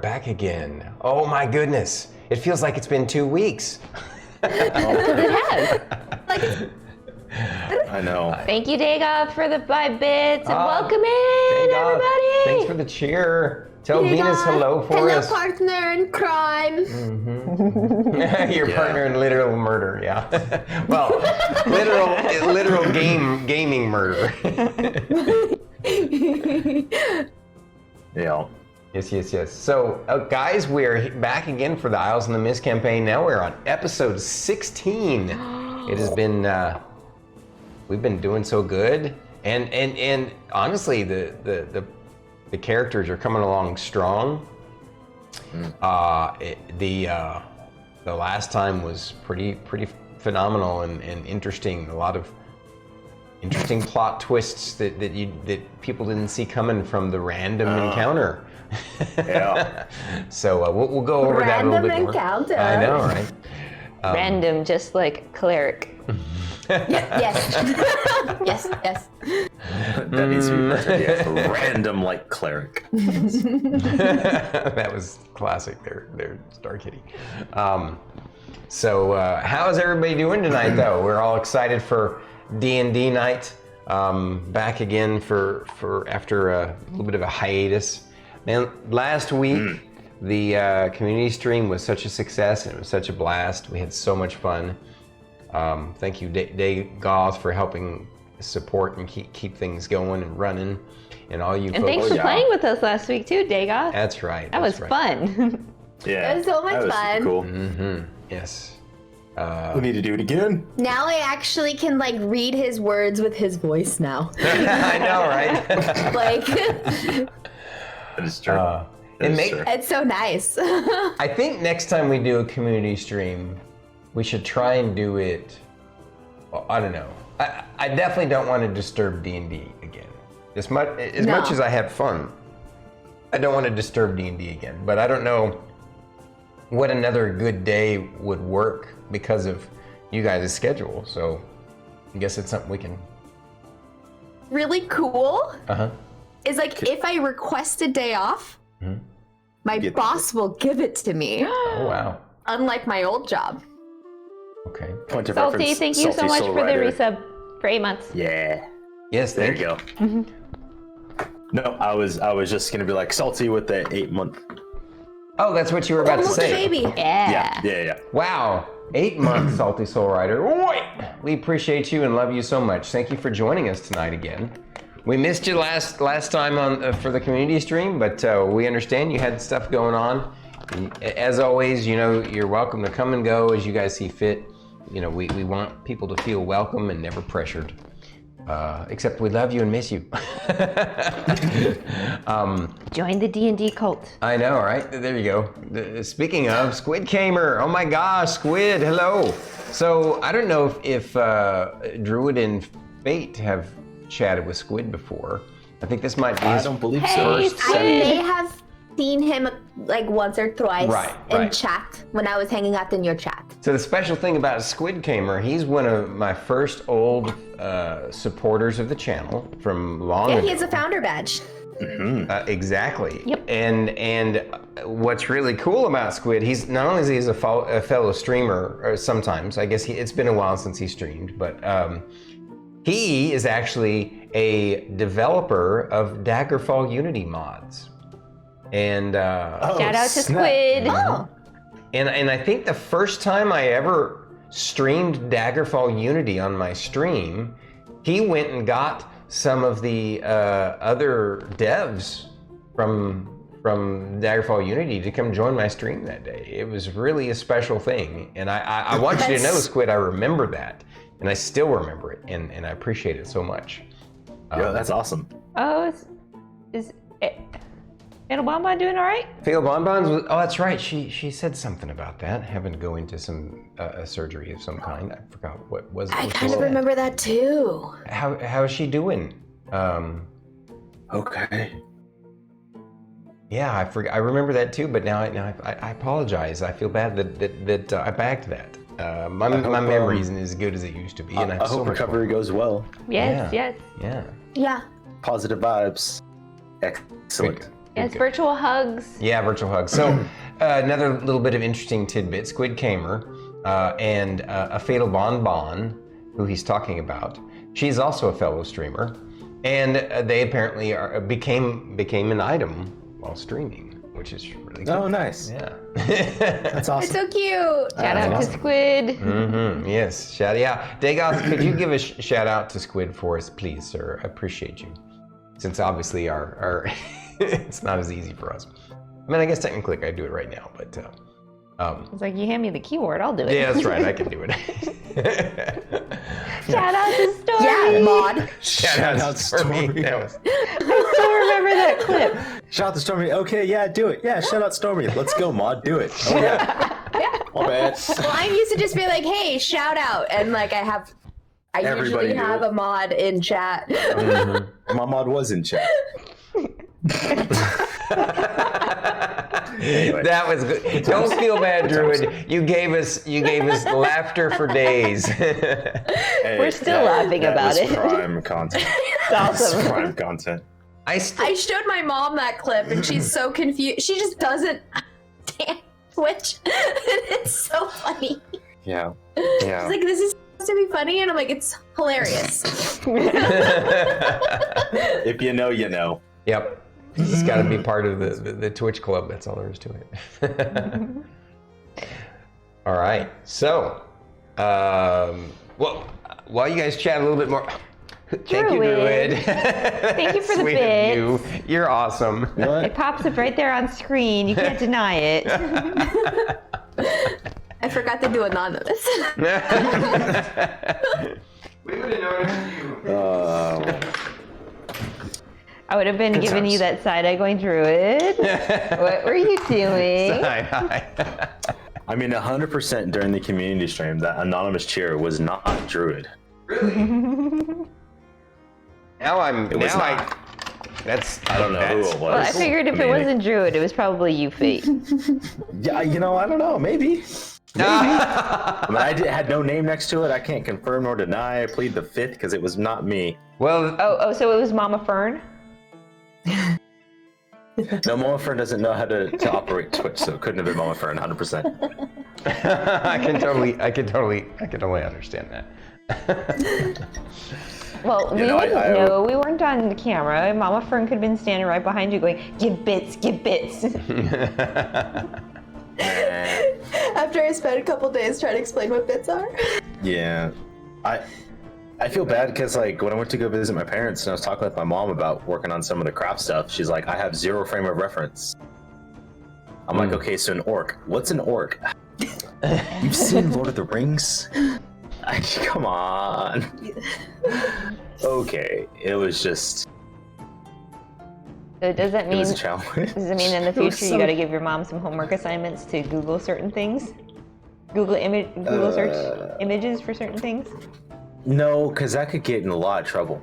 back again. Oh my goodness. It feels like it's been 2 weeks. It has. I know. Thank you, Dagoth, for the 5 bits, and welcome in, everybody. Thanks for the cheer. Tell Venus hello for us. Hello, partner in crime. Your partner in literal murder, yeah. Well, literal gaming murder. Yeah. Yes. So, guys, we're back again for the Isles in the Mist campaign. Now we're on episode 16. It has been, we've been doing so good, and honestly, the characters are coming along strong. The last time was pretty phenomenal and interesting. A lot of interesting plot twists that people didn't see coming from the random encounter. Yeah. So we'll go over that a little bit more. Random encounter. I know, right? Random, just like Cleric. Yes. Yes. That needs to be better. Yes. Random like Cleric. That was classic there, Starkitty. So how's everybody doing tonight, though? We're all excited for D&D night. Back again for after a little bit of a hiatus. Man, last week the community stream was such a success and it was such a blast. We had so much fun. Thank you, Dagoth, for helping support and keep things going and running, and all you And folks. thanks for playing with us last week too, Dagoth. That's right. That was fun. Yeah. It was so much that was fun. Cool. Yes. We need to do it again. Now I actually can read his words with his voice now. I know, right? That is true. It's so nice. I think next time we do a community stream, we should try and do it. Well, I don't know. I definitely don't want to disturb D&D again. As much as I had fun, I don't want to disturb D&D again. But I don't know what another good day would work because of you guys' schedule. So I guess it's something we can. Really cool is if I request a day off, my boss will give it to me. Oh wow! Unlike my old job. Okay. Point of Salty, reference, thank you so much Soul for the Rider. resub for 8 months. Yeah. Yes, There you go. No, I was just gonna be like Salty with the 8-month. Oh, that's what you were about to Almost a say. baby. Yeah. Wow. 8 months, Salty Soul Rider. Oi! We appreciate you and love you so much. Thank you for joining us tonight again. We missed you last time on for the community stream, but we understand you had stuff going on. As always, you're welcome to come and go as you guys see fit. We want people to feel welcome and never pressured. Except we love you and miss you. Join the D&D cult. I know, right? There you go. Speaking of, Squid Kamer. Oh my gosh, Squid, hello. So I don't know if Druid and Fate have chatted with Squid before. I think this might be his I don't believe Hey, so. I may have seen him once or twice in Right. chat when I was hanging out in your chat. So the special thing about Squid Kamer, he's one of my first old supporters of the channel from long ago. Yeah, he has a founder badge. Exactly. Yep. And what's really cool about Squid, he's not only is he a fellow streamer, or sometimes, I guess it's been a while since he streamed, but he is actually a developer of Daggerfall Unity mods. And Shout out to Squid. Oh. And I think the first time I ever streamed Daggerfall Unity on my stream, he went and got some of the other devs from Daggerfall Unity to come join my stream that day. It was really a special thing, and I want you to know, Squid, I remember that, and I still remember it, and I appreciate it so much. Yeah, that's awesome. Oh, is Bonbon doing all right? Phil Bonbons was, oh, that's right. She said something about that, having to go into some a surgery of some kind. I forgot what was. I what she kind of said. remember that too. How is she doing? Okay. Yeah, I forgot. I remember that too, but now I apologize. I feel bad that I backed that. My memory isn't as good as it used to be, and I hope recovery goes well. Yes. Yeah. Yeah. Positive vibes. Excellent. Yes, virtual hugs. Yeah, virtual hugs. So another little bit of interesting tidbit: Squid Kamer and a Fatal Bonbon, who he's talking about. She's also a fellow streamer, and they apparently became an item while streaming, which is really cool. Oh, nice. Yeah. That's awesome. It's so cute. Shout out to Squid. Yes. Shout out. Dagoth, could you give a shout out to Squid for us, please, sir? I appreciate you. Since obviously our it's not as easy for us. I mean, I guess technically I do it right now, but It's like, you hand me the keyword, I'll do it. yeah, that's right. I can do it. Shout out to Stormy. Yeah, mod. Shout out Stormy. That was... I still remember that clip. Shout out to Stormy. Okay, yeah, do it. Yeah, shout out Stormy. Let's go, mod. Do it. Oh yeah. Oh man. Well, I used to just be like, hey, shout out. And like I Everybody usually do have it. a mod in chat. My mod was in chat. Anyway. That was good. Don't feel bad, Druid. You gave us laughter for days. Hey, We're still laughing that about was it. Prime content. It's That's awesome. prime content. I showed my mom that clip and she's so confused. She just doesn't understand Twitch. It's so funny. Yeah. She's like, this is supposed to be funny, and I'm like, it's hilarious. If you know, you know. Yep. It's got to be part of the Twitch club. That's all there is to it. All right. So, well, while you guys chat a little bit more, thank you, Druid. Thank you for the Sweet bit. of you. You're awesome. It pops up right there on screen. You can't deny it. I forgot to do anonymous. We would have noticed you. I would have been giving you that side eye going, Druid. What were you doing? Hi. I mean, 100% during the community stream, that anonymous cheer was not Druid. Now I'm. It was now not. I don't know who it was. Well, I figured if it wasn't Druid, it was probably you, Fate. Yeah, you know, I don't know. Maybe. I mean, had no name next to it. I can't confirm nor deny. I plead the fifth because it was not me. Well. Oh, so it was Mama Fern? No, Mama Fern doesn't know how to operate Twitch, so it couldn't have been Mama Fern, 100%. I can totally understand that. Well, we know, wouldn't I- know. We weren't on the camera. Mama Fern could have been standing right behind you going, give bits, give bits. After I spent a couple days trying to explain what bits are. Yeah, I feel bad because like when I went to go visit my parents and I was talking with my mom about working on some of the craft stuff, she's like, I have zero frame of reference. I'm like, okay, so an orc. What's an orc? You've seen Lord of the Rings? Come on. Okay, it was just. So does that It mean was a challenge. does it mean in the It was future you so- got to give your mom some homework assignments to Google certain things? Google search images for certain things? No, because that could get in a lot of trouble.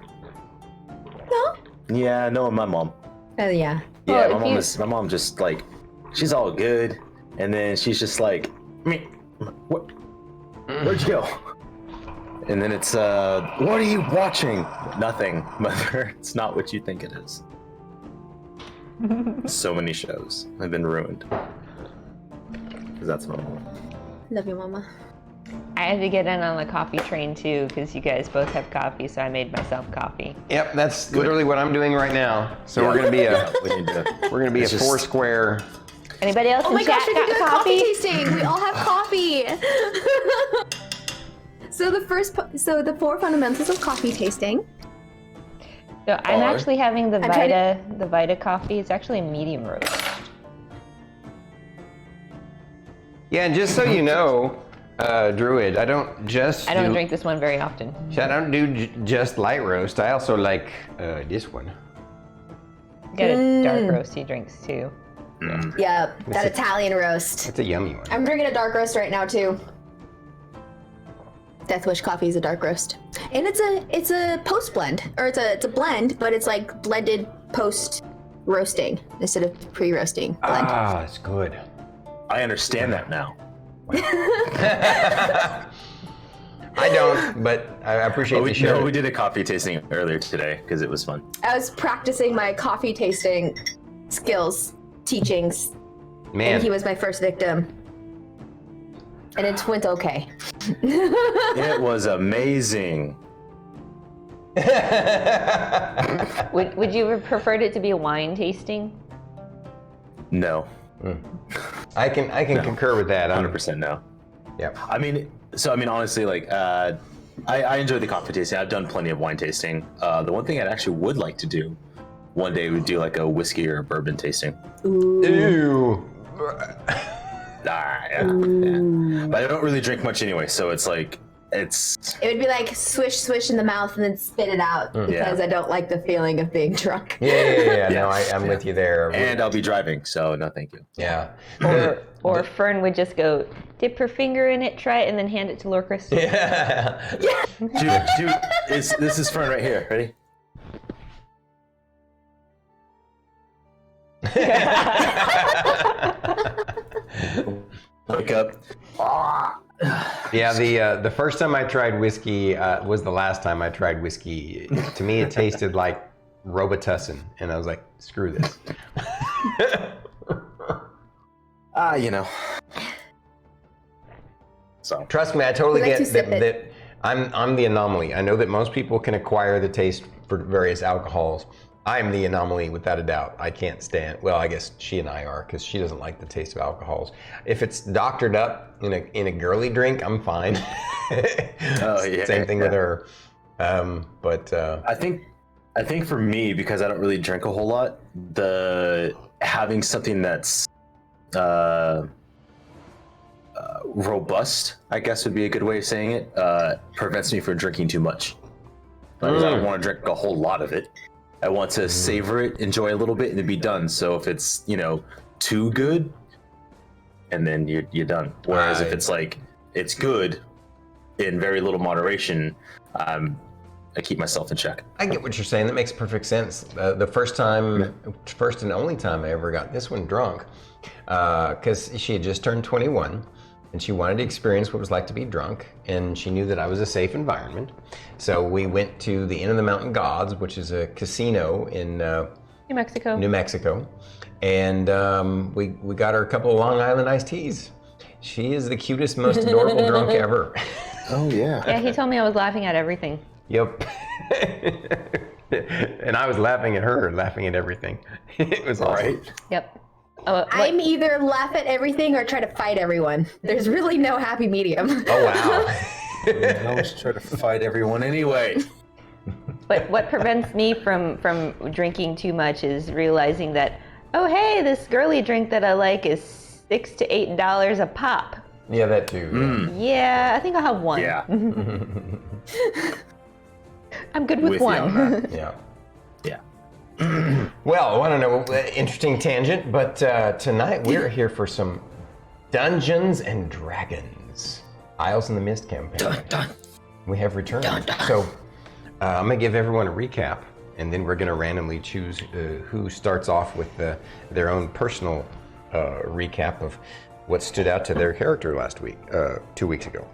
No? Yeah, no, my mom. Oh, yeah. Yeah, Well, my mom just like, she's all good, and then she's just like, what? Where'd you go? And then it's, what are you watching? Nothing, mother. It's not what you think it is. So many shows have been ruined. Because that's my mom. Love you, Mama. I had to get in on the coffee train too because you guys both have coffee, so I made myself coffee. Yep, that's literally what I'm doing right now. So we're gonna be a It's four just- square. Anybody else Oh in my chat gosh, we can do got a coffee coffee? tasting. We all have coffee. So the 4 fundamentals of coffee tasting. So I'm Are- actually having the trying Vita coffee. It's actually a medium roast. Yeah, and just so you know, Druid, I don't drink this one very often. I don't do just light roast. I also like this one. Got a dark roast he drinks too. Yeah, that Italian roast. It's a yummy one. I'm drinking a dark roast right now too. Death Wish coffee is a dark roast, and it's a post blend, or it's a blend, but it's like blended post roasting instead of pre roasting blend. Ah, it's good. I understand that now. I don't, but I appreciate the show. We did a coffee tasting earlier today because it was fun. I was practicing my coffee tasting skills, teachings, Man, and he was my first victim. And it went okay. It was amazing. Would you have preferred it to be a wine tasting? No. I can concur with that. 100% no. Yeah. I mean, honestly, like, I enjoy the coffee tasting. I've done plenty of wine tasting. The one thing I actually would like to do one day would do like a whiskey or a bourbon tasting. Ew. Yeah. But I don't really drink much anyway, so it's like, it would be like swish, swish in the mouth and then spit it out because I don't like the feeling of being drunk. Yeah. No, I'm with you there. And I'll be driving, so no thank you. Yeah. Or Fern would just go dip her finger in it, try it, and then hand it to Lorkris. Yeah. Dude, this is Fern right here. Ready? Wake up. Yeah, the first time I tried whiskey was the last time I tried whiskey. To me, it tasted like Robitussin, and I was like, screw this. You know. So Trust me, I totally We like get to sip that I'm the anomaly. I know that most people can acquire the taste for various alcohols. I'm the anomaly without a doubt. I can't stand, well, I guess she and I are, because she doesn't like the taste of alcohols. If it's doctored up in a girly drink, I'm fine. Same thing with her. I think for me, because I don't really drink a whole lot, having something that's robust, I guess would be a good way of saying it, prevents me from drinking too much. Because I don't want to drink a whole lot of it. I want to savor it, enjoy a little bit, and then be done. So if it's, too good, and then you're done. Whereas if it's like, it's good in very little moderation, I keep myself in check. I get what you're saying. That makes perfect sense. The first and only time I ever got this one drunk, because she had just turned 21, and she wanted to experience what it was like to be drunk, and she knew that I was a safe environment. So we went to the Inn of the Mountain Gods, which is a casino in New Mexico, and we got her a couple of Long Island iced teas. She is the cutest, most adorable drunk ever. Oh yeah. Yeah, he told me I was laughing at everything. Yep. And I was laughing at her, laughing at everything. It was awesome. Right. Yep. I'm either laugh at everything or try to fight everyone. There's really no happy medium. Oh, wow. I always try to fight everyone anyway. But what prevents me from drinking too much is realizing that, oh hey, this girly drink that I like is $6 to $8 a pop. Yeah, that too. Yeah, I think I'll have one. Yeah. I'm good with You on one. that. Yeah. Yeah. Well, I don't know, interesting tangent, but tonight we're here for some Dungeons and Dragons, Isles in the Mist campaign. Dun, dun. We have returned. Dun, dun. So I'm gonna give everyone a recap, and then we're gonna randomly choose who starts off with their own personal recap of what stood out to their character last week, 2 weeks ago.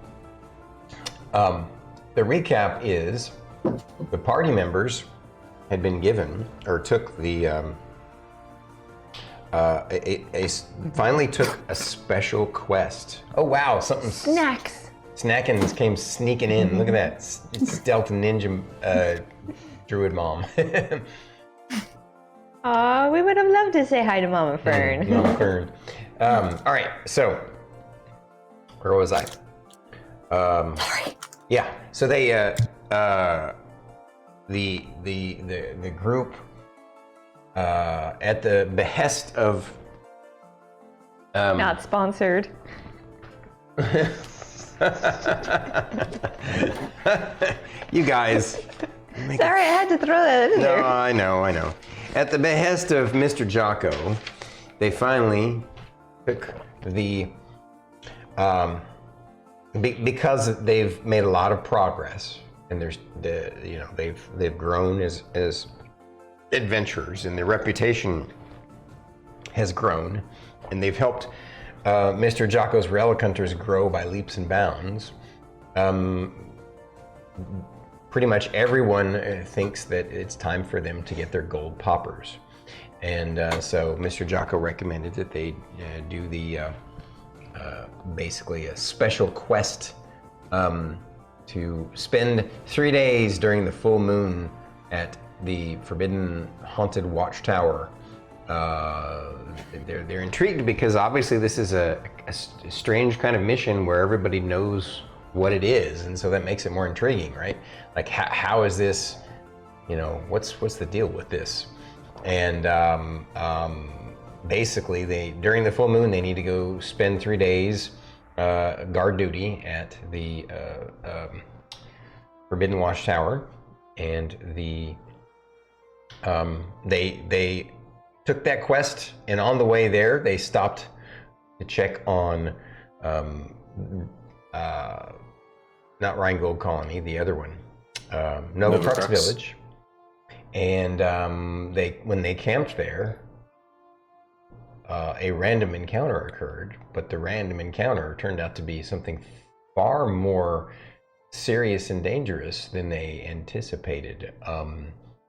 The recap is the party members had been given, or took the, finally took a special quest. Oh wow, something. Snacks. Snackins came sneaking in. Look at that. It's stealth ninja druid mom. Aw, we would have loved to say hi to Mama Fern. Mama Fern. All right, so where was I? Yeah, so they the group at the behest of Not sponsored. you guys. Sorry, I had to throw that in No, there. I know. At the behest of Mr. Jocko, they finally took the because they've made a lot of progress, and they've grown as adventurers, and their reputation has grown, and they've helped Mr. Jocko's relic hunters grow by leaps and bounds. Pretty much everyone thinks that it's time for them to get their gold poppers. And so Mr. Jocko recommended that they do the basically a special quest to spend 3 days during the full moon at the Forbidden Haunted Watchtower. They're intrigued because obviously this is a strange kind of mission where everybody knows what it is, and so that makes it more intriguing, right? Like how is this, what's the deal with this? And basically during the full moon they need to go spend 3 days guard duty at the Forbidden Watchtower, and they took that quest, and on the way there they stopped to check on not Rhinegold Colony, the other one, Novatrux Village, and when they camped there, a random encounter occurred, but the random encounter turned out to be something far more serious and dangerous than they anticipated.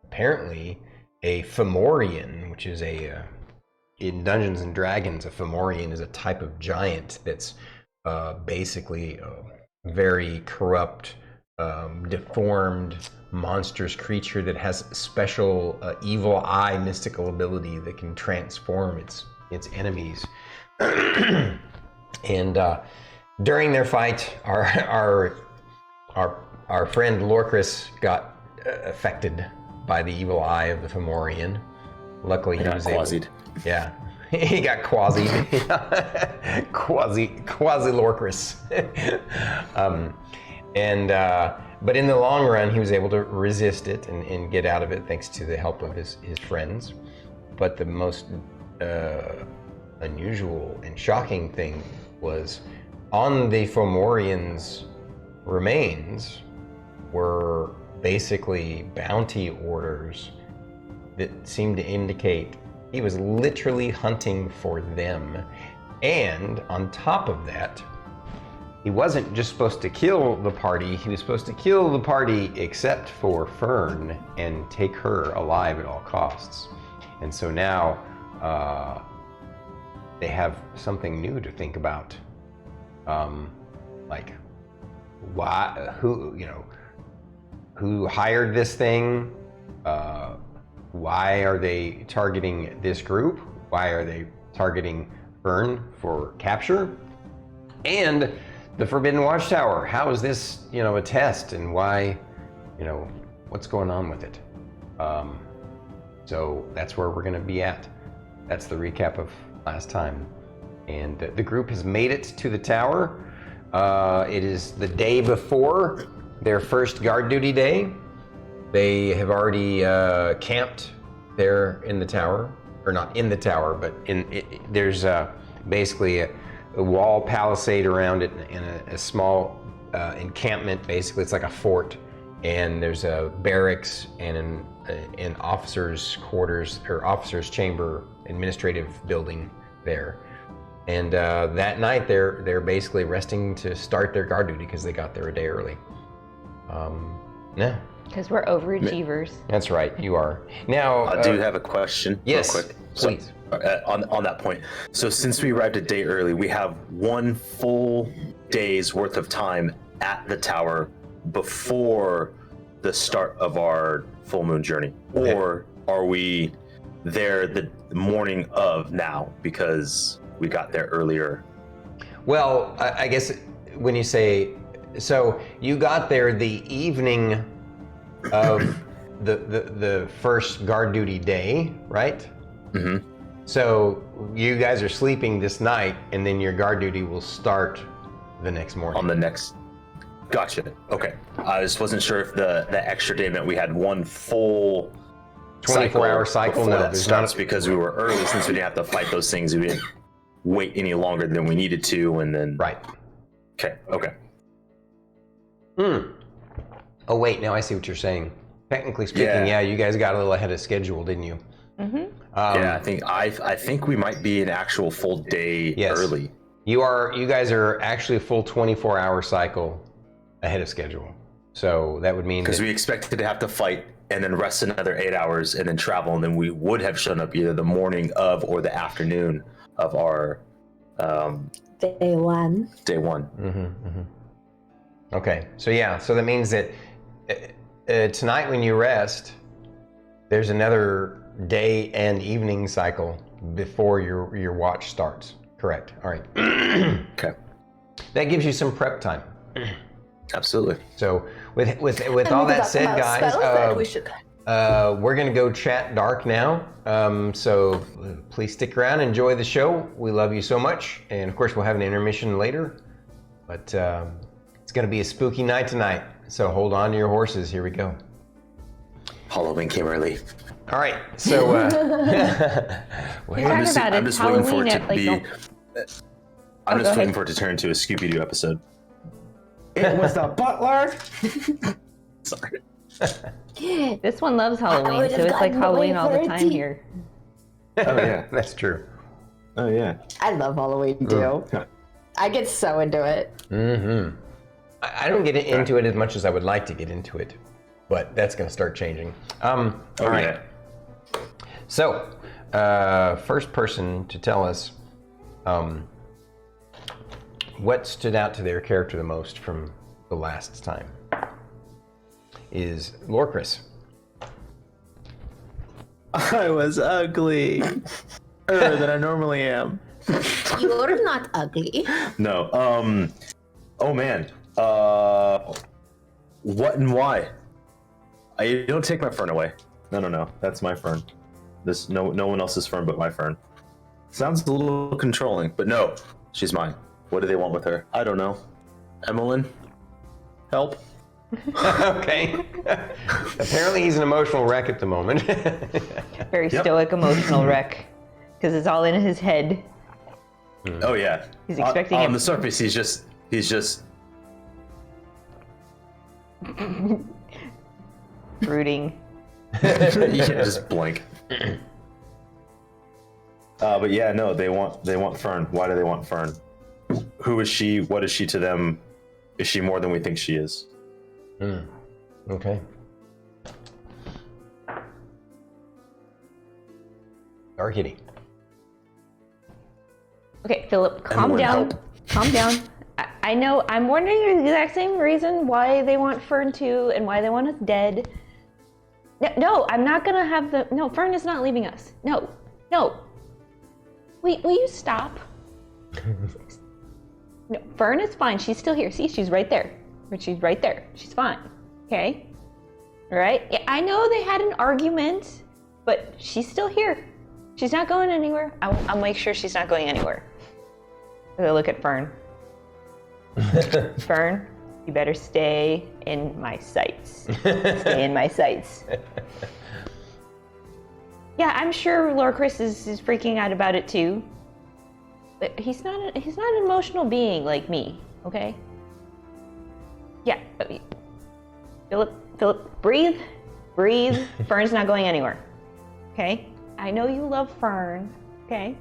Apparently, a Fomorian, which is in Dungeons and Dragons, a Fomorian is a type of giant that's basically a very corrupt, deformed, monstrous creature that has special evil eye mystical ability that can transform its enemies. And during their fight, our friend Lorkris got affected by the evil eye of the Fomorian. Luckily, he was able. Yeah, he got quasied. quasi Lorkris. But in the long run, he was able to resist it and get out of it thanks to the help of his friends. But the most unusual and shocking thing was on the Fomorian's remains were basically bounty orders that seemed to indicate he was literally hunting for them. And on top of that, he wasn't just supposed to kill the party, he was supposed to kill the party except for Fern and take her alive at all costs. And so now they have something new to think about. Like, why, who hired this thing? Why are they targeting this group? Why are they targeting Fern for capture? And the Forbidden Watchtower, how is this, a test, and why, what's going on with it? So that's where we're gonna be at. That's the recap of last time. And the group has made it to the tower. It is the day before their first guard duty day. They have already camped there in the tower, or not in the tower, but there's basically a wall palisade around it and a small encampment. Basically, it's like a fort, and there's a barracks and an officer's quarters or officer's chamber, administrative building there. And that night, they're basically resting to start their guard duty because they got there a day early. Yeah. Because we're overachievers. That's right, you are. Now, I do have a question. Yes, real quick. please. On that point, so since we arrived a day early, we have 1 full day's worth of time at the tower before the start of our full moon journey, or are we there the morning of now because we got there earlier? Well, I guess when you say, so you got there the evening of the first guard duty day, right? Mm-hmm. So you guys are sleeping this night, and then your guard duty will start the next morning. On the next. Gotcha. Okay. I just wasn't sure if the extra day meant we had 1 full 24-hour cycle. No, that starts because we were early, since we didn't have to fight those things. We didn't wait any longer than we needed to, and then. Right. Okay. Oh wait, now I see what you're saying. Technically speaking, yeah, you guys got a little ahead of schedule, didn't you? Mm-hmm. Yeah, I think we might be an actual full day early. You guys are actually a full 24-hour cycle ahead of schedule. So that would mean because we expected to have to fight and then rest another 8 hours, and then travel, and then we would have shown up either the morning of or the afternoon of our Day one. day one. Okay, so yeah, so that means that tonight when you rest, there's another day and evening cycle before your watch starts. Correct. All right. Okay. That gives you some prep time. Absolutely. So with all that said, guys, we're gonna go chat dark now. So please stick around, enjoy the show. We love you so much, and of course we'll have an intermission later. But it's gonna be a spooky night tonight. So hold on to your horses. Here we go. Halloween came early. All right. So You're talking about I'm it's just waiting for Halloween it at to like be. I'm just waiting for it to turn into a Scooby-Doo episode. It was the butler. Sorry. this one loves Halloween, would've so it's like gotten Halloween away all the for a time tea. here. Oh yeah. that's true. Oh yeah. I love Halloween too. I get so into it. Mm-hmm. I don't get into it as much as I would like to get into it, but that's going to start changing. All right. Yeah. So, first person to tell us what stood out to their character the most from the last time is Lorkris. I was ugly. Than I normally am. You're not ugly. No. Oh man. What and why? I don't take my Fern away. No. That's my Fern. This no one else's Fern but my Fern. Sounds a little controlling, but no, she's mine. What do they want with her? I don't know. Emillynn, help. Okay. Apparently he's an emotional wreck at the moment. Very Yep. stoic, emotional wreck, because it's all in his head. Oh yeah. He's expecting on him- the surface. He's just. Brooding. Yeah, just blank. But yeah, no, they want Fern. Why do they want Fern? Who is she? What is she to them? Is she more than we think she is? Okay. Starkitty. Okay, Philip, calm Emillynn, down. help. Calm down. I know, I'm wondering the exact same reason why they want Fern too and why they want us dead. No, I'm not gonna have the. No, Fern is not leaving us. No. Will you stop? No, Fern is fine. She's still here. See, she's right there. She's right there. She's fine. Okay? All right? Yeah, I know they had an argument, but she's still here. She's not going anywhere. I'll make sure she's not going anywhere. I'm gonna look at Fern. Fern, you better stay in my sights. Stay in my sights. Yeah, I'm sure Lorkris is freaking out about it too. But he's not an emotional being like me, okay? Yeah. Philip, breathe. Fern's not going anywhere. Okay? I know you love Fern, okay?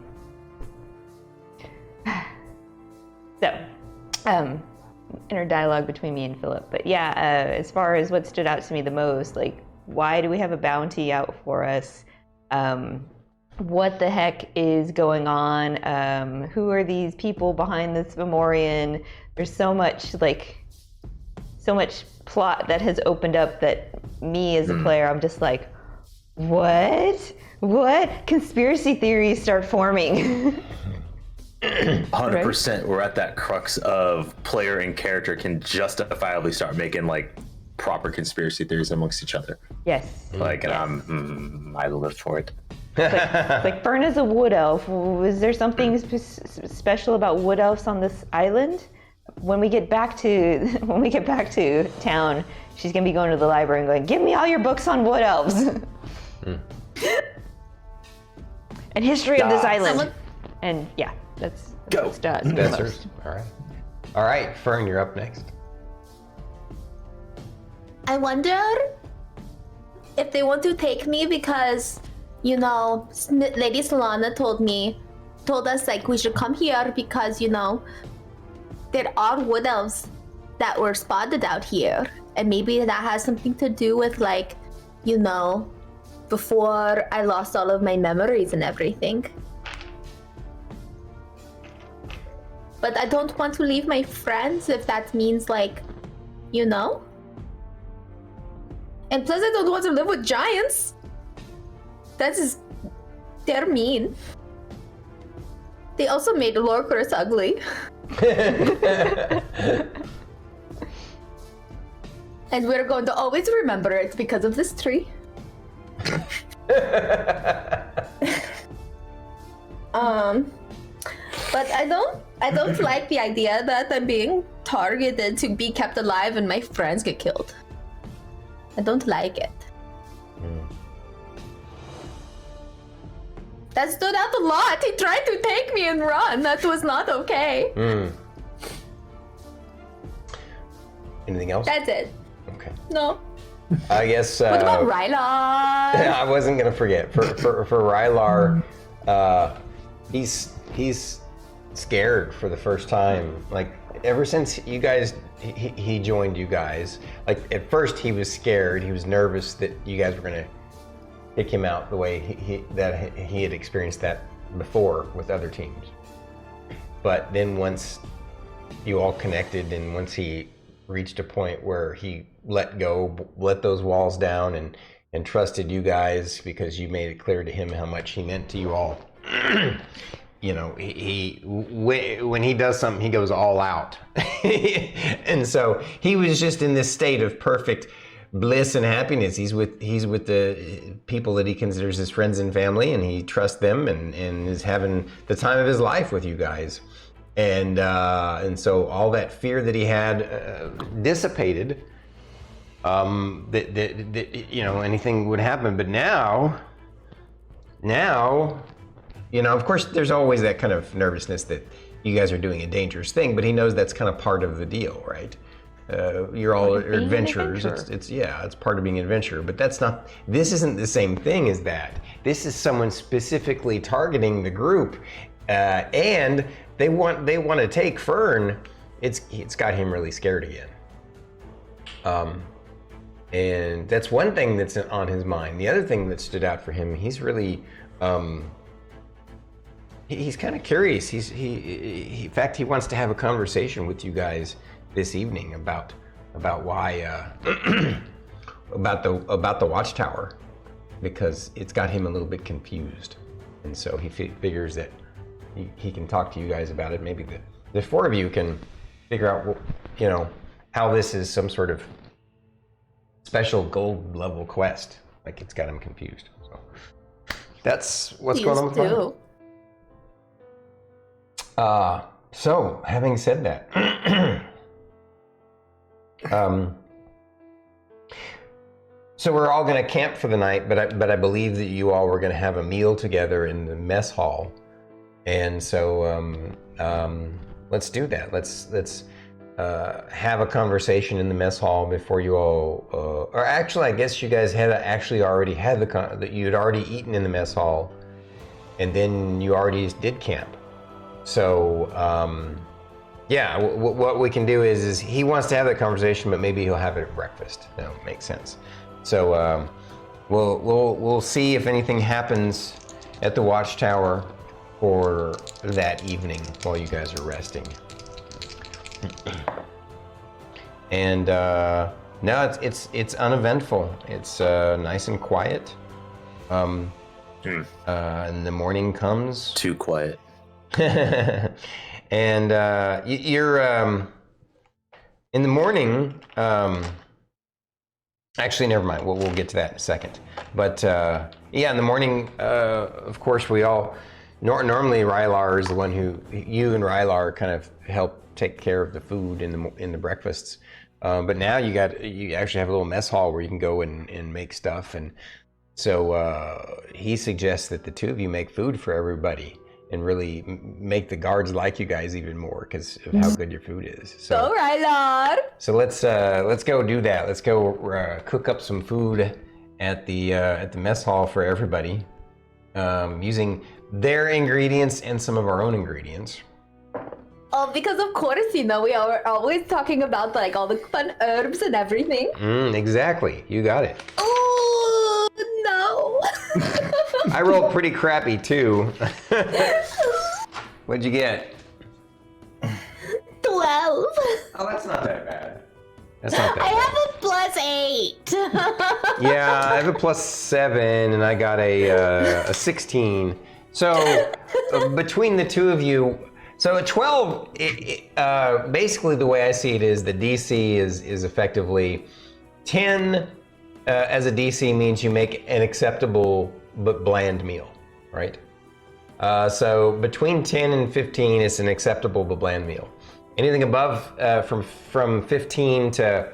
So, inner dialogue between me and Philip. But yeah, as far as what stood out to me the most, like, why do we have a bounty out for us? What the heck is going on? Who are these people behind this Fomorian? There's so much plot that has opened up that me as a player, I'm just like, what? Conspiracy theories start forming. 100%. We're at that crux of player and character can justifiably start making like proper conspiracy theories amongst each other. Yes. Like, yes. and I live for it. It's like Fern is a wood elf. Was there something special about wood elves on this island? When we get back to town, she's gonna be going to the library and going, "Give me all your books on wood elves and history of this island." And yeah, that's Go. what's done. That's hers. All right, Fern, you're up next. I wonder if they want to take me because, Lady Solana told us like we should come here because, there are wood elves that were spotted out here. And maybe that has something to do with like you know, before I lost all of my memories and everything. But I don't want to leave my friends if that means, like, you know? And plus I don't want to live with giants. They're mean. They also made Lorkris ugly. And we're going to always remember it because of this tree. But I don't like the idea that I'm being targeted to be kept alive and my friends get killed. I don't like it. That stood out a lot. He tried to take me and run. That was not okay. Anything else? That's it. Okay. No. I guess. What about Rylar? I wasn't gonna forget. For Rylar, he's scared for the first time. Like ever since you guys, he joined you guys. Like at first he was scared. He was nervous that you guys were gonna kick him out the way he had experienced that before with other teams. But then once you all connected, and once he reached a point where he let those walls down and trusted you guys because you made it clear to him how much he meant to you all. You know, when he does something, he goes all out. And so he was just in this state of perfect bliss and happiness. He's with the people that he considers his friends and family, and he trusts them and is having the time of his life with you guys. And so all that fear that he had dissipated. That you know, anything would happen. But now, you know, of course, there's always that kind of nervousness that you guys are doing a dangerous thing. But he knows that's kind of part of the deal, right? You're all adventurers. It's part of being an adventurer. But this isn't the same thing as that. This is someone specifically targeting the group, and they want to take Fern. It's got him really scared again. And that's one thing that's on his mind. The other thing that stood out for him, he's really, he's kind of curious. In fact, he wants to have a conversation with you guys this evening about why, about the watchtower, because it's got him a little bit confused. And so he figures that he can talk to you guys about it. Maybe the four of you can figure out, you know, how this is some sort of special gold level quest. Like it's got him confused. So that's what's going on with Fern. So having said that, so we're all going to camp for the night, but I believe that you all were going to have a meal together in the mess hall, and so let's do that. Let's have a conversation in the mess hall before you all, or actually, I guess you guys had already had that you had already eaten in the mess hall, and then you already did camp. So, yeah, what we can do is he wants to have that conversation, but maybe he'll have it at breakfast. That makes sense. So, we'll see if anything happens at the watchtower for that evening while you guys are resting. And no, it's uneventful. It's nice and quiet. And the morning comes. Too quiet. And you're in the morning. Actually, never mind. We'll get to that in a second. But yeah, in the morning, of course, we all normally Rylar is the one who you and Rylar kind of help take care of the food in the breakfasts. But now you actually have a little mess hall where you can go and make stuff. And so he suggests that the two of you make food for everybody and really make the guards like you guys even more because of how good your food is. So Rylar. So let's go do that. Let's go cook up some food at the mess hall for everybody, using their ingredients and some of our own ingredients. Oh, because of course, you know, we are always talking about like all the fun herbs and everything. Exactly. You got it. Oh, I rolled pretty crappy too. What'd you get? 12. Oh, that's not that bad. That's not that I bad. have a +8. Yeah, I have a +7, and I got a 16. So between the two of you, so at 12, basically the way I see it is the DC is effectively 10 as a DC means you make an acceptable but bland meal, right? So between 10 and 15 is an acceptable but bland meal. Anything above from 15 to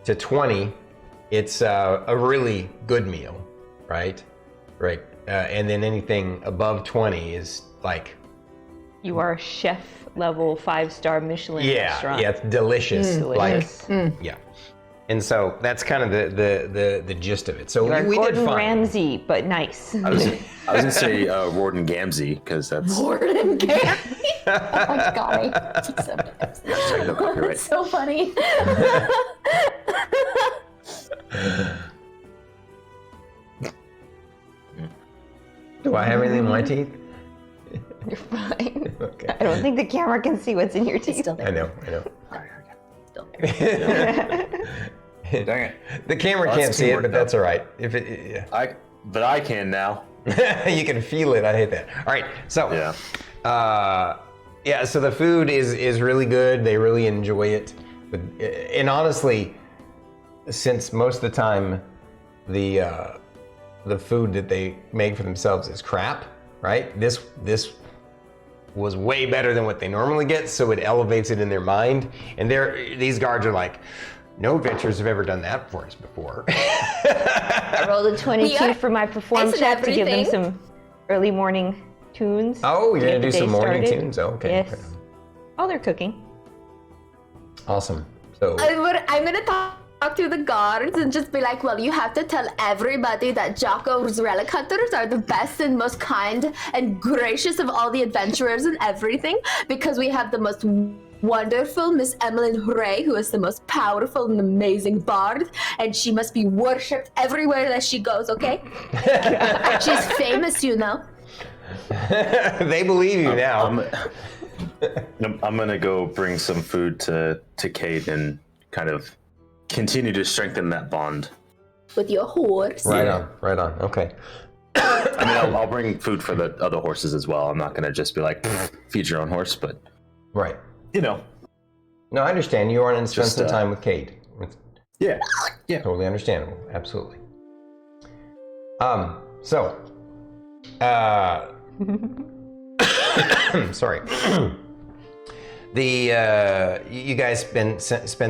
20, it's a really good meal, right? Right. And then anything above 20 is like, You are a chef level 5-star Michelin restaurant. yeah, it's delicious. Delicious. Yeah. And so that's kind of the gist of it. So You are we did Gordon fine. Ramsay, but nice. I was gonna say Warden Gamzee because that's Gordon Gamzee. Oh my god. hashtag no copyright. That's so funny. Do I have anything in my teeth? You're fine. Okay. I don't think the camera can see what's in your teeth. Still I there. know. Still there. Dang it! The camera Well, can't that's see it, teamwork, but that's all right. If it, But I can now. yeah. You can feel it. I hate that. All right. So, Yeah. so the food is really good. They really enjoy it. But, and honestly, since most of the time the food that they make for themselves is crap, right? This was way better than what they normally get, so it elevates it in their mind. And these guards are like, no adventurers have ever done that for us before. I rolled a 22 Yeah. for my perform Isn't check to give them everything? some early morning tunes. Oh, you're to gonna get do the some day morning started. tunes? Oh, okay. Yes. Oh, they're cooking. Awesome. So I'm gonna talk to the guards and just be like, well, you have to tell everybody that Jocko's relic hunters are the best and most kind and gracious of all the adventurers and everything, because we have the most wonderful Miss Emillynn Ray, who is the most powerful and amazing bard, and she must be worshipped everywhere that she goes, okay? She's famous, you know. they believe you now. I'm gonna go bring some food to Kate and kind of continue to strengthen that bond. With your horse. Right on. Okay. I mean, I'll bring food for the other horses as well. I'm not gonna just be like, feed your own horse, but Right. you know. No, I understand. You want to spend Just, some time with Kate. It's Yeah. totally understandable. Absolutely. So, sorry. You guys spend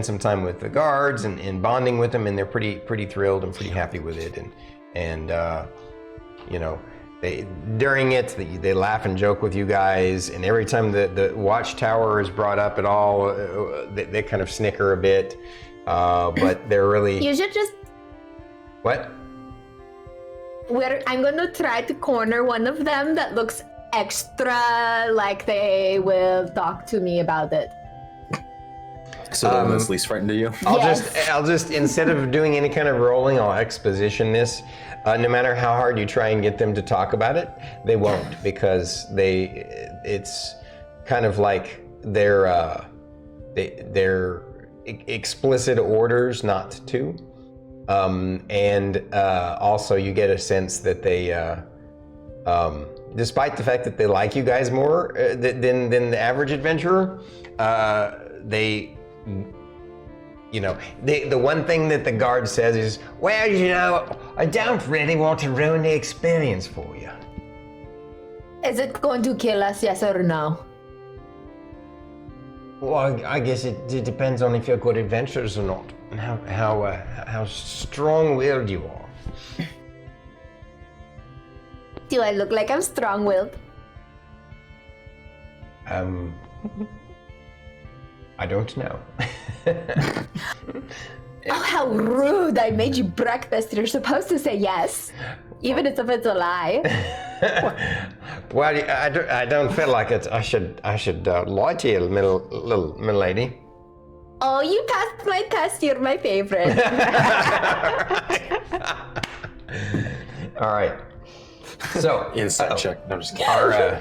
some time with the guards and bonding with them, and they're pretty thrilled and pretty happy with it, and you know, during it they laugh and joke with you guys, and every time the watchtower is brought up at all, they kind of snicker a bit, but they're really You should just what? I'm gonna try to corner one of them that looks extra like they will talk to me about it. So the one that's least frightened of you. I'll just instead of doing any kind of rolling, I'll exposition this. No matter how hard you try and get them to talk about it, they won't, because it's kind of like they're explicit orders not to. And also you get a sense that they, despite the fact that they like you guys more than the average adventurer, the one thing that the guard says is, well, you know, I don't really want to ruin the experience for you. Is it going to kill us, yes or no? Well, I guess it depends on if you're good adventurers or not, and how strong-willed you are. Do I look like I'm strong-willed? I don't know. Oh, how rude! I made you breakfast. You're supposed to say yes, even if it's a lie. Well, I don't feel like it. I should lie to you, little lady. Oh, you passed my test. You're my favorite. All right. So Insight check. No, I'm just kidding. Our,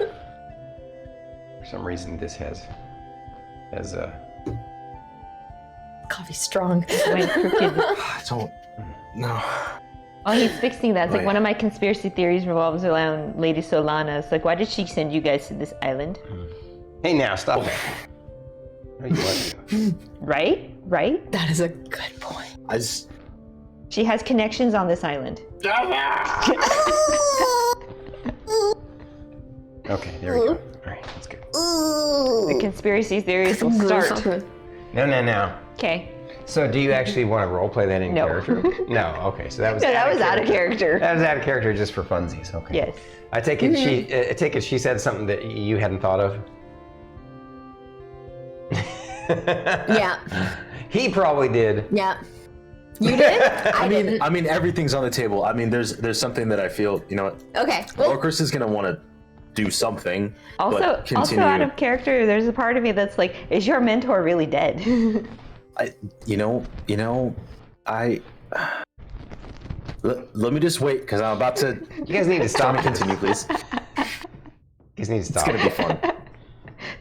for some reason, this has Coffee strong. Went crooked. I don't. No. Oh, he's fixing that. It's like Right. one of my conspiracy theories revolves around Lady Solana. It's like, why did she send you guys to this island? Hey, now stop that. No, you wasn't. Right? Right? That is a good point. I just. She has connections on this island. Okay, there we go. All right, that's good. The conspiracy theories will start. No. Okay. So, do you actually want to roleplay that in No. character? No. Okay, so that was. No, that was out of character. That was out of character just for funsies. Okay. Yes. I take it I take it she said something that you hadn't thought of. Yeah. He probably did. Yeah. You did? I didn't. I mean, everything's on the table. I mean, there's something that I feel. You know what? Okay. Well, Lorkris is gonna want to do something. Also but continue. out of character, there's a part of me that's like, is your mentor really dead? Let me just wait because I'm about to. You guys need to stop. Continue, please. You guys need to stop. It's gonna be fun.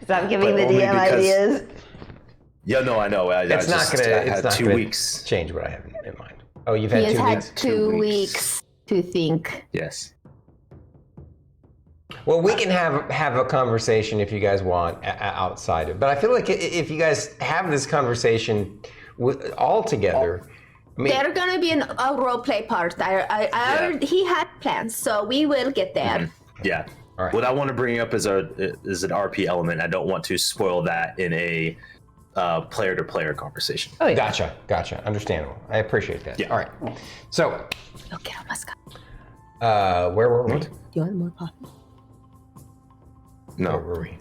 Stop giving But the only DM because- ideas. Yeah, no, I know. It's not gonna. I It's had not 2 gonna weeks. change what I have in mind. Oh, you've he had has 2 had weeks. 2 weeks to think. Yes. Well, we can have a conversation if you guys want outside of. But I feel like if you guys have this conversation all together, I mean, There's gonna be a role play part. He had plans, so we will get there. Yeah. All right. What I want to bring up is an RP element. I don't want to spoil that in a player-to-player conversation. Oh, yeah. Gotcha. Understandable. I appreciate that. Yeah. All right. So, Okay, I must go. where were we? Do you want more coffee? Where No, were we?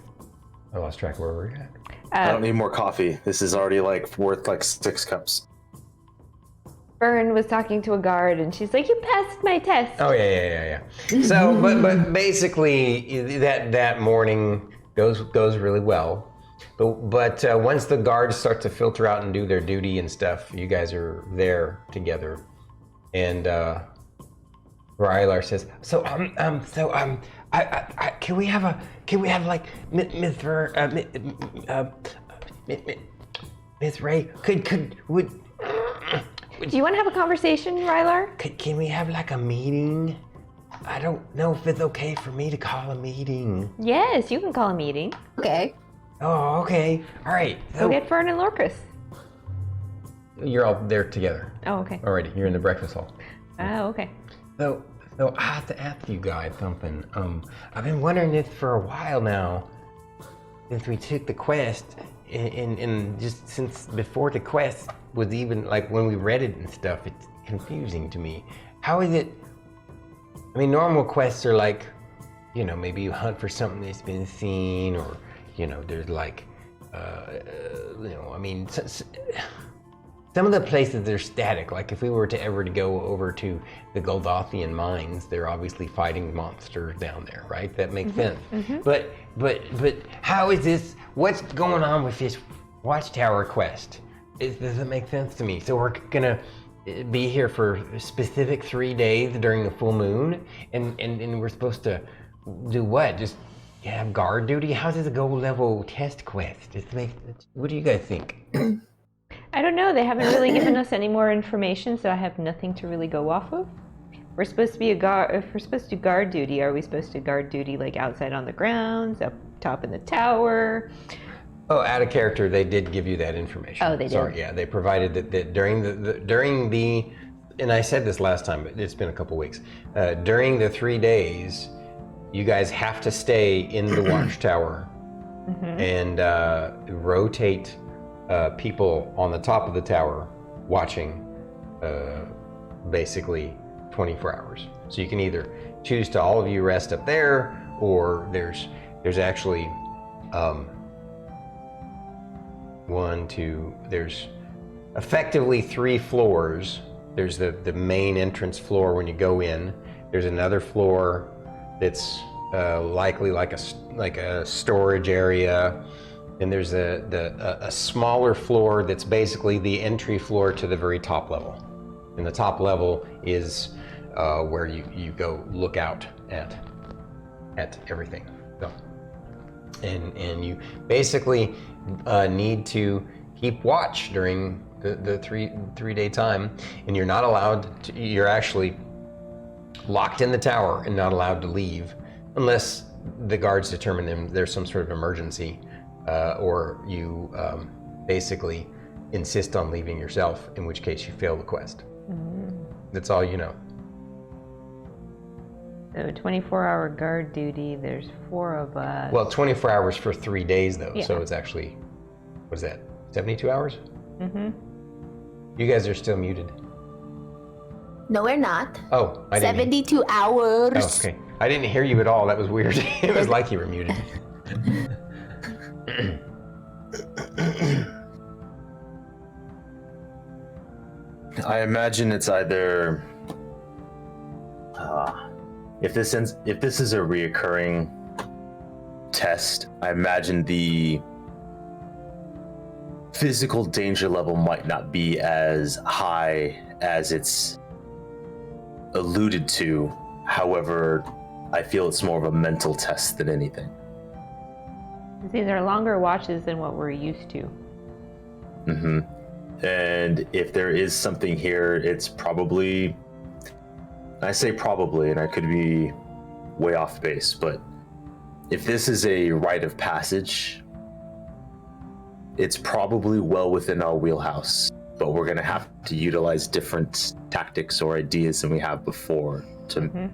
I lost track of where we were at. I don't need more coffee. This is already worth 6 cups. Fern was talking to a guard, and she's like, "You passed my test." Oh yeah. So, but basically that morning goes really well. But once the guards start to filter out and do their duty and stuff, you guys are there together, and Rylar says, can we have like Miss Ray would. Do you want to have a conversation, Rylar? Can we have like a meeting? I don't know if it's okay for me to call a meeting. Yes, you can call a meeting. Okay. Oh, okay. All right. Go get Fern and Lorkris. You're all there together Oh, okay. already. You're in the breakfast hall. Oh, okay. So I have to ask you guys something. I've been wondering this for a while now, since we took the quest, and just since before the quest was even like when we read it and stuff, it's confusing to me. How is it? I mean, normal quests are like, maybe you hunt for something that's been seen, or there's like, I mean, some of the places are static. Like if we were to ever to go over to the Goldothian mines, they're obviously fighting monsters down there, right? That makes sense. But how is this? What's going on with this Watchtower quest? Does it make sense to me? So we're gonna be here for a specific 3 days during the full moon, and we're supposed to do what? Just have guard duty? How's this a gold level test quest? What do you guys think? I don't know. They haven't really given us any more information, so I have nothing to really go off of. We're supposed to be a guard. If we're supposed to do guard duty, are we supposed to guard duty like outside on the grounds, up top in the tower? Oh, out of character, they did give you that information. Oh, they did. Sorry, yeah, they provided that during the, and I said this last time, but it's been a couple weeks. During the 3 days, you guys have to stay in the watchtower and rotate people on the top of the tower watching, basically 24 hours. So you can either choose to all of you rest up there, or there's actually. There's effectively 3 floors. There's the main entrance floor when you go in. There's another floor that's likely like a storage area. And there's a smaller floor that's basically the entry floor to the very top level. And the top level is where you go look out at everything. So, and you basically need to keep watch during the three-day time, and you're not allowed to, you're actually locked in the tower and not allowed to leave unless the guards determine there's some sort of emergency, or you basically insist on leaving yourself, in which case you fail the quest. That's all you know. So 24-hour guard duty, there's 4 of us. Well, 24 hours for 3 days, though, Yeah. so it's actually, what is that, 72 hours? Mm-hmm. You guys are still muted. No, we're not. Oh, I didn't. 72 hours. Oh, okay. I didn't hear you at all. That was weird. It was like you were muted. I imagine it's either if this is a reoccurring test, I imagine the physical danger level might not be as high as it's alluded to. However, I feel it's more of a mental test than anything. These are longer watches than what we're used to. Mm-hmm. And if there is something here, it's probably, I say probably, and I could be way off base, but if this is a rite of passage, it's probably well within our wheelhouse, but we're going to have to utilize different tactics or ideas than we have before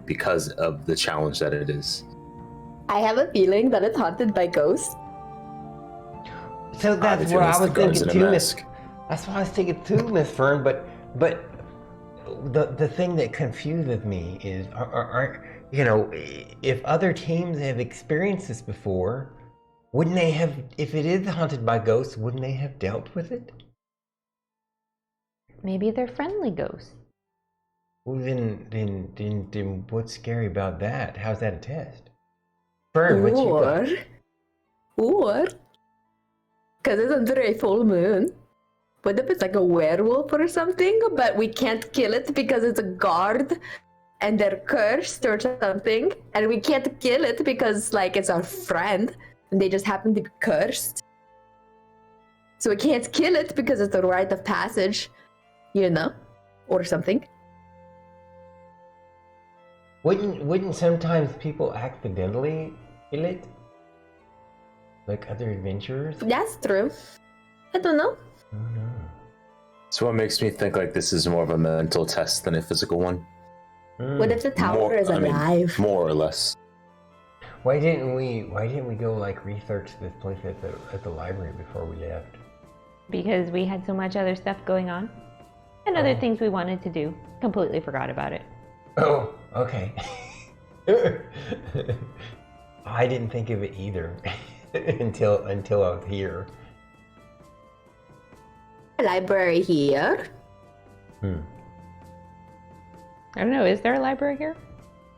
because of the challenge that it is. I have a feeling that it's haunted by ghosts. So that's what I was thinking too, Miss. That's what I was thinking too, Miss Fern. But the thing that confuses me is, if other teams have experienced this before, wouldn't they have? If it is haunted by ghosts, wouldn't they have dealt with it? Maybe they're friendly ghosts. Well, then what's scary about that? How's that a test? Fern, what you got? Or, because it's under a full moon, what if it's like a werewolf or something, but we can't kill it because it's a guard and they're cursed or something, and we can't kill it because like it's our friend and they just happen to be cursed. So we can't kill it because it's a rite of passage, or something. Wouldn't sometimes people accidentally kill it? Like other adventurers? That's true. I don't know. Oh no. So what makes me think like this is more of a mental test than a physical one? What if the tower is alive? More or less. Why didn't we go like research this place at the library before we left? Because we had so much other stuff going on. And other things we wanted to do. Completely forgot about it. Oh, okay. I didn't think of it either until I was here. Library here. I don't know, is there a library here?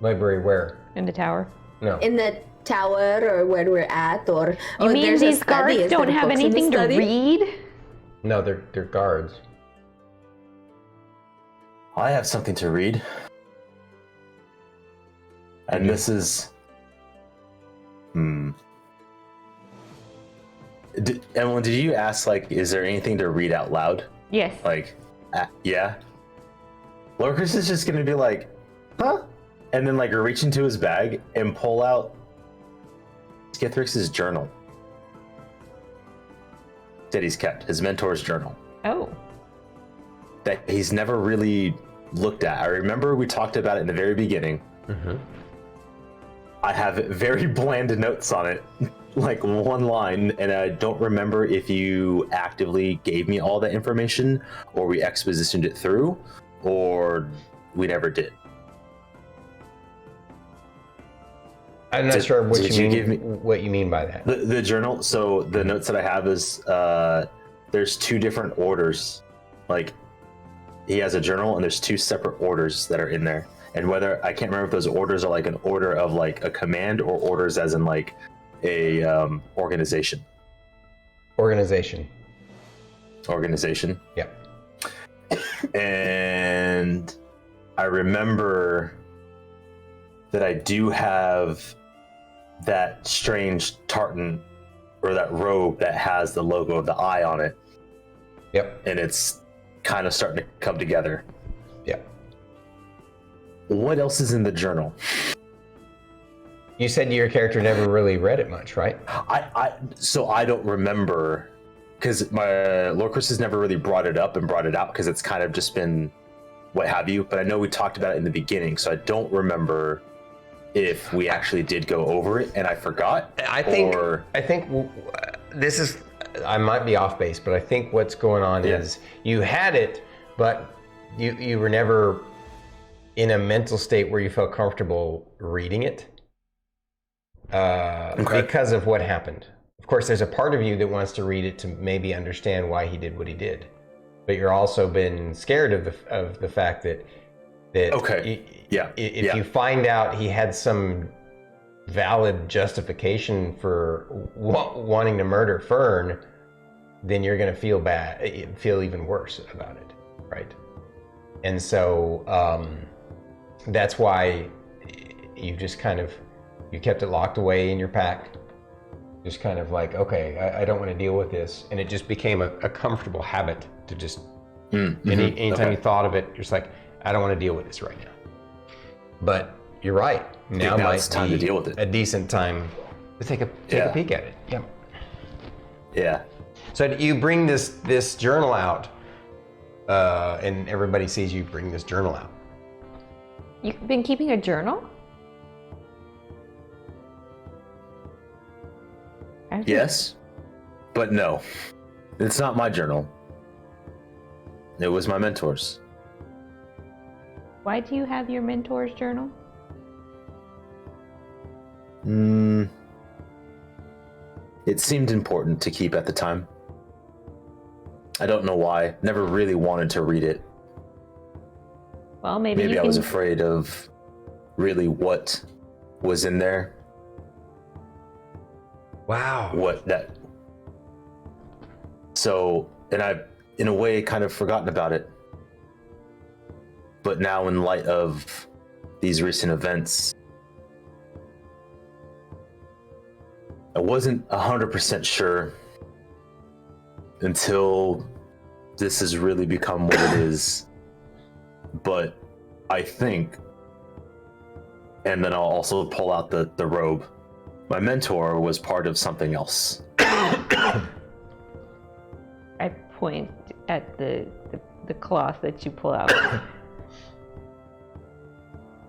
Library where? In the tower? No. In the tower or where we're at, or You mean there's a these study. guards Is there don't have books in the anything to study? read? No, they're guards. I have something to read. And this is... Emillynn, did you ask, like, is there anything to read out loud? Yes. Like, yeah? Lorkris is just gonna be like, huh? And then, like, reach into his bag and pull out Skithrix's journal that he's kept, his mentor's journal. Oh. That he's never really looked at. I remember we talked about it in the very beginning. Mm-hmm. I have very bland notes on it, like one line, and I don't remember if you actively gave me all that information, or we expositioned it through, or we never did. I'm not sure what did you mean. give me what you mean by that? the journal? So the notes that I have is there's 2 different orders. Like, he has a journal, and there's 2 separate orders that are in there. And whether, I can't remember if those orders are like an order of like a command or orders as in like a organization. Organization. Organization. Yeah. And I remember that I do have that strange tartan or that robe that has the logo of the eye on it. Yep. And it's kind of starting to come together. Yep. What else is in the journal? You said your character never really read it much, right? So I don't remember, because my Lorkris has never really brought it up and brought it out because it's kind of just been what have you. But I know we talked about it in the beginning, so I don't remember if we actually did go over it and I forgot. I think this is, I might be off base, but I think what's going on is you had it, but you were never in a mental state where you felt comfortable reading it because of what happened. Of course, there's a part of you that wants to read it to maybe understand why he did what he did, but you're also been scared of the fact that if you find out he had some valid justification for wanting to murder Fern, then you're going to feel bad, feel even worse about it, right? And so that's why you just kind of, you kept it locked away in your pack, just kind of like, okay, I don't want to deal with this. And it just became a comfortable habit to just, anytime you thought of it, you're just like, I don't want to deal with this right now. But you're right. Now it's time to deal with it. A decent time to take a peek at it. Yeah. Yeah. So you bring this journal out, and everybody sees you bring this journal out. You've been keeping a journal? Yes, but no. It's not my journal. It was my mentor's. Why do you have your mentor's journal? It seemed important to keep at the time. I don't know why. Never really wanted to read it. Well, maybe I was afraid of really what was in there. Wow. And I've, in a way, kind of forgotten about it. But now, in light of these recent events, I wasn't 100% sure until this has really become what it is. But I think, and then I'll also pull out the robe. My mentor was part of something else. I point at the cloth that you pull out.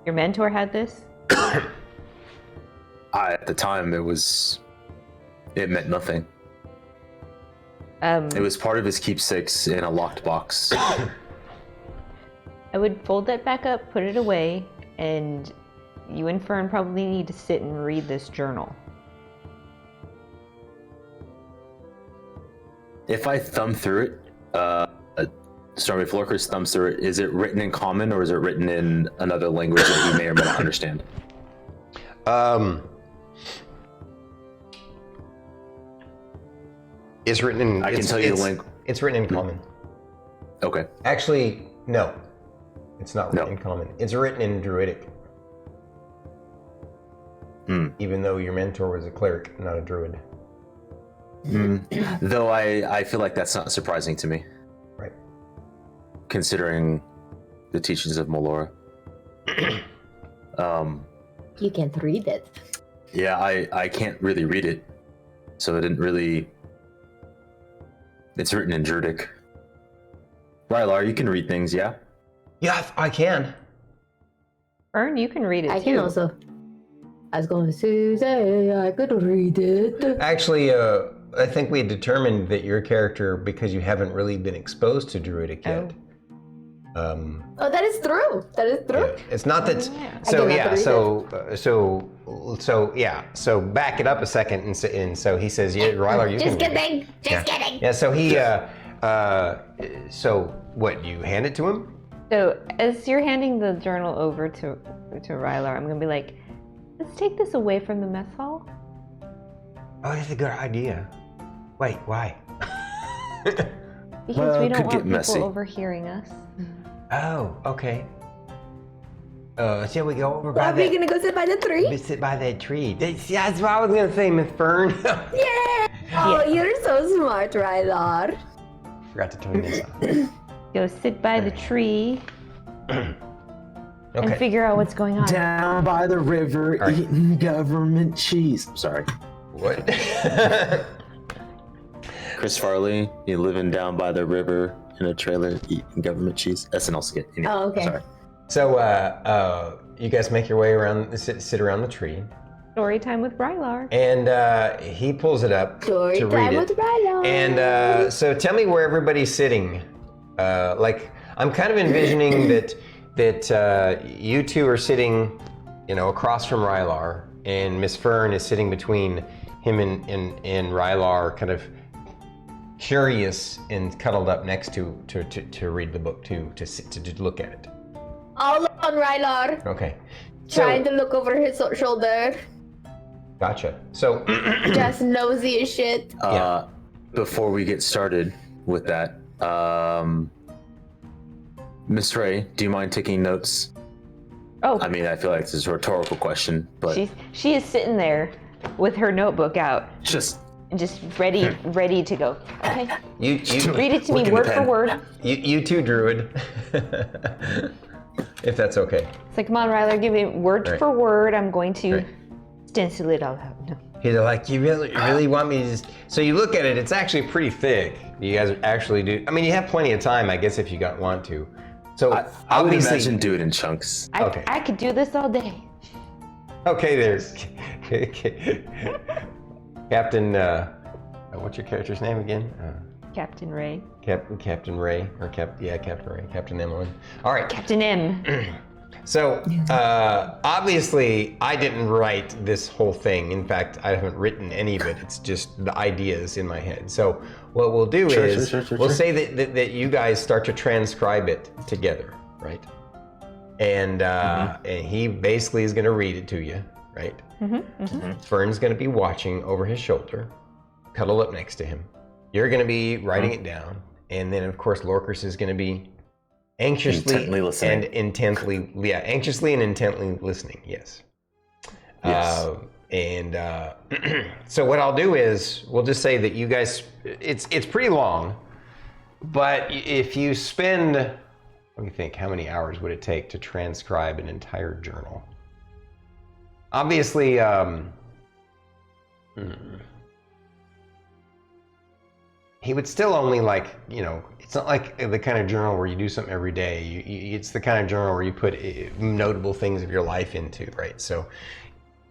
Your mentor had this? At the time, it meant nothing. It was part of his keepsakes in a locked box. I would fold that back up, put it away, and you and Fern probably need to sit and read this journal. If I thumb through it, Stormy Lorkris thumbs through it, is it written in common or is it written in another language that you may or may not understand? It's written in. I can tell you the link. It's written in common. Okay. Actually, no. It's not written in common. It's written in Druidic. Even though your mentor was a cleric, not a druid. Though I feel like that's not surprising to me. Right. Considering the teachings of Melora. You can't read it. Yeah, I can't really read it. So it didn't really... It's written in Druidic. Rylar, you can read things, yeah? Yeah, I can. Fern, you can read it too. I can also. I was going to say I could read it. Actually, I think we determined that your character, because you haven't really been exposed to Druidic yet. Oh, that is true. That is true. Yeah. It's not that. So back it up a second, and so he says, "Yeah, Rylar, you Just can." kidding. Just kidding. Yeah. So he. So what? You hand it to him? So as you're handing the journal over to Rylar, I'm gonna be like, let's take this away from the mess hall. Oh, that's a good idea. Wait, why? Because we it don't could want get people messy. overhearing us. Oh, okay. shall we go over by Are we that? gonna go sit by the tree? Sit by that tree. That's what I was gonna say, Miss Fern. Yeah! Oh, you're so smart, Rylar. Forgot to turn this on. Go sit by the tree and Okay. figure out what's going on. Down by the river, right. eating government cheese. Sorry. What? Chris Farley, you living down by the river in a trailer eating government cheese. SNL skit. Anyway, Oh, okay. Sorry. So, you guys make your way around, sit around the tree, Story time with Rylar. and he pulls it up Story to read time it. with Rylar. And so, tell me where everybody's sitting. Like, I'm kind of envisioning that you two are sitting, across from Rylar, and Miss Fern is sitting between him and Rylar, kind of curious and cuddled up next to read the book, to look at it. All on Rylar, Okay. trying So, to look over his shoulder. gotcha. So, Just nosy as shit. Before we get started with that, Miss Ray, do you mind taking notes? Oh, I mean, I feel like this is a rhetorical question, but she is sitting there with her notebook out just and just ready to go. Okay, you read it to me Look in the word for pen. word. you too, Druid. If that's okay. It's like, come on, Rylar, give me word Right. for word. I'm going to Right. stencil it all out. No. He's like, you really want me to just... So you look at it, it's actually pretty thick. You guys actually do... I mean, you have plenty of time, I guess, if you want to. So, I would obviously... imagine do it in chunks. Okay. I could do this all day. Okay, there's... Captain... what's your character's name again? Captain Ray. Captain Ray, or Captain Ray, Captain Emillynn. All right. Captain M. So, obviously, I didn't write this whole thing. In fact, I haven't written any of it. It's just the ideas in my head. So, what we'll do is, we'll say that you guys start to transcribe it together, right? And and he basically is going to read it to you, right? Fern's going to be watching over his shoulder, cuddle up next to him. You're going to be writing it down, and then of course Lorkris is going to be Intently listening. anxiously and intently listening. Yes. Yes. So what I'll do is we'll just say that you guys, it's pretty long, but if you spend, let me think, how many hours would it take to transcribe an entire journal? Obviously, he would still only it's not like the kind of journal where you do something every day. It's the kind of journal where you put notable things of your life into, right? So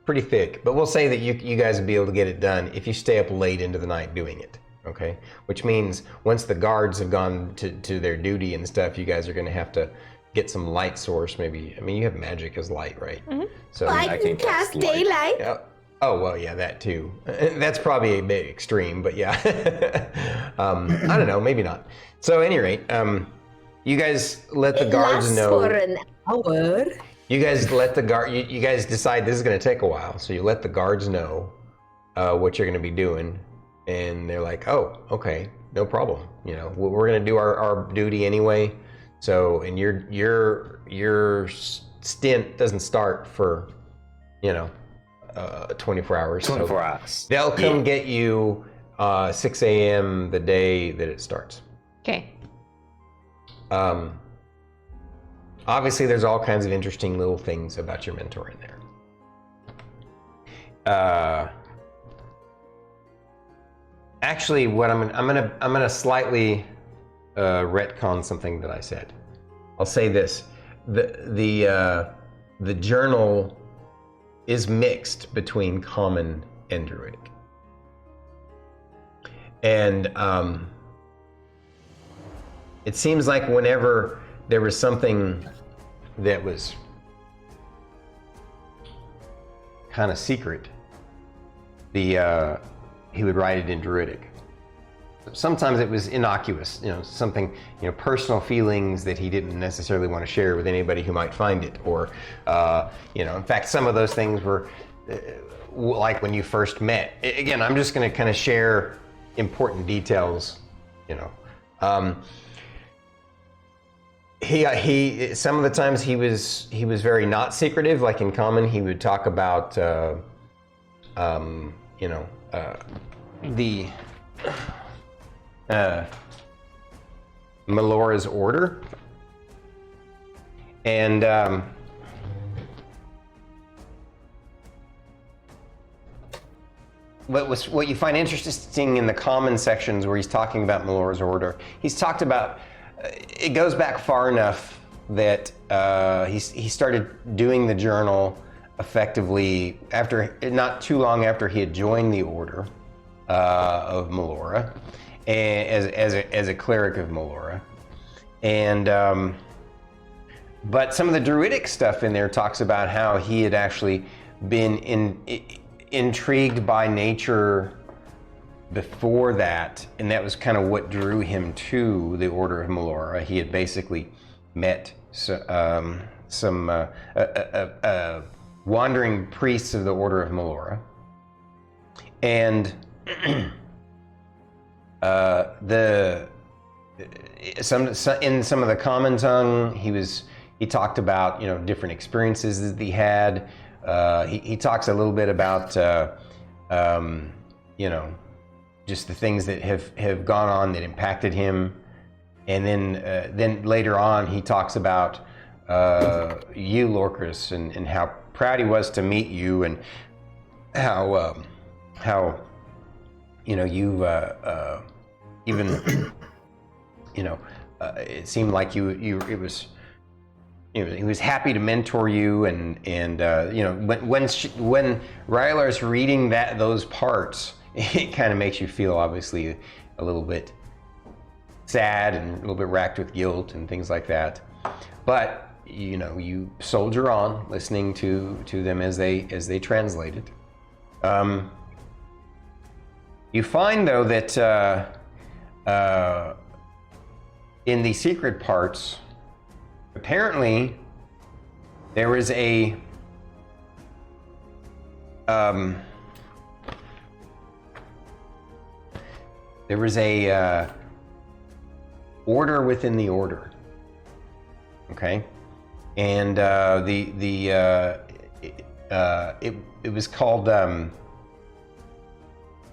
pretty thick, but we'll say that you guys would be able to get it done if you stay up late into the night doing it, okay? Which means once the guards have gone to their duty and stuff, you guys are gonna have to get some light source maybe. I mean, you have magic as light, right? So I can cast daylight. yeah. Oh, well, yeah, that too. That's probably a bit extreme, but yeah. I don't know, maybe not. So at any rate, you guys let the guards Lasts know. for an hour. You guys let the guard. You guys decide this is going to take a while, so you let the guards know what you're going to be doing, and they're like, "Oh, okay, no problem. We're going to do our duty anyway." So, and your stint doesn't start for, 24 hours. 24 hours. They'll come get you 6 a.m. the day that it starts. Okay. Obviously, there's all kinds of interesting little things about your mentor in there. Actually, what I'm gonna slightly retcon something that I said. I'll say this: the journal is mixed between common and druidic, and it seems like whenever there was something that was kind of secret, he would write it in druidic. Sometimes it was innocuous, something, personal feelings that he didn't necessarily want to share with anybody who might find it, or, in fact, some of those things were like when you first met. Again, I'm just going to kind of share important details, he some of the times he was very not secretive. Like in common, he would talk about the Melora's order, and what you find interesting in the common sections where he's talking about Melora's order, he's talked about. It goes back far enough that he started doing the journal effectively after not too long after he had joined the order of Melora, as a cleric of Melora, and but some of the druidic stuff in there talks about how he had actually been intrigued by nature before that, and that was kind of what drew him to the Order of Melora. He had basically met some wandering priests of the Order of Melora, and in some of the common tongue, he talked about different experiences that he had. He talks a little bit about just the things that have gone on that impacted him, and then later on he talks about you, Lorkris, and how proud he was to meet you, and how you even it seemed like he was happy to mentor you, and when Rylar's reading those parts, it kind of makes you feel obviously a little bit sad and a little bit racked with guilt and things like that. But you soldier on, listening to them as they translate it. You find though that in the secret parts, apparently there was a order within the order, okay, and it was called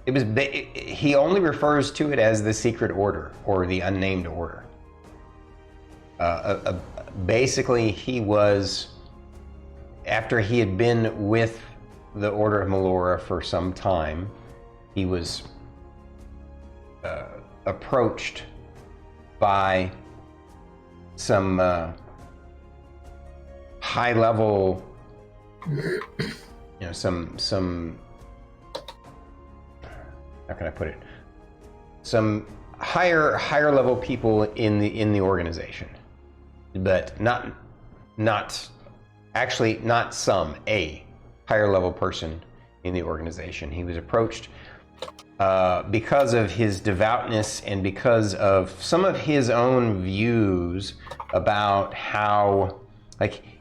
he only refers to it as the secret order or the unnamed order. Basically, he was, after he had been with the Order of Melora for some time, he was approached by some high level, some how can I put it? Some higher level people in the organization, but a higher level person in the organization. He was approached because of his devoutness and because of some of his own views about how,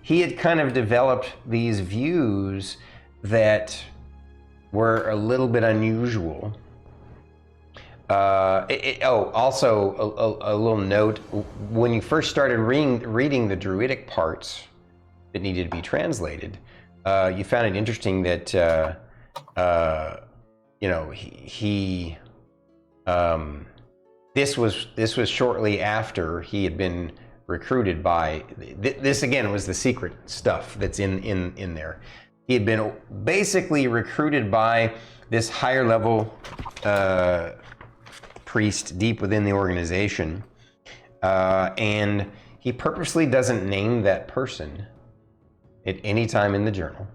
he had kind of developed these views that were a little bit unusual. Also a little note: when you first started reading the druidic parts that needed to be translated, you found it interesting that this was shortly after he had been recruited by. This again was the secret stuff that's in there. He had been basically recruited by this higher level priest deep within the organization, and he purposely doesn't name that person at any time in the journal.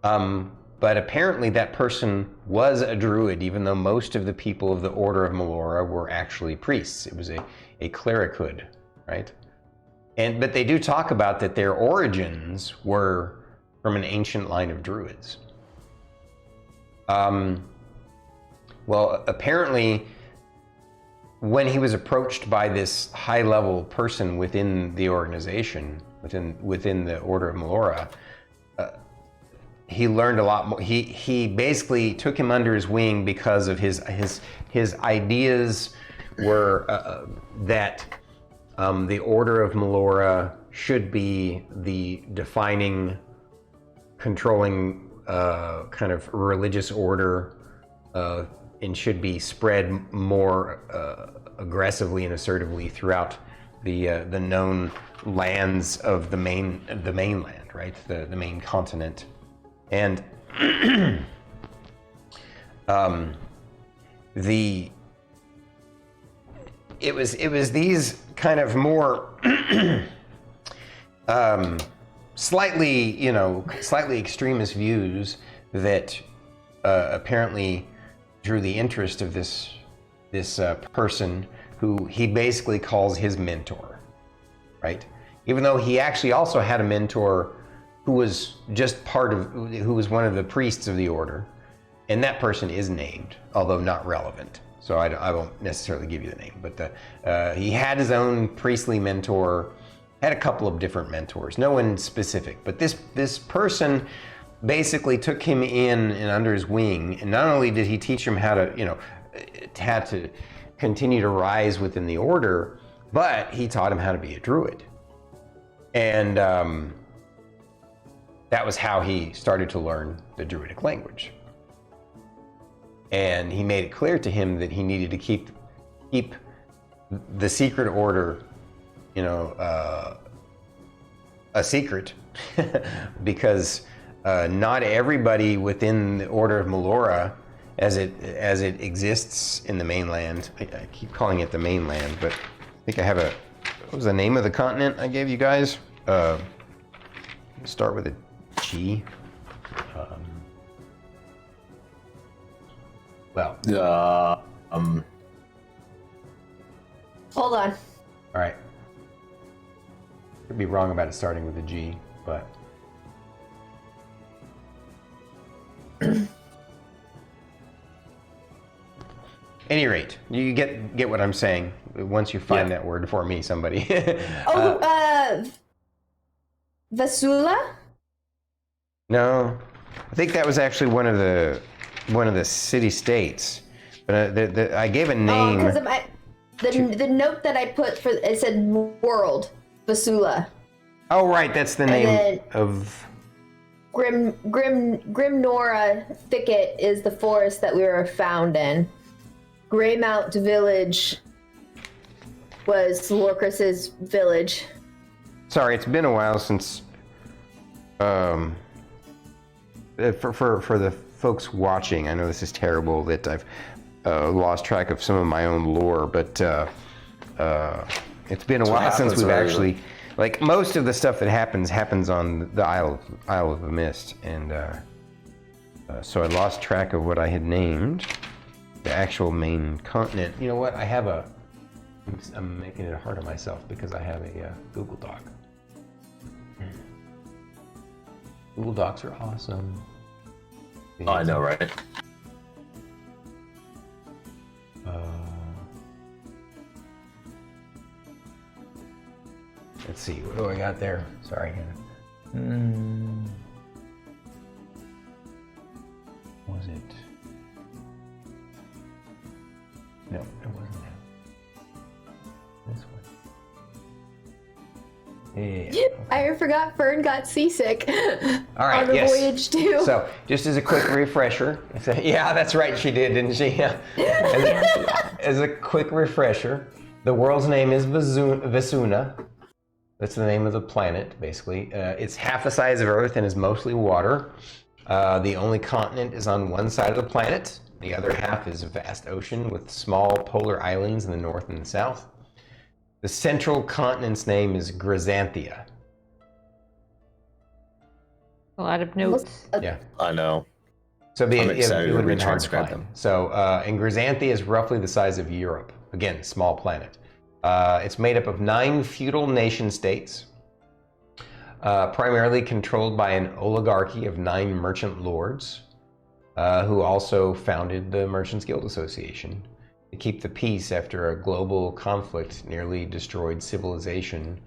But apparently that person was a druid, even though most of the people of the Order of Melora were actually priests. It was a clerichood, right? But they do talk about that their origins were from an ancient line of druids. Well, apparently, when he was approached by this high-level person within the organization, within the Order of Melora, he learned a lot more. He basically took him under his wing because of his ideas were that The Order of Melora should be the defining, controlling kind of religious order, and should be spread more aggressively and assertively throughout the known lands of the mainland, right? The main continent, and it was these kind of more slightly extremist views that apparently drew the interest of this person who he basically calls his mentor, right? Even though he actually also had a mentor who was who was one of the priests of the order, and that person is named, although not relevant. So I won't necessarily give you the name, but he had his own priestly mentor, had a couple of different mentors, no one specific, but this person basically took him in and under his wing, and not only did he teach him how to, had to continue to rise within the order, but he taught him how to be a druid. And that was how he started to learn the druidic language. And he made it clear to him that he needed to keep the secret order, a secret, because not everybody within the Order of Melora, as it exists in the mainland. I keep calling it the mainland, but I think I have what was the name of the continent I gave you guys? Start with a G. Hold on. All right. Could be wrong about it starting with a G, but. Any rate, you get what I'm saying. Once you find that word for me, somebody. Vasula? No, I think that was actually one of the city states. But I gave a name. Oh, because the note that I put it said world Vasula. Oh right, that's the name of. Grimnora Thicket is the forest that we were found in. Greymount Village was Lorkris's village. Sorry, it's been a while since. For the folks watching, I know this is terrible that I've lost track of some of my own lore, but it's been a while since we've actually. Like most of the stuff that happens on the Isle of the Mist, and so I lost track of what I had named the actual main continent. You know what? I'm making it hard on myself because I have a Google Doc. Google Docs are awesome. Oh, I know, right? Let's see, what do I got there? Sorry. Was it? No, it wasn't that. This one. Yeah. I forgot Fern got seasick. All right, on the voyage too. So, just as a quick refresher, yeah, that's right, she did, didn't she? Yeah. As a quick refresher, the world's name is Vasuna. That's the name of the planet, basically. It's half the size of Earth and is mostly water. The only continent is on one side of the planet. The other half is a vast ocean with small polar islands in the north and the south. The central continent's name is Grizanthia. A lot of notes. Yeah. I know. So I'm excited it to would have been hard to retranscribe find. them. So, and Grizanthia is roughly the size of Europe. Again, small planet. It's made up of 9 feudal nation states, primarily controlled by an oligarchy of 9 merchant lords, who also founded the Merchants Guild Association to keep the peace after a global conflict nearly destroyed civilization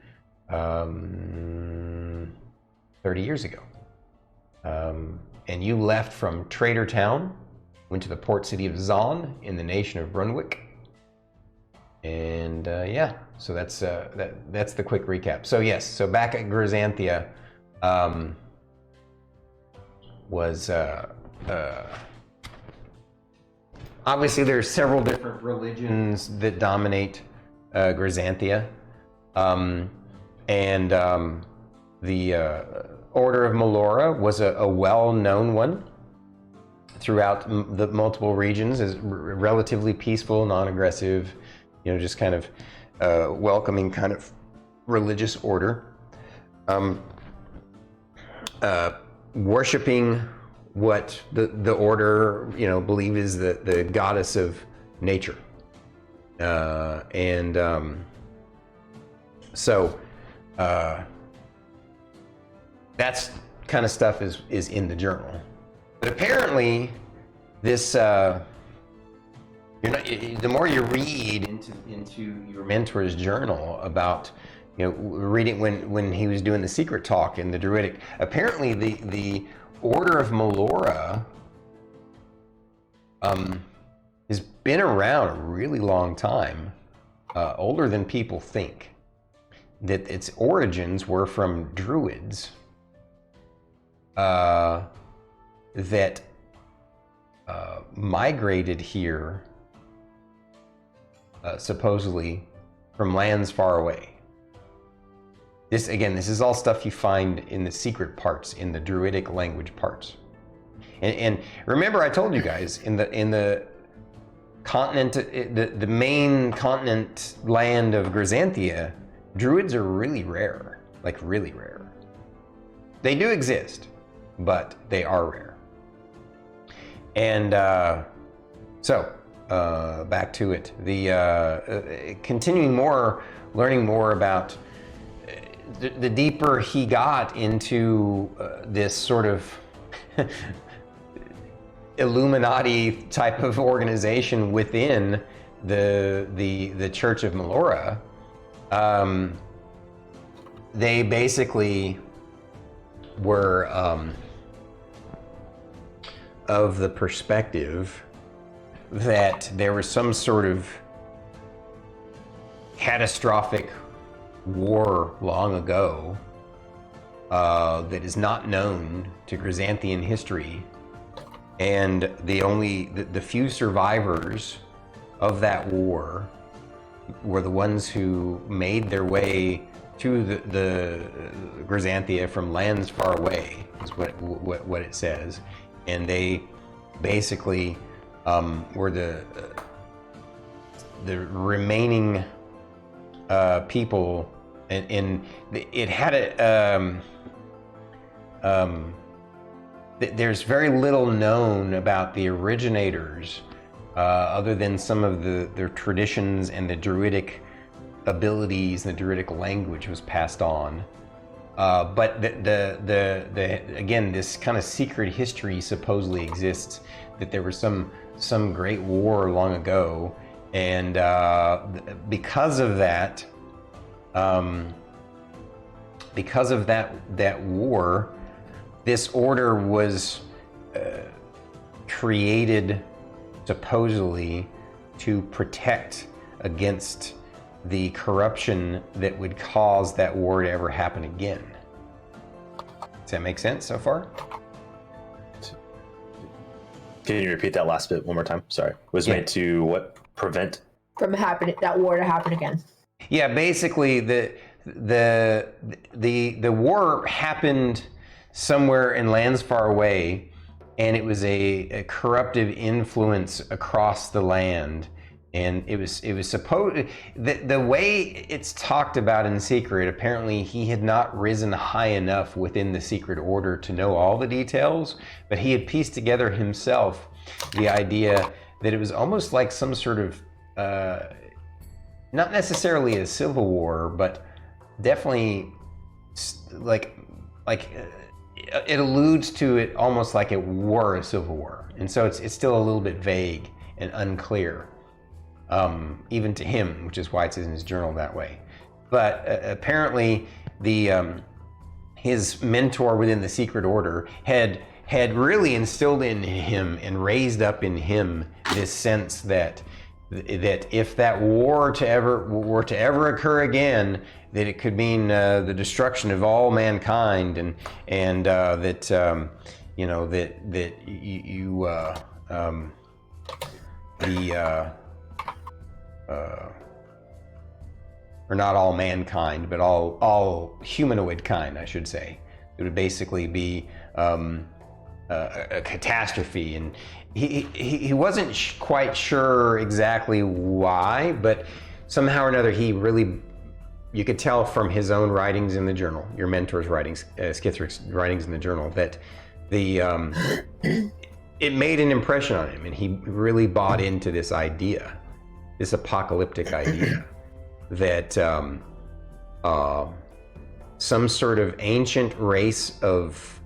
30 years ago. And you left from Trader Town, went to the port city of Zon in the nation of Brunwick, And yeah, so that's the quick recap. So yes, so back at Grizanthia, was obviously there's several different religions that dominate Grizanthia, and the Order of Melora was a well-known one throughout the multiple regions, is relatively peaceful, non-aggressive, just kind of welcoming kind of religious order. Worshipping what the order, believe is the goddess of nature. So that's kind of stuff is in the journal. But apparently this, the more you read into your mentor's journal about, reading when he was doing the secret talk in the Druidic, apparently the Order of Melora has been around a really long time, older than people think. That its origins were from Druids that migrated here, supposedly from lands far away. This is all stuff you find in the secret parts, in the Druidic language parts. And remember, I told you guys in the continent, the main continent land of Grizanthia, Druids are really rare, like really rare. They do exist, but they are rare. And so back to it. The continuing more, learning more about. The deeper he got into this sort of Illuminati type of organization within the Church of Melora, they basically were of the perspective that there was some sort of catastrophic war long ago that is not known to Grizanthian history, and the few survivors of that war were the ones who made their way to the Grizanthia from lands far away, is what it says, and they basically were the remaining people, and it had there's very little known about the originators, other than some of their traditions and the Druidic abilities, and the Druidic language was passed on. But again, this kind of secret history supposedly exists, that there was some great war long ago. And because of that war, this order was created supposedly to protect against the corruption that would cause that war to ever happen again. Does that make sense so far? Can you repeat that last bit one more time? Sorry. Was made to what? Prevent from happening, that war to happen again. Yeah, basically the war happened somewhere in lands far away, and it was a corruptive influence across the land, and it was supposed, the way it's talked about in secret, apparently he had not risen high enough within the secret order to know all the details, but he had pieced together himself the idea that it was almost like some sort of, not necessarily a civil war, but definitely like it alludes to it almost like it were a civil war. And so it's still a little bit vague and unclear, even to him, which is why it's in his journal that way. But apparently his mentor within the secret order had really instilled in him and raised up in him this sense that that if that war were to ever occur again, that it could mean the destruction of all mankind, and that you know that you or not all mankind, but all humanoid kind, I should say. It would basically be a catastrophe, and he wasn't quite sure exactly why, but somehow or another he really, you could tell from his own writings in the journal, your mentor's writings, Skithric's writings in the journal, that the it made an impression on him, and he really bought into this idea, this apocalyptic idea, that some sort of ancient race of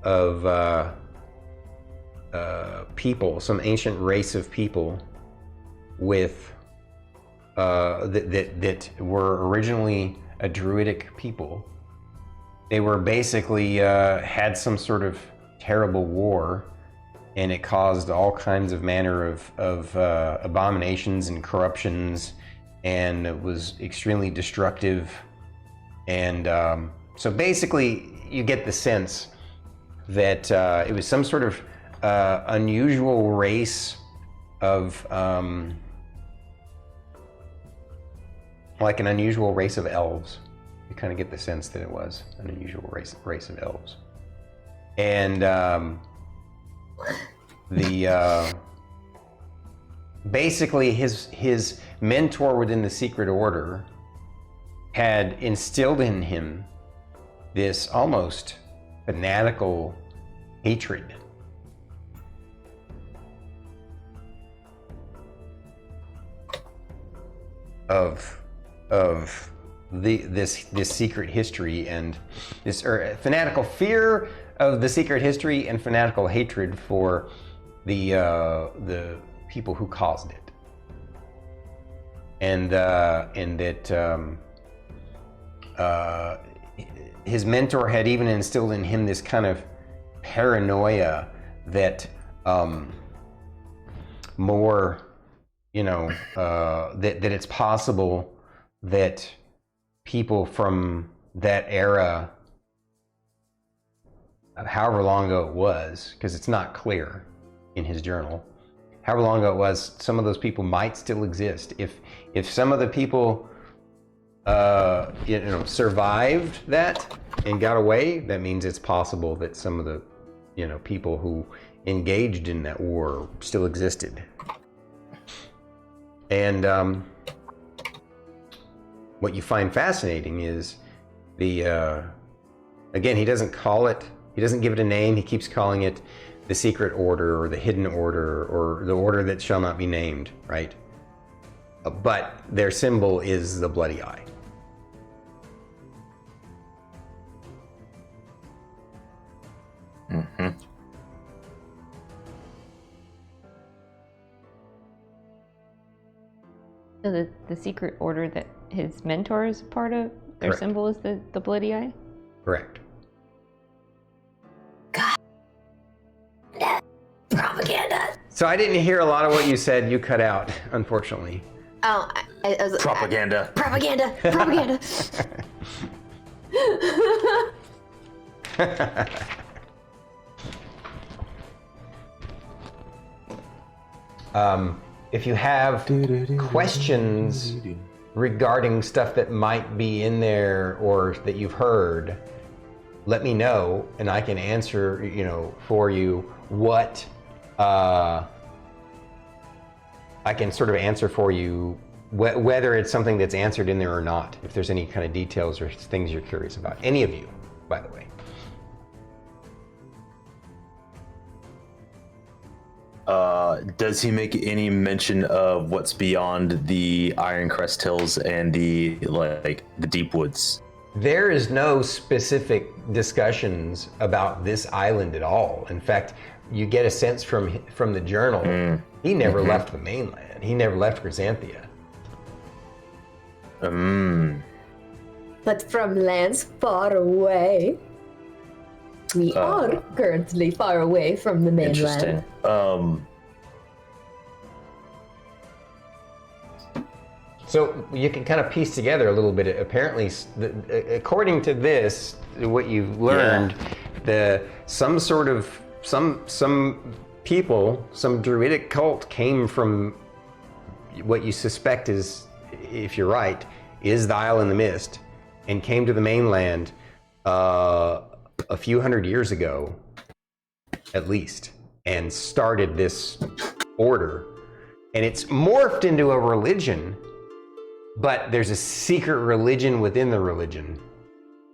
people, some ancient race of people with that were originally a druidic people. They were basically had some sort of terrible war, and it caused all kinds of manner of abominations and corruptions, and it was extremely destructive. And so basically you get the sense that it was some sort of unusual race of like an unusual race of elves. You kind of get the sense that it was an unusual race of elves. And basically his mentor within the secret order had instilled in him this almost fanatical hatred of this secret history, and this fanatical fear of the secret history and fanatical hatred for the people who caused it, and that his mentor had even instilled in him this kind of paranoia that more, you know, that it's possible that people from that era, however long ago it was, because it's not clear in his journal, however long ago it was, some of those people might still exist. If some of the people you know, survived that and got away, that means it's possible that some of the, you know, people who engaged in that war still existed. And what you find fascinating is the again, he doesn't give it a name. He keeps calling it the secret order, or the hidden order, or the order that shall not be named, right? But their symbol is the bloody eye. Mm-hmm. So the secret order that his mentor is a part of, their Correct. symbol is the bloody eye? Correct. Propaganda. So I didn't hear a lot of what you said. You cut out, unfortunately. Oh, I was Propaganda. Propaganda. Propaganda. If you have questions regarding stuff that might be in there or that you've heard, let me know, and I can answer, you know, for you what I can sort of answer for you whether it's something that's answered in there or not. If there's any kind of details or things you're curious about, any of you, by the way. Does he make any mention of what's beyond the Iron Crest Hills and the Deep Woods? There is no specific discussions about this island at all. In fact, you get a sense from the journal, he never left the mainland. He never left Chrysanthia. But from lands far away, we are currently far away from the mainland. Interesting. So you can kind of piece together a little bit. Apparently, according to this, what you've learned, some people, some druidic cult came from what you suspect is, if you're right, is the Isle in the Mist, and came to the mainland a few hundred years ago, at least, and started this order. And it's morphed into a religion, but there's a secret religion within the religion.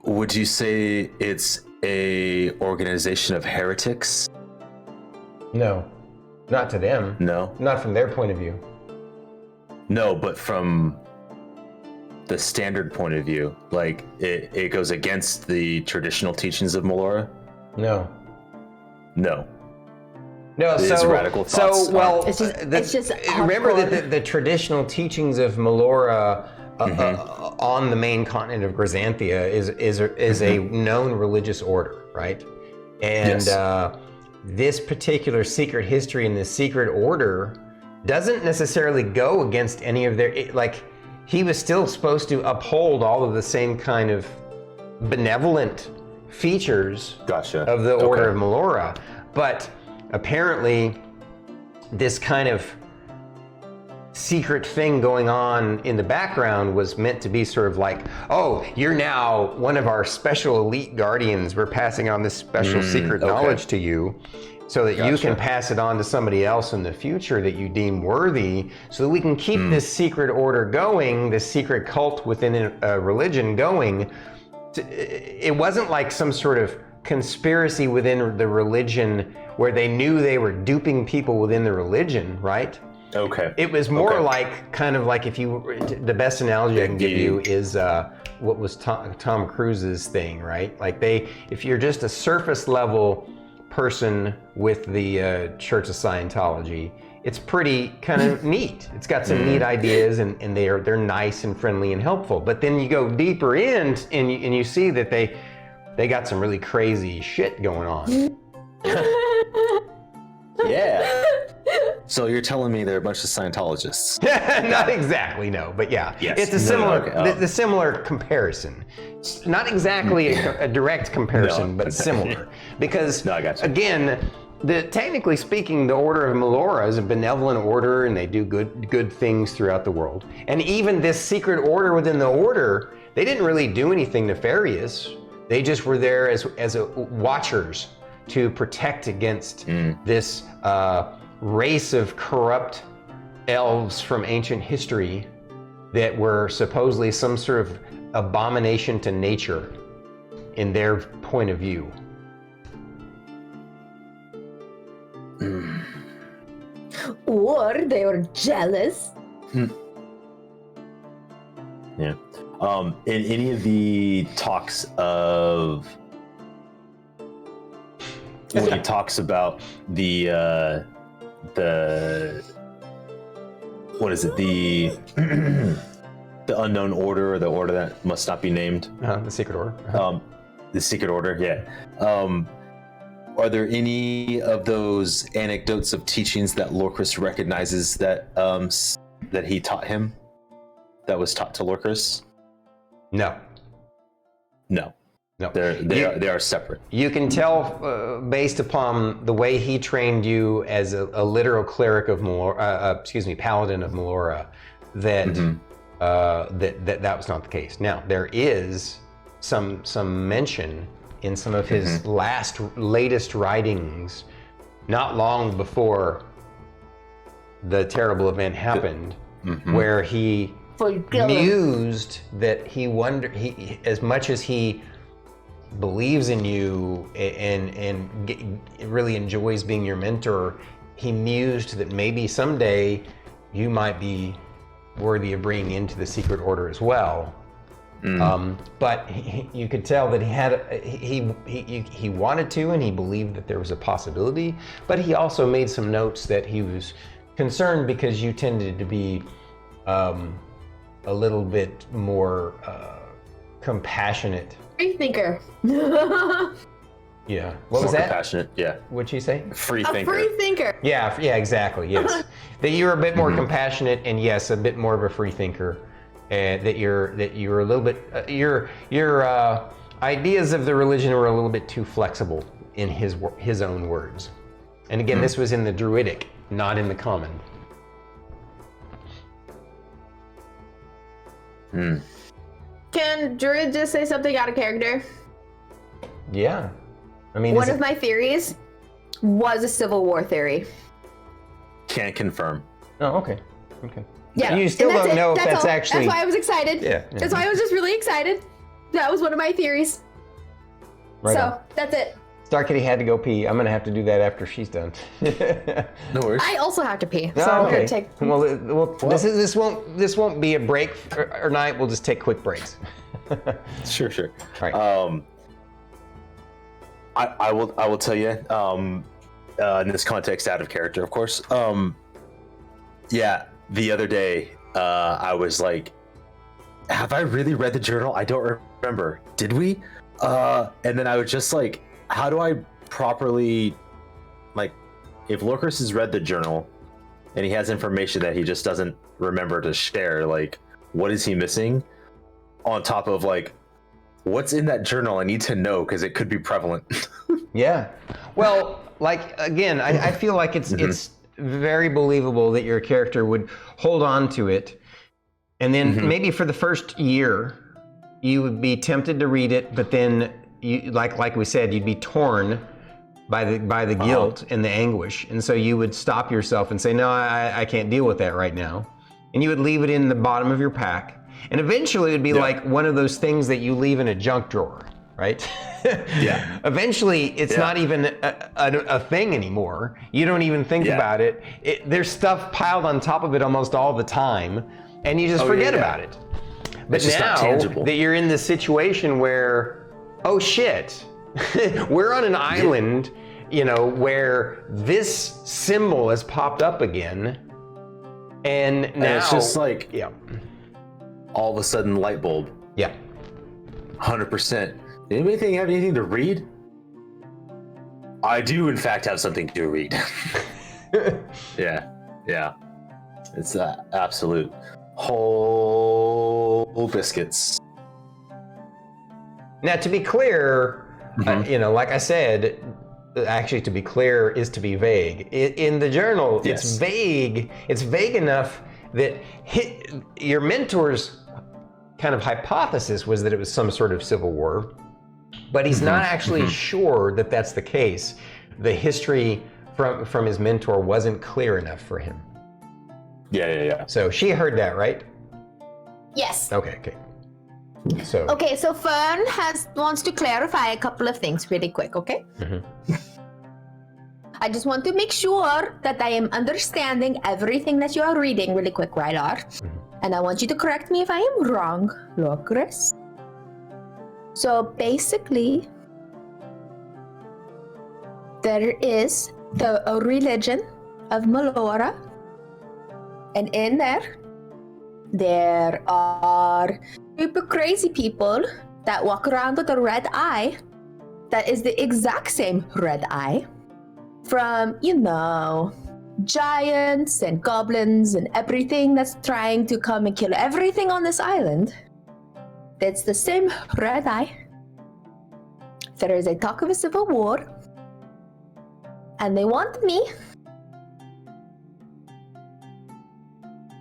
Would you say it's a organization of heretics? No, not to them. No? Not from their point of view. No, but from the standard point of view, like it goes against the traditional teachings of Melora? No. No. No, His radical thoughts well, It's just remember hardcore. that the traditional teachings of Melora on the main continent of Grisantha is a known religious order, right? And Yes. This particular secret history and this secret order doesn't necessarily go against any of their, like, he was still supposed to uphold all of the same kind of benevolent features Gotcha. of the Order Okay. of Melora, but apparently this kind of secret thing going on in the background was meant to be sort of like, oh, you're now one of our special elite guardians. We're passing on this special secret okay. knowledge to you so that you can Gotcha. pass it on to somebody else in the future that you deem worthy, so that we can keep this secret order going, this secret cult within a religion going. It wasn't like some sort of conspiracy within the religion where they knew they were duping people within the religion, right? Okay. It was more Okay. like, kind of like, if you, the best analogy I can give you is what was Tom Cruise's thing, right? Like if you're just a surface level person with the Church of Scientology, it's pretty kind of neat. It's got some neat ideas, and they're nice and friendly and helpful. But then you go deeper in, and you see that they got some really crazy shit going on. Yeah. So you're telling me they're a bunch of Scientologists? Not exactly, no, but yeah, Yes. it's a No, similar, okay. the similar comparison. Not exactly a direct comparison, No, but okay. similar, because No, I got you. again, technically speaking, the Order of Melora is a benevolent order, and they do good things throughout the world. And even this secret order within the order, they didn't really do anything nefarious. They just were there as watchers to protect against this race of corrupt elves from ancient history that were supposedly some sort of abomination to nature in their point of view. Or they were jealous. Yeah. In any of the talks of when he talks about the what is it, the the unknown order, or the order that must not be named, The secret order. the secret order, yeah. Are there any of those anecdotes of teachings that Lorkris recognizes that that he taught him, that was taught to Lorkris? No. No. No. They are separate. You can tell based upon the way he trained you as a literal cleric of Melora, Paladin of Melora, that that was not the case. Now, there is some mention in some of his latest writings, not long before the terrible event happened, where he mused that he as much as he believes in you and really enjoys being your mentor, he mused that maybe someday you might be worthy of bringing into the secret order as well. But you could tell that he wanted to, and he believed that there was a possibility, but he also made some notes that he was concerned because you tended to be a little bit more compassionate. Free thinker. Yeah. What was More that? compassionate. Yeah. What'd she say? Free A thinker. free thinker. Yeah, exactly. Yes, that you're a bit more compassionate, and yes, a bit more of a free thinker, and that you're a little bit your ideas of the religion were a little bit too flexible in his own words. And again, this was in the Druidic, not in the Common. Can Druid just say something out of character? Yeah, I mean, One of my theories was a Civil War theory. Can't confirm. Oh, okay. Yeah. You still and don't it. know if that's all. actually. That's why I was excited. Yeah. That's why I was just really excited. That was one of my theories. Right so on. that's it. StarkItty had to go pee. I'm gonna have to do that after she's done. No worries. I also have to pee, so Oh, I'm okay. gonna take. Well, this won't be a break or night. We'll just take quick breaks. Sure. Right. I will tell you, in this context, out of character, of course. Yeah, the other day, I was like, have I really read the journal? I don't remember. Did we? And then I was just like, how do I properly, like, if Lorkris has read the journal and he has information that he just doesn't remember to share, like, what is he missing? On top of, like, what's in that journal I need to know because it could be prevalent. Yeah. Well, like, again, I feel like it's very believable that your character would hold on to it, and then maybe for the first year you would be tempted to read it, but then you, like we said, you'd be torn by the guilt and the anguish, and so you would stop yourself and say, no, I can't deal with that right now, and you would leave it in the bottom of your pack, and eventually it would be like one of those things that you leave in a junk drawer, right? Yeah. Eventually, it's not even a thing anymore. You don't even think about it. There's stuff piled on top of it almost all the time, and you just forget about it. But It's just not now tangible. that you're in this situation where, oh shit, we're on an island, you know, where this symbol has popped up again, and now it's just like, all of a sudden, light bulb. Yeah. 100%. Anybody have anything to read? I do, in fact, have something to read. Yeah. It's absolute whole biscuits. Now, to be clear, you know, like I said, actually, to be clear is to be vague. In the journal, it's vague. It's vague enough that your mentor's kind of hypothesis was that it was some sort of civil war, but he's not actually sure that that's the case. The history from his mentor wasn't clear enough for him. Yeah. So she heard that, right? Yes. Okay. So. Okay, so Fern wants to clarify a couple of things really quick, okay? I just want to make sure that I am understanding everything that you are reading really quick, Rylar. And I want you to correct me if I am wrong, Lorkris. So basically, there is the religion of Melora, and in there are super crazy people that walk around with a red eye that is the exact same red eye from, you know, giants and goblins and everything that's trying to come and kill everything on this island. It's the same red eye. There is a talk of a civil war, and they want me.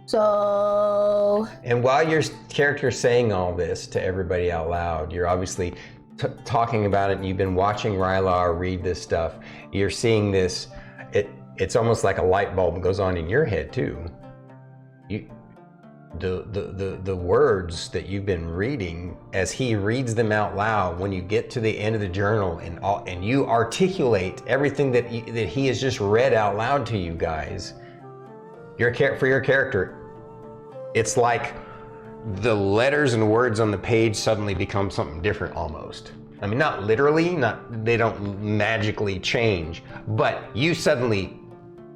So... And while your character's saying all this to everybody out loud, you're obviously talking about it, and you've been watching Rylar read this stuff. You're seeing this. It's almost like a light bulb goes on in your head too. The words that you've been reading, as he reads them out loud, when you get to the end of the journal and you articulate everything that he has just read out loud to you guys, for your character, it's like the letters and words on the page suddenly become something different almost. I mean, not literally, they don't magically change, but you suddenly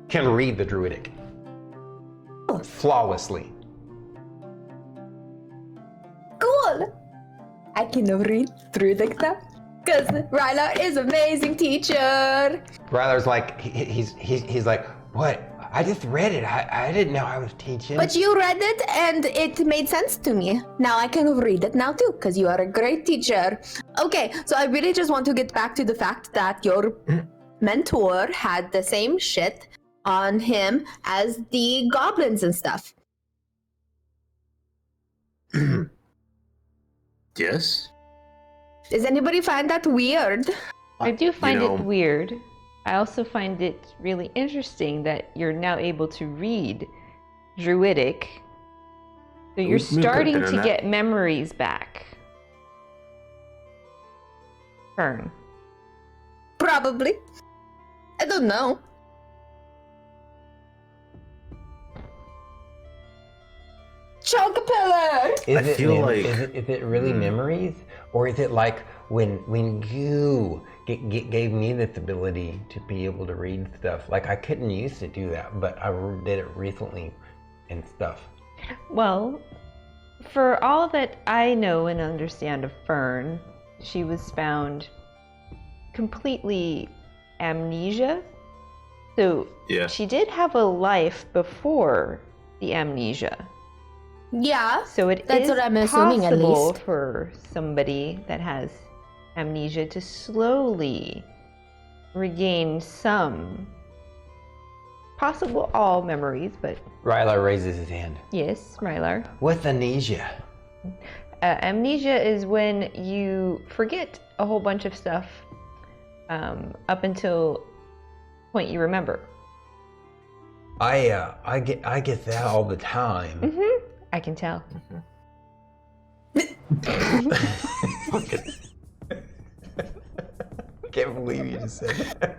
can read the Druidic flawlessly. Cool! I can read through the stuff. Because Rylar is amazing teacher. Rylar's like, he's like, what? I just read it. I didn't know I was teaching. But you read it and it made sense to me. Now I can read it now too, because you are a great teacher. Okay, so I really just want to get back to the fact that your mentor had the same shit on him as the goblins and stuff. Yes? Does anybody find that weird? I do find know- it weird. I also find it really interesting that you're now able to read Druidic. So you're We put a starting pin in to that. get memories back. Fern. Probably. I don't know. Chocopillar! Is it really memories, or is it like when you gave me this ability to be able to read stuff? Like I couldn't used to do that, but I did it recently and stuff. Well, for all that I know and understand of Fern, she was found completely amnesia. So Yeah. she did have a life before the amnesia. Yeah. So it That's is what I'm assuming, at possible least. for somebody that has amnesia to slowly regain some, possible all memories, but Rylar raises his hand. yes, Rylar. What's amnesia? Amnesia is when you forget a whole bunch of stuff up until the point you remember. I get that all the time. Mm-hmm. I can tell. Can't believe you just said that.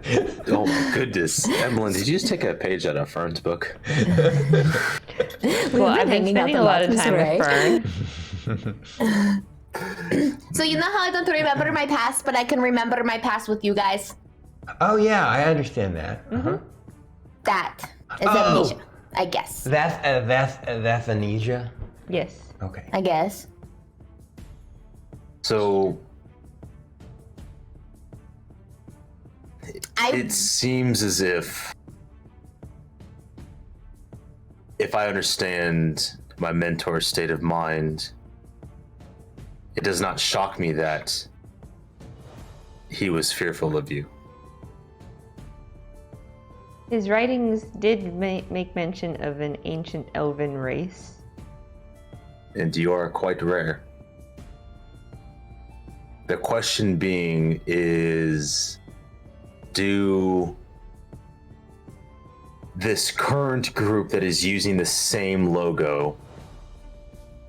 Oh my goodness. Emillynn, did you just take a page out of Fern's book? Well, I've been spending a lot of time with Fern. So you know how I don't remember my past, but I can remember my past with you guys? Oh yeah, I understand that. Uh-huh. That is Oh. amnesia, I guess. That's amnesia. Yes. Okay. I guess. So it seems as if I understand my mentor's state of mind, it does not shock me that he was fearful of you. His writings did make mention of an ancient elven race. And you are quite rare. The question being is, do this current group that is using the same logo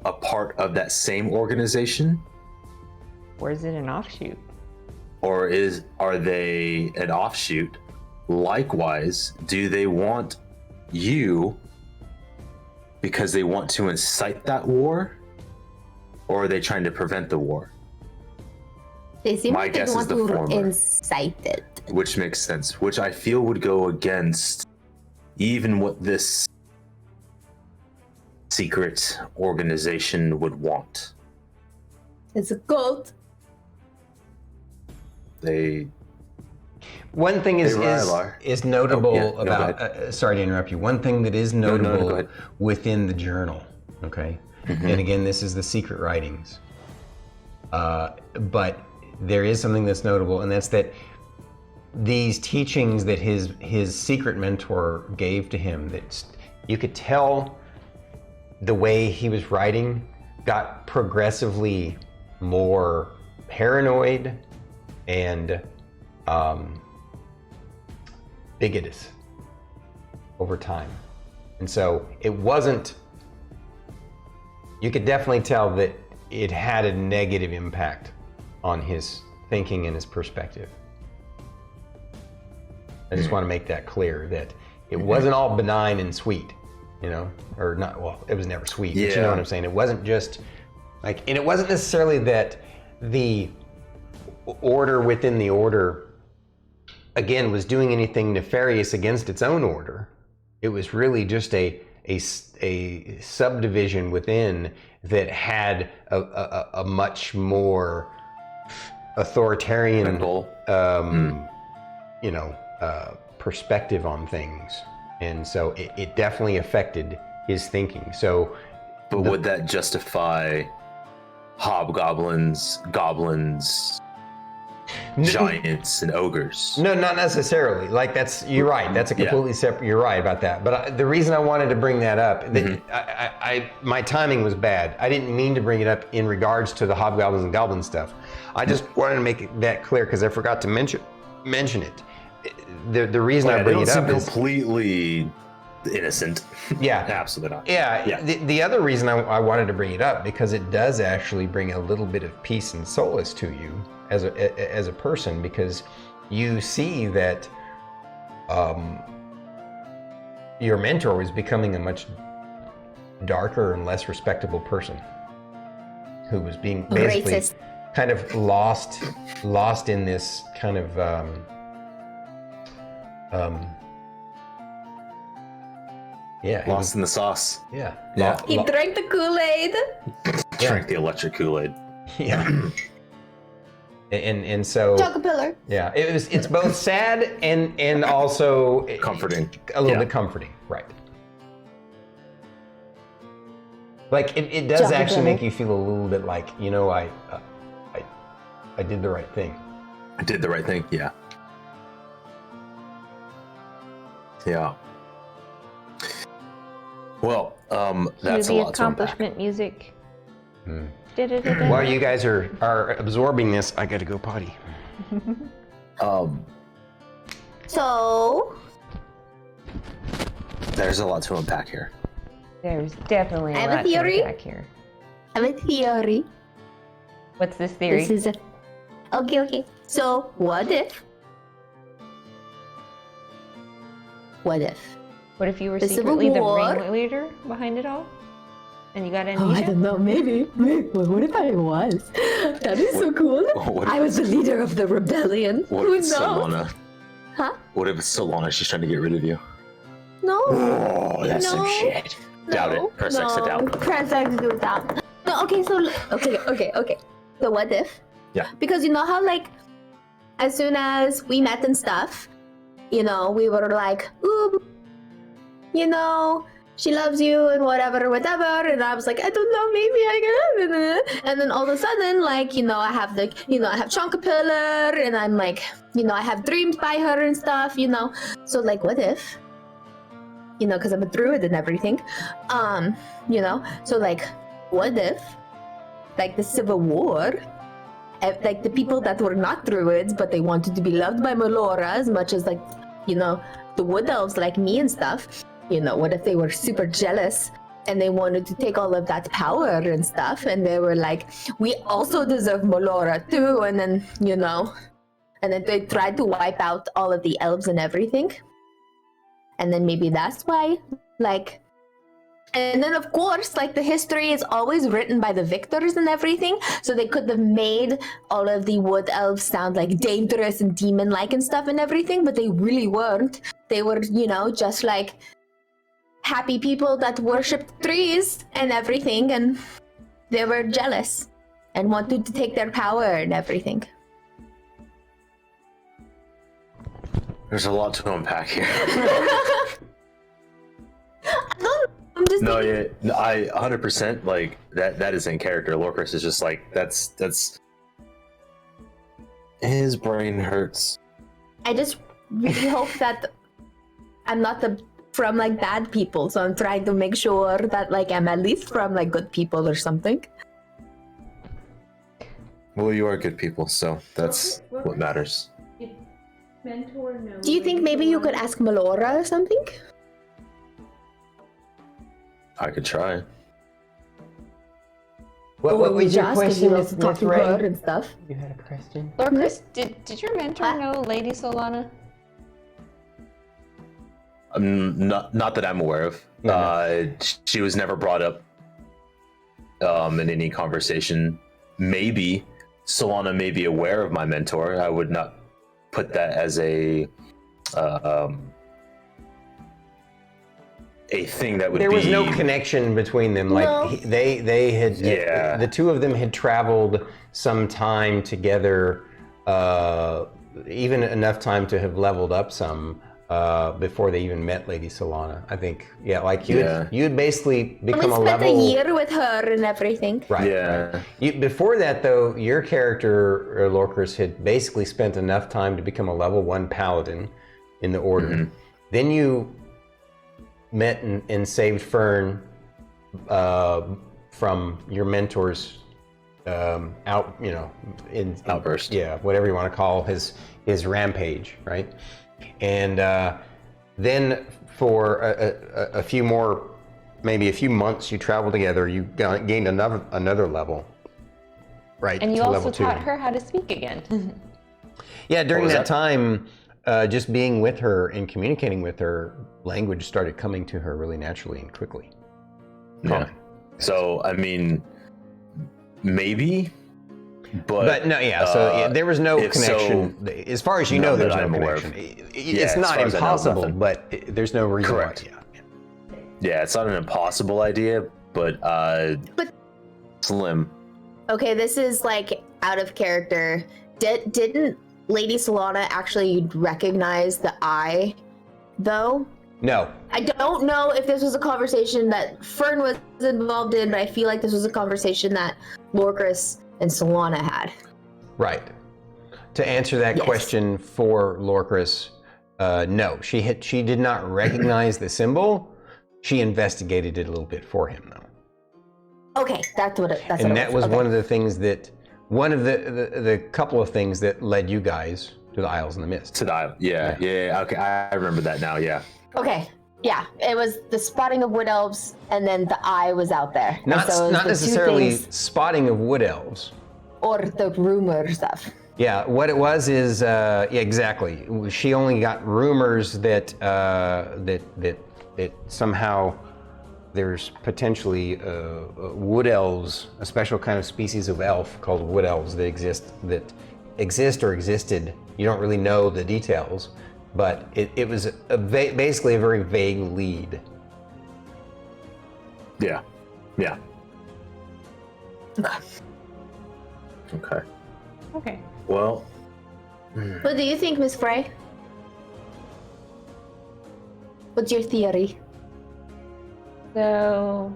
a part of that same organization? Or is it an offshoot? Or are they an offshoot? Likewise, do they want you because they want to incite that war? Or are they trying to prevent the war? They seem My like they guess is want the to former. incite it. Which makes sense, which I feel would go against even what this secret organization would want. It's a cult. One thing is Rylar. notable Oh, yeah, go about. Sorry to interrupt you. One thing that is no, notable go ahead. within the journal. Okay, and again, this is the secret writings. But there is something that's notable, and that's that these teachings that his secret mentor gave to him, that you could tell the way he was writing got progressively more paranoid and bigotous over time. And so it wasn't, you could definitely tell that it had a negative impact on his thinking and his perspective. I just want to make that clear, that it wasn't all benign and sweet, you know, or not, well, it was never sweet, but you know Yeah. what I'm saying? It wasn't just like, and it wasn't necessarily that the order within the order, again, was doing anything nefarious against its own order. It was really just a subdivision within that had a much more authoritarian, Goal. perspective on things, and so it definitely affected his thinking. So, But would that justify hobgoblins, goblins, giants, and ogres? no, not necessarily. Like you're right. That's a completely separate. You're right about that. But the reason I wanted to bring that up, my timing was bad. I didn't mean to bring it up in regards to the hobgoblins and goblin stuff. I just wanted to make that clear because I forgot to mention it. The reason I bring it up is completely innocent. Yeah, Absolutely not. Yeah. The other reason I wanted to bring it up because it does actually bring a little bit of peace and solace to you as a person, because you see that your mentor was becoming a much darker and less respectable person who was being basically Racist. kind of lost in this kind of Lost in the sauce. Yeah. He drank the Kool-Aid. Drank the electric Kool-Aid. Yeah. And so Chocolate. yeah, it's both sad and also Comforting. a little bit comforting, right? Like it does actually make you feel a little bit like, I did the right thing. I did the right thing. Yeah. Yeah. Well, that's a the lot to unpack. accomplishment music. While you guys are absorbing this, I got to go potty. So, There's a lot to unpack here. There's definitely I a have a lot to theory. unpack here. I have a theory. What's this theory? This is okay. So, what if? What if you were The Civil secretly the War? ringleader behind it all? And you got Oh, I amnesia? don't know. Maybe. What if I was? That is so cool. What I was the leader of the rebellion. What Who if it's knows? Solana? Huh? What if it's Solana? She's trying to get rid of you. No. Oh, that's some No. shit. Doubt it. Press X to doubt. Press X to doubt. No, okay, so okay. So what if? Yeah. Because you know how as soon as we met and stuff, we were like, ooh, she loves you and whatever, and I was like, I don't know, maybe I can. And then all of a sudden, I have I have Chonkapillar, and I'm like, I have dreams by her and stuff, So what if? Because I'm a druid and everything. So what if, the Civil War, the people that were not druids, but they wanted to be loved by Melora as much as the wood elves like me and stuff, what if they were super jealous and they wanted to take all of that power and stuff, and they were like, we also deserve Melora too, and then, and then they tried to wipe out all of the elves and everything. And then maybe that's why, and then of course, the history is always written by the victors and everything, so they could have made all of the wood elves sound dangerous and demon-like and stuff and everything, but they really weren't. They were, just happy people that worshipped trees and everything, and they were jealous and wanted to take their power and everything. There's a lot to unpack here. I'm just No, thinking, yeah, I 100% that is in character. Lorkris is just that's his brain hurts. I just really hope that I'm not from bad people, so I'm trying to make sure that I'm at least from good people or something. Well, you are good people, so that's what matters. Do you think maybe you could ask Melora or something? I could try. What was your question, Miss Ray? and stuff. You had a question? Lorkris, did your mentor know Lady Solana? Not that I'm aware of. No. She was never brought up in any conversation. Maybe Solana may be aware of my mentor. I would not put that as a thing that would There be... was no connection between them. No. They had Yeah. the two of them had traveled some time together even enough time to have leveled up some before they even met Lady Solana. I think, like you'd basically become a We spent level. a year with her and everything. Right. Yeah. Right. Before that, though, your character, Lorkris, had basically spent enough time to become a level 1 paladin in the order. Mm-hmm. Then you met and saved Fern from your mentor's Outburst. Yeah, whatever you want to call his rampage, right? And then for a few more, maybe a few months, you traveled together. You gained another level, right? And you to also level 2. taught her how to speak again. Yeah, during was that that? time, just being with her and communicating with her, language started coming to her really naturally and quickly. Yeah. So I mean, maybe, But no, there was no if connection. As far as you know, none there's that no I'm aware of. connection. Yeah, It's as not far as I know, impossible, nothing. but there's no reason Correct. why. yeah, it's not an impossible idea, but slim. Okay, this is like out of character. Didn't Lady Solana actually recognize the eye, though? No. I don't know if this was a conversation that Fern was involved in, but I feel like this was a conversation that Lorkris and Solana had. Right. To answer that Yes. question for Lorkris, no, she did not recognize the symbol. She investigated it a little bit for him, though. Okay, that's what it And that was okay. one of the things one of the couple of things that led you guys to the Isles in the Mist. To the island. Yeah. Okay, I remember that now. Yeah. Okay, yeah, it was the spotting of wood elves, and then the eye was out there. And Not so it was the two necessarily things, spotting of wood elves. or the rumor stuff. Yeah, what it was is exactly. She only got rumors that that somehow there's potentially wood elves, a special kind of species of elf called wood elves that exist or existed. You don't really know the details, but it was basically a very vague lead. Yeah. Yeah. Okay. Okay. Well, What do you think, Miss Frey? What's your theory? So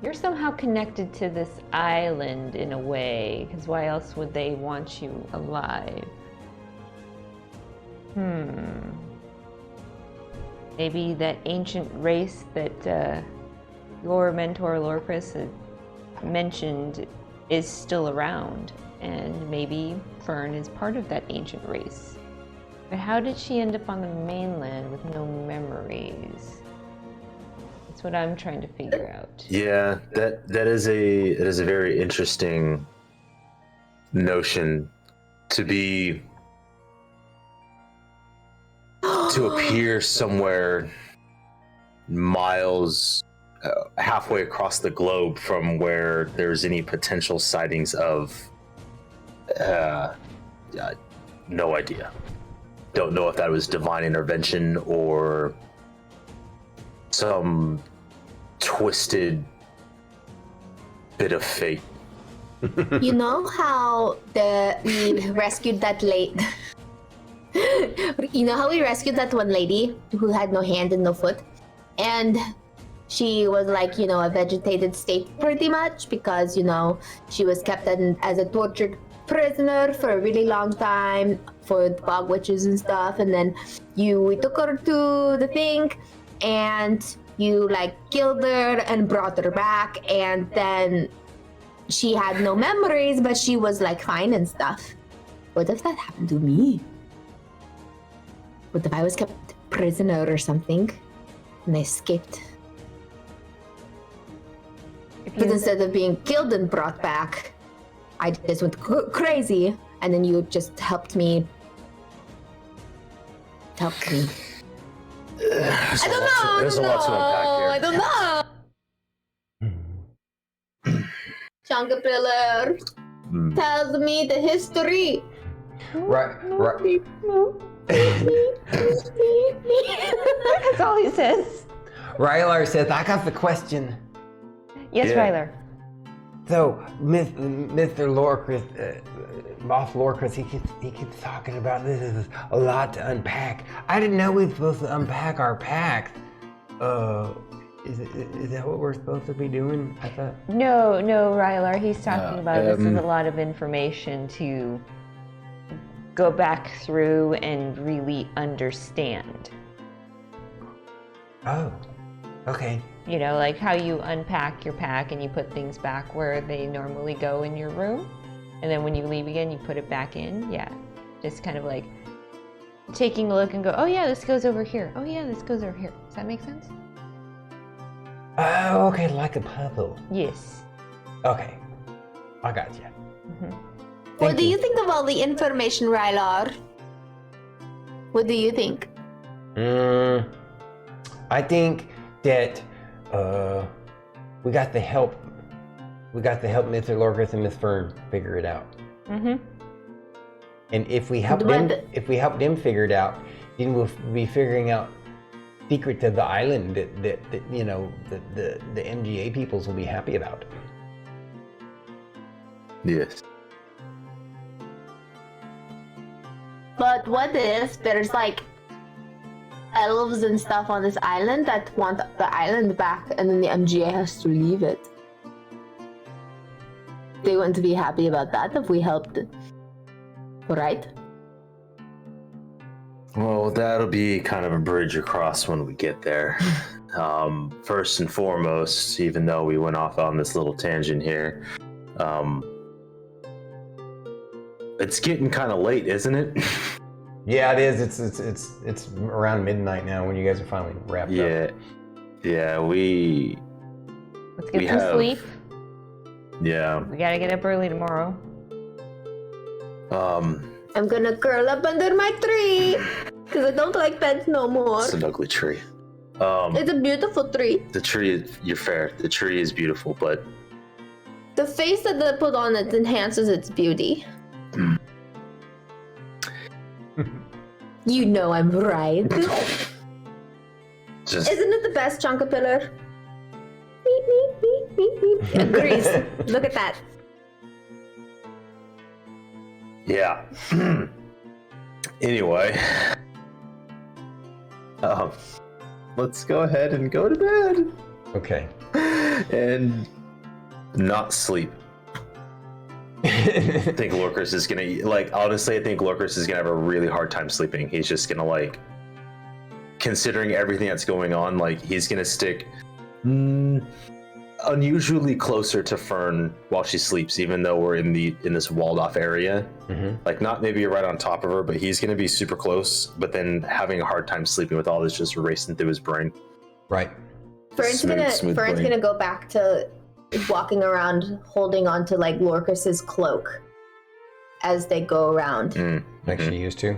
you're somehow connected to this island in a way, because why else would they want you alive? Maybe that ancient race that your mentor Lorkris had mentioned is still around, and maybe Fern is part of that ancient race. But how did she end up on the mainland with no memories? That's what I'm trying to figure out. yeah, that is a very interesting notion to appear somewhere miles halfway across the globe from where there's any potential sightings of no idea. Don't know if that was divine intervention or some twisted bit of fate. You know how we rescued that lady? You know how we rescued that one lady who had no hand and no foot? And she was like, a vegetated state pretty much because, she was kept as a tortured prisoner for a really long time for the bog witches and stuff. And then we took her to the thing and you killed her and brought her back. And then she had no memories, but she was fine and stuff. What if that happened to me? What if I was kept prisoner or something and I escaped? But instead of being killed and brought back, I just went crazy, and then you just helped me. I don't know. There's a lot to unpack here. I don't know. Changapillar, tell me the history. Right. That's all he says. Rylar says, I got the question. Yes, Yeah. Rylar. So, Mr. Lorkris, Boss Lorkris, he keeps talking about this is a lot to unpack. I didn't know we were supposed to unpack our packs. Is that what we're supposed to be doing? I thought. No, Rylar, he's talking about this is a lot of information to go back through and really understand. Oh, okay. You know, like how you unpack your pack and you put things back where they normally go in your room. And then when you leave again, you put it back in. Yeah. Just kind of like taking a look and go, oh yeah, this goes over here. Oh yeah, this goes over here. Does that make sense? Oh, okay, like a puzzle. Yes. Okay, I got you. What do you think of all the information, Rylar? What do you think? I think that we got to help Mr. Lorkris and Miss Fern figure it out. And if we help them figure it out, then we'll be figuring out secrets of the island that you know the MGA peoples will be happy about. Yes. But what if there's like elves and stuff on this island that want the island back and then the MGA has to leave it? They wouldn't be happy about that if we helped, right? Well, that'll be kind of a bridge across when we get there. First and foremost, even though we went off on this little tangent here, it's getting kind of late, isn't it? Yeah, it is. It's around midnight now when you guys are finally wrapped up. Yeah. Let's get some sleep. Yeah. We gotta get up early tomorrow. I'm gonna curl up under my tree because I don't like beds no more. It's an ugly tree. It's a beautiful tree. The tree, you're fair. The tree is beautiful, but The face that they put on it enhances its beauty. You know I'm right. just Isn't it the best Chunkapillar? Beep, beep, beep, beep, beep. Agrees. Look at that. yeah. Anyway, let's go ahead and go to bed Okay. and not sleep. I think Lorkris is gonna honestly, I think Lorkris is gonna have a really hard time sleeping. He's just gonna considering everything that's going on, he's gonna stick unusually closer to Fern while she sleeps, even though we're in this walled off area. Mm-hmm. Not maybe right on top of her, but he's gonna be super close, but then having a hard time sleeping with all this just racing through his brain. Right. Fern's Smooth brain. gonna go back to walking around holding on to Lorkris's cloak as they go around. Like she used to.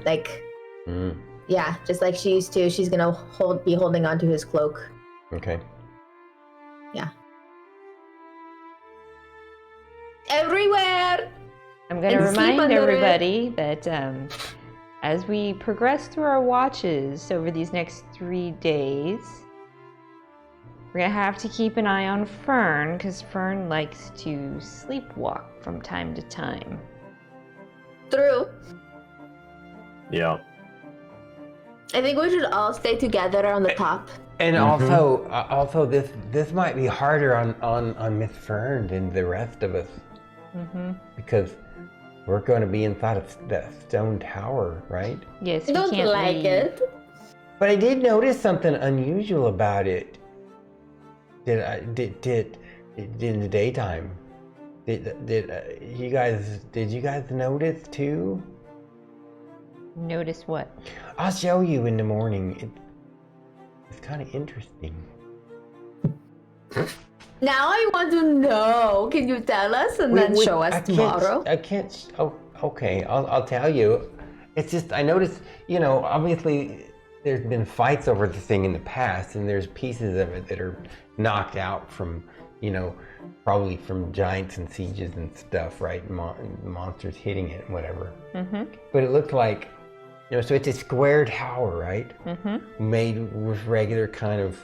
Yeah, just like she used to. She's gonna be holding on to his cloak. Okay. Yeah. Everywhere! I'm going to And sleep remind under everybody that as we progress through our watches over these next 3 days, we're going to have to keep an eye on Fern, because Fern likes to sleepwalk from time to time. True. Yeah. I think we should all stay together on the top. And also this might be harder on Miss Fern than the rest of us. Because we're going to be inside of the stone tower, right? Yes, I we don't can't like leave. it. But I did notice something unusual about it. Did in the daytime? Did you guys notice too? Notice what? I'll show you in the morning. It's kind of interesting. Now I want to know. Can you tell us and then show us tomorrow? I can't. Oh, okay. I'll tell you. It's just I noticed. Obviously, there's been fights over the thing in the past, and there's pieces of it that are knocked out from, probably from giants and sieges and stuff, right? Monsters hitting it, whatever. But it looked like, so it's a square tower, right? Made with regular kind of,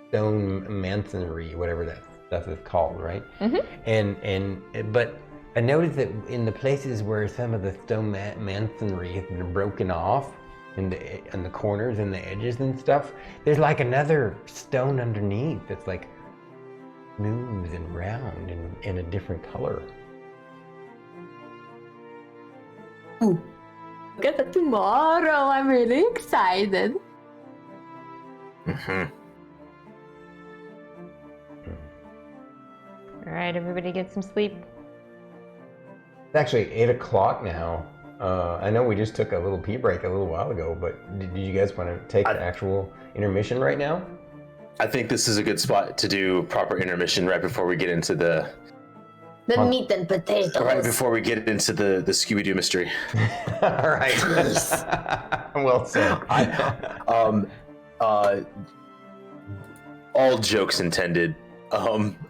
stone masonry, whatever that stuff it's called, right? But I noticed that in the places where some of the stone masonry has been broken off, in the corners and the edges and stuff, there's like another stone underneath that's like smooth and round and in a different color. Ooh. Look at that tomorrow. I'm really excited. Mm-hmm. All right, everybody get some sleep. It's actually 8 o'clock now. I know we just took a little pee break a little while ago, but did you guys want to take the actual intermission right now? I think this is a good spot to do proper intermission right before we get into the meat and potatoes. right before we get into the Scooby-Doo mystery. All right. Well said. All jokes intended.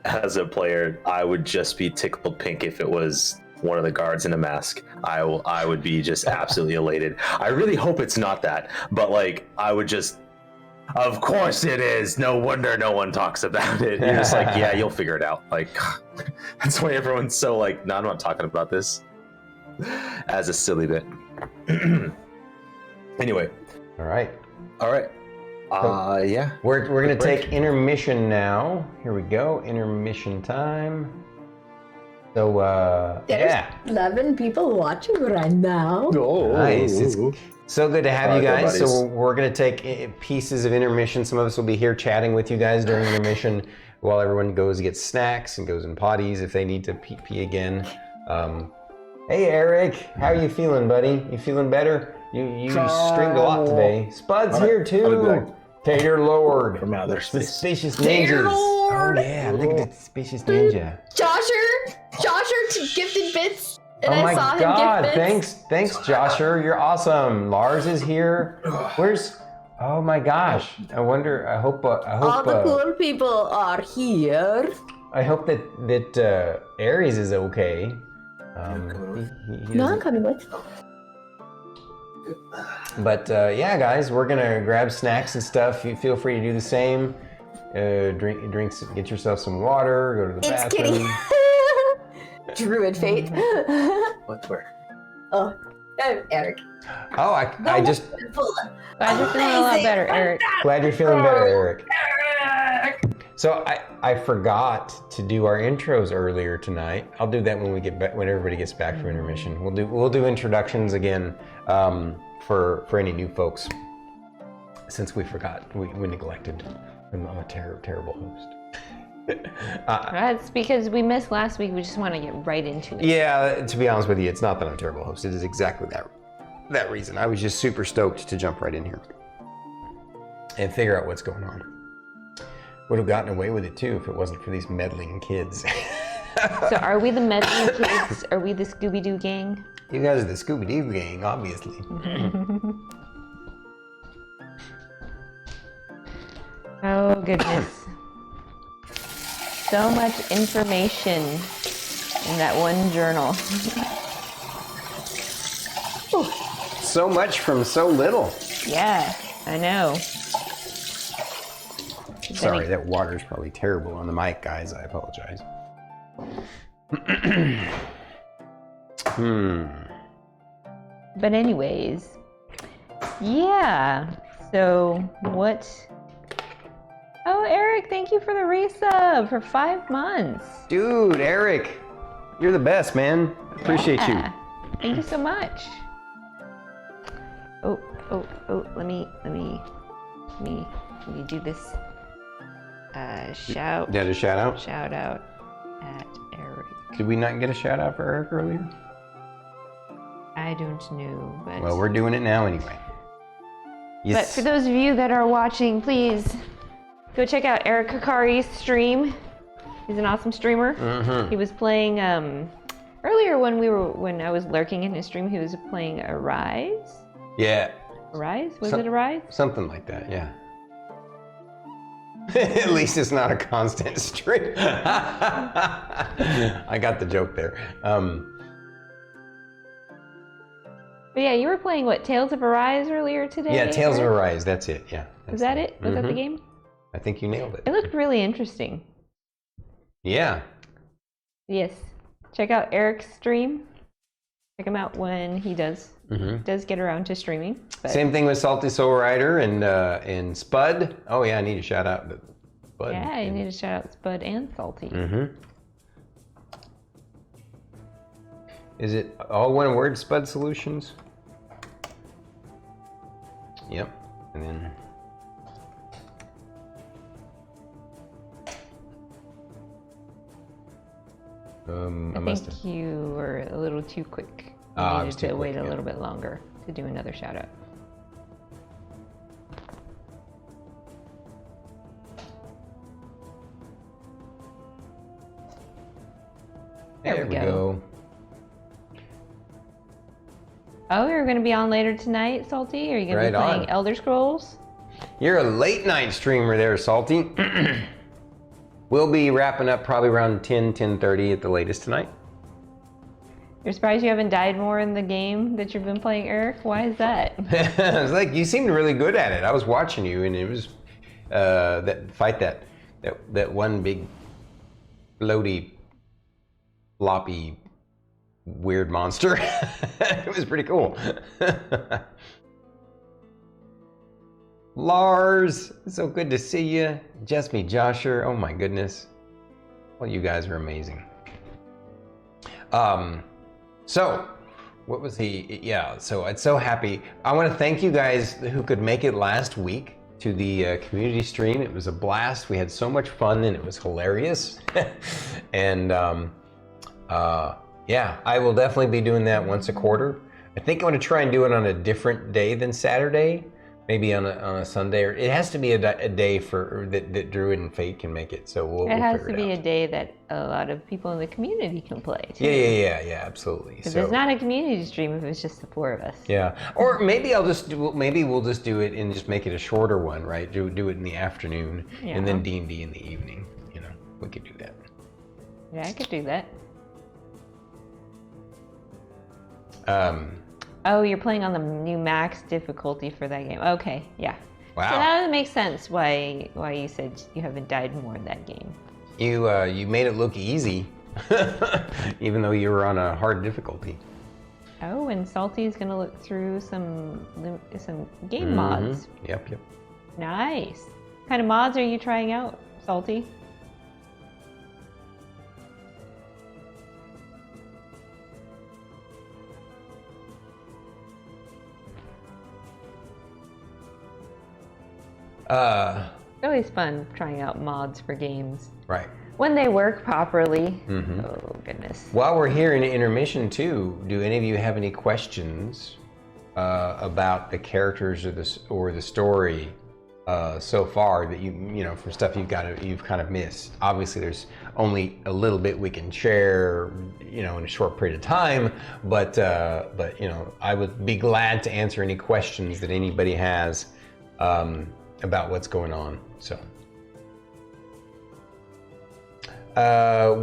As a player, I would just be tickled pink if it was one of the guards in a mask. I would be just absolutely elated. I really hope it's not that, but like I would just. Of course it is. No wonder no one talks about it. You're just like, yeah, you'll figure it out. Like, that's why everyone's so like, no, I'm not talking about this as a silly bit. Anyway. All right. Yeah. We're gonna take intermission now. Here we go. Intermission time. So There's 11 people watching right now. Oh, nice. It's so good to have you guys. buddies. So we're going to take pieces of intermission. Some of us will be here chatting with you guys during intermission while everyone goes to get snacks and goes in potties if they need to pee again. Hey, Eric. How are you feeling, buddy? You feeling better? You streamed a lot today. Spud's here, too. Tater Lord. From outer space. Suspicious ninjas. Oh, yeah. Look at the suspicious ninja. Josher gifted bits. And Oh I my saw him God! gift bits. Thanks, Josher. You're awesome. Lars is here. Where's? Oh my gosh! I wonder. I hope. All the cool people are here. I hope that Ares is okay. He No, I'm coming with. But yeah, guys, we're gonna grab snacks and stuff. You feel free to do the same. Drinks. Get yourself some water. Go to the It's bathroom. Kitty. Druid fate. What? Where? Oh, Eric. Oh, I just Glad you're feeling a lot better, Eric. glad you're feeling better, Eric. So I forgot to do our intros earlier tonight. I'll do that when we get back, when everybody gets back from intermission. We'll do introductions again for any new folks. Since we forgot, we neglected. I'm a terrible host. That's because we missed last week. We just want to get right into it. Yeah, to be honest with you, it's not that I'm a terrible host. It is exactly that reason. I was just super stoked to jump right in here and figure out what's going on. Would have gotten away with it too if it wasn't for these meddling kids. So are we the meddling kids? Are we the Scooby-Doo gang? You guys are the Scooby-Doo gang, obviously. Oh, goodness. So much information in that one journal. So much from so little. Yeah, I know. Sorry, that water's probably terrible on the mic, guys. I apologize. But anyways, yeah. So what? Oh, Eric, thank you for the resub for 5 months. Dude, Eric, you're the best, man. Appreciate Yeah. Thank you so much. Oh, let me do this. Shout you. Did a shout out? out at Eric. Did we not get a shout out for Eric earlier? I don't know, but Well, we're doing it now anyway. but for those of you that are watching, please go check out Eric Kakari's stream. He's an awesome streamer. Mhm. He was playing earlier when I was lurking in his stream. He was playing Arise. Yeah, Arise? Was Some- it Arise? something like that, yeah. At least it's not a constant stream. I got the joke there. But yeah, you were playing what? Tales of Arise earlier today? Yeah, Tales of Eric? Arise, that's it, yeah. Was that it? Was that the game? I think you nailed it. It looked really interesting. Yeah. Yes. Check out Eric's stream. Check him out when he does get around to streaming. But Same thing with Salty Soul Rider and Spud. Oh yeah, I need to shout out Spud. yeah, you need to shout out Spud and Salty. Is it all one word, Spud Solutions? Yep. And then I think you were a little too quick. You I needed was too to quick, wait a yeah. little bit longer to do another shout out. there we go. Oh, you're going to be on later tonight, Salty? Are you going to Right be playing on. Elder Scrolls? You're a late night streamer there, Salty. We'll be wrapping up probably around 10:30 at the latest tonight. You're surprised you haven't died more in the game that you've been playing, Eric? Why is that? It's like you seemed really good at it. I was watching you, and it was that fight that one big floaty, floppy, weird monster. It was pretty cool. Lars, so good to see you. Jessme Josher, oh my goodness. Well, you guys are amazing. So, what was so I'm so happy. I want to thank you guys who could make it last week to the community stream. It was a blast. We had so much fun and it was hilarious. And yeah, I will definitely be doing that once a quarter. I think I'm going to try and do it on a different day than Saturday. Maybe on a Sunday, or it has to be a day for that Druid and Fate can make it. So we'll It has figure to be out. a day that a lot of people in the community can play, too. Yeah, absolutely. Because So it's not a community stream if it's just the four of us. yeah, or maybe we'll just do it and just make it a shorter one, right? Do it in the afternoon, and then D&D in the evening. You know, we could do that. Yeah, I could do that. Oh, you're playing on the new max difficulty for that game. Okay, yeah. Wow. So that makes sense why you said you haven't died more in that game. You made it look easy, even though you were on a hard difficulty. Oh, and Salty's gonna look through some game mods. Yep. Nice. What kind of mods are you trying out, Salty? It's always fun trying out mods for games. Right. When they work properly. Oh, goodness. While we're here in intermission too, do any of you have any questions about the characters or the story so far that you know from stuff you've kind of missed? Obviously, there's only a little bit we can share, you know, in a short period of time. But you know, I would be glad to answer any questions that anybody has about what's going on. So.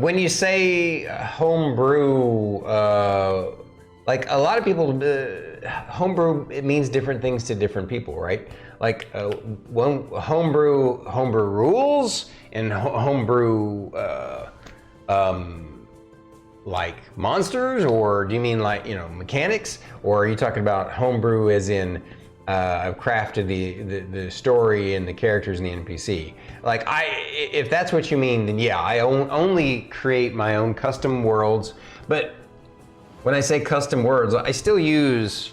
When you say homebrew, like a lot of people, homebrew, it means different things to different people, right? Like one homebrew rules and homebrew like monsters, or do you mean like, you know, mechanics, or are you talking about homebrew as in I've crafted the story and the characters and the NPC. Like if that's what you mean, then yeah, I only create my own custom worlds. But when I say custom worlds, I still use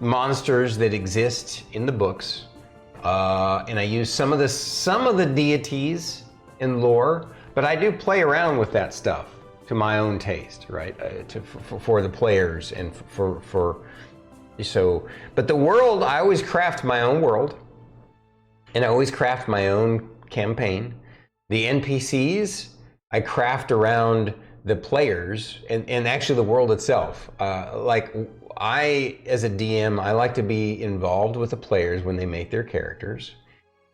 monsters that exist in the books, and I use some of the deities in lore. But I do play around with that stuff to my own taste, right? For the players and for. So, but the world, I always craft my own world, and I always craft my own campaign. The NPCs, I craft around the players and actually the world itself. Like I, as a DM, I like to be involved with the players when they make their characters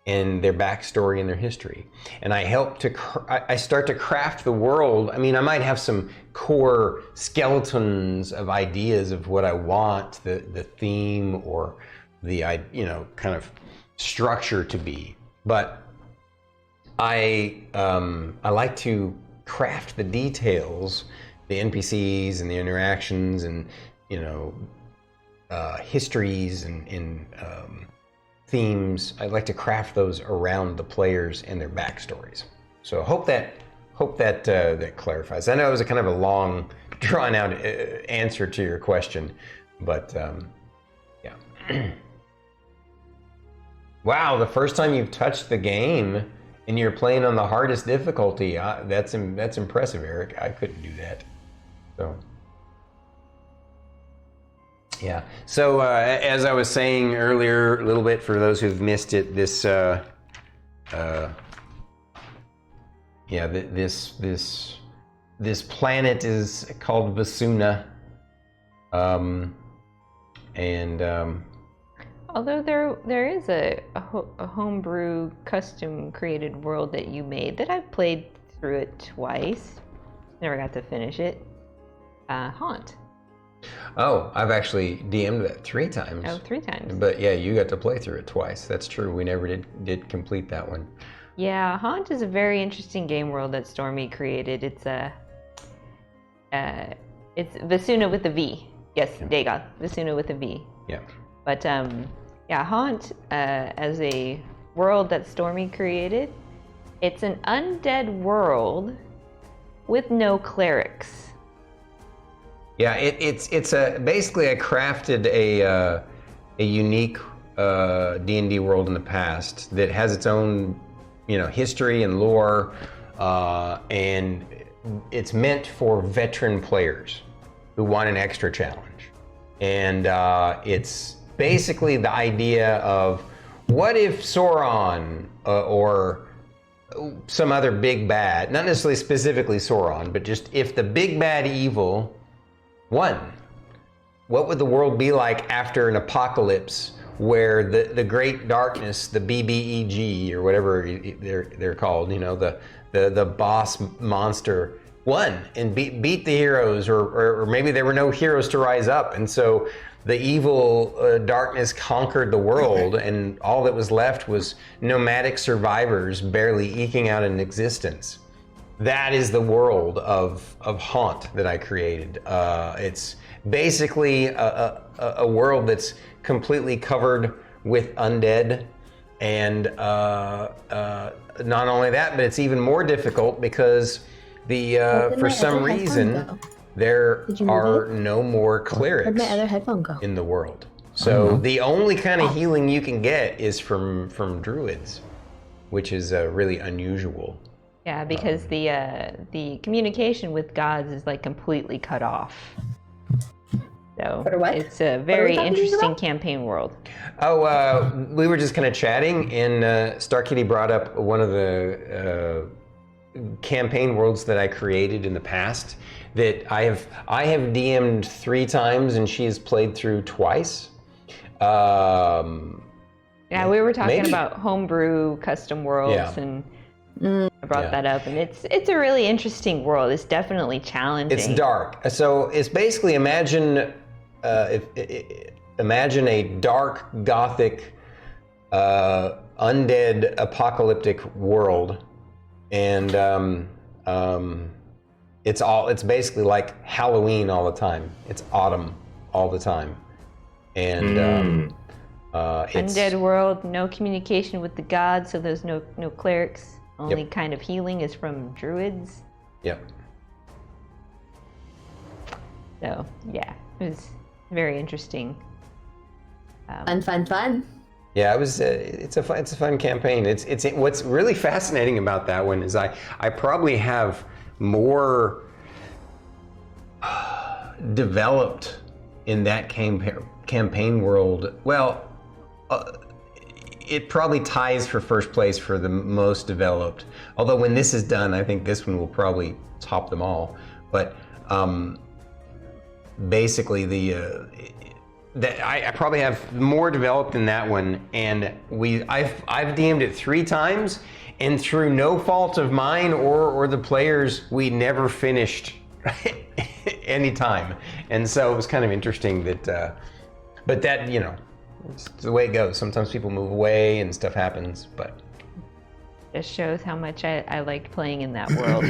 and their backstory and their history. And I help I start to craft the world. I mean, I might have some core skeletons of ideas of what I want the theme or the, you know, kind of structure to be. But I like to craft the details, the NPCs and the interactions and, histories and themes. I'd like to craft those around the players and their backstories. So hope that clarifies. I know it was a kind of a long, drawn-out answer to your question, but yeah. Wow, the first time you've touched the game and you're playing on the hardest difficulty. That's impressive, Eric. I couldn't do that. So. Yeah. So as I was saying earlier, a little bit for those who've missed it, this planet is called Vasuna, although there is a homebrew custom created world that you made that I've played through it twice, never got to finish it. Haunt. Oh, I've actually DM'd that 3 times. Oh, 3 times. But yeah, you got to play through it twice. That's true. We never did complete that one. Yeah, Haunt is a very interesting game world that Stormy created. It's Vasuna with a V. Yes, Dagoth, Vasuna with a V. Yeah. But yeah, Haunt as a world that Stormy created, it's an undead world with no clerics. Yeah, it's basically I crafted a unique D&D world in the past that has its own history and lore, and it's meant for veteran players who want an extra challenge. And it's basically the idea of what if Sauron or some other big bad, not necessarily specifically Sauron, but just if the big bad evil won, what would the world be like after an apocalypse where the great darkness, the BBEG or whatever they're called, the boss monster won and beat the heroes, or maybe there were no heroes to rise up, and so the evil darkness conquered the world, and all that was left was nomadic survivors barely eking out an existence. That is the world of Haunt that I created. It's basically a world that's completely covered with undead, and not only that, but it's even more difficult because for some reason there are no more clerics Where'd my other headphone go? in the world. So the only kind of healing you can get is from druids, which is really unusual. Yeah, because the communication with gods is like completely cut off. So For what? it's a What very are we talking interesting about? campaign world. Oh, we were just kind of chatting, and StarkItty brought up one of the campaign worlds that I created in the past that I have DM'd 3 times, and she has played through twice. Yeah, we were talking maybe. about homebrew custom worlds, Yeah. and I brought that up, and it's a really interesting world. It's definitely challenging. It's dark. So it's basically imagine a dark gothic undead apocalyptic world, and it's basically like Halloween all the time. It's autumn all the time, and it's undead world, no communication with the gods, so there's no clerics. Only kind of healing is from druids. Yep. So yeah, it was very interesting. Fun. Yeah, it was. It's a fun campaign. It's what's really fascinating about that one is I probably have more developed in that campaign world. Well, it probably ties for first place for the most developed. Although when this is done, I think this one will probably top them all. But basically, I probably have more developed in that one, and I've DM'd it 3 times, and through no fault of mine or the players, we never finished any time, and so it was kind of interesting that. But that it's the way it goes. Sometimes people move away and stuff happens, but Just shows how much I like playing in that world.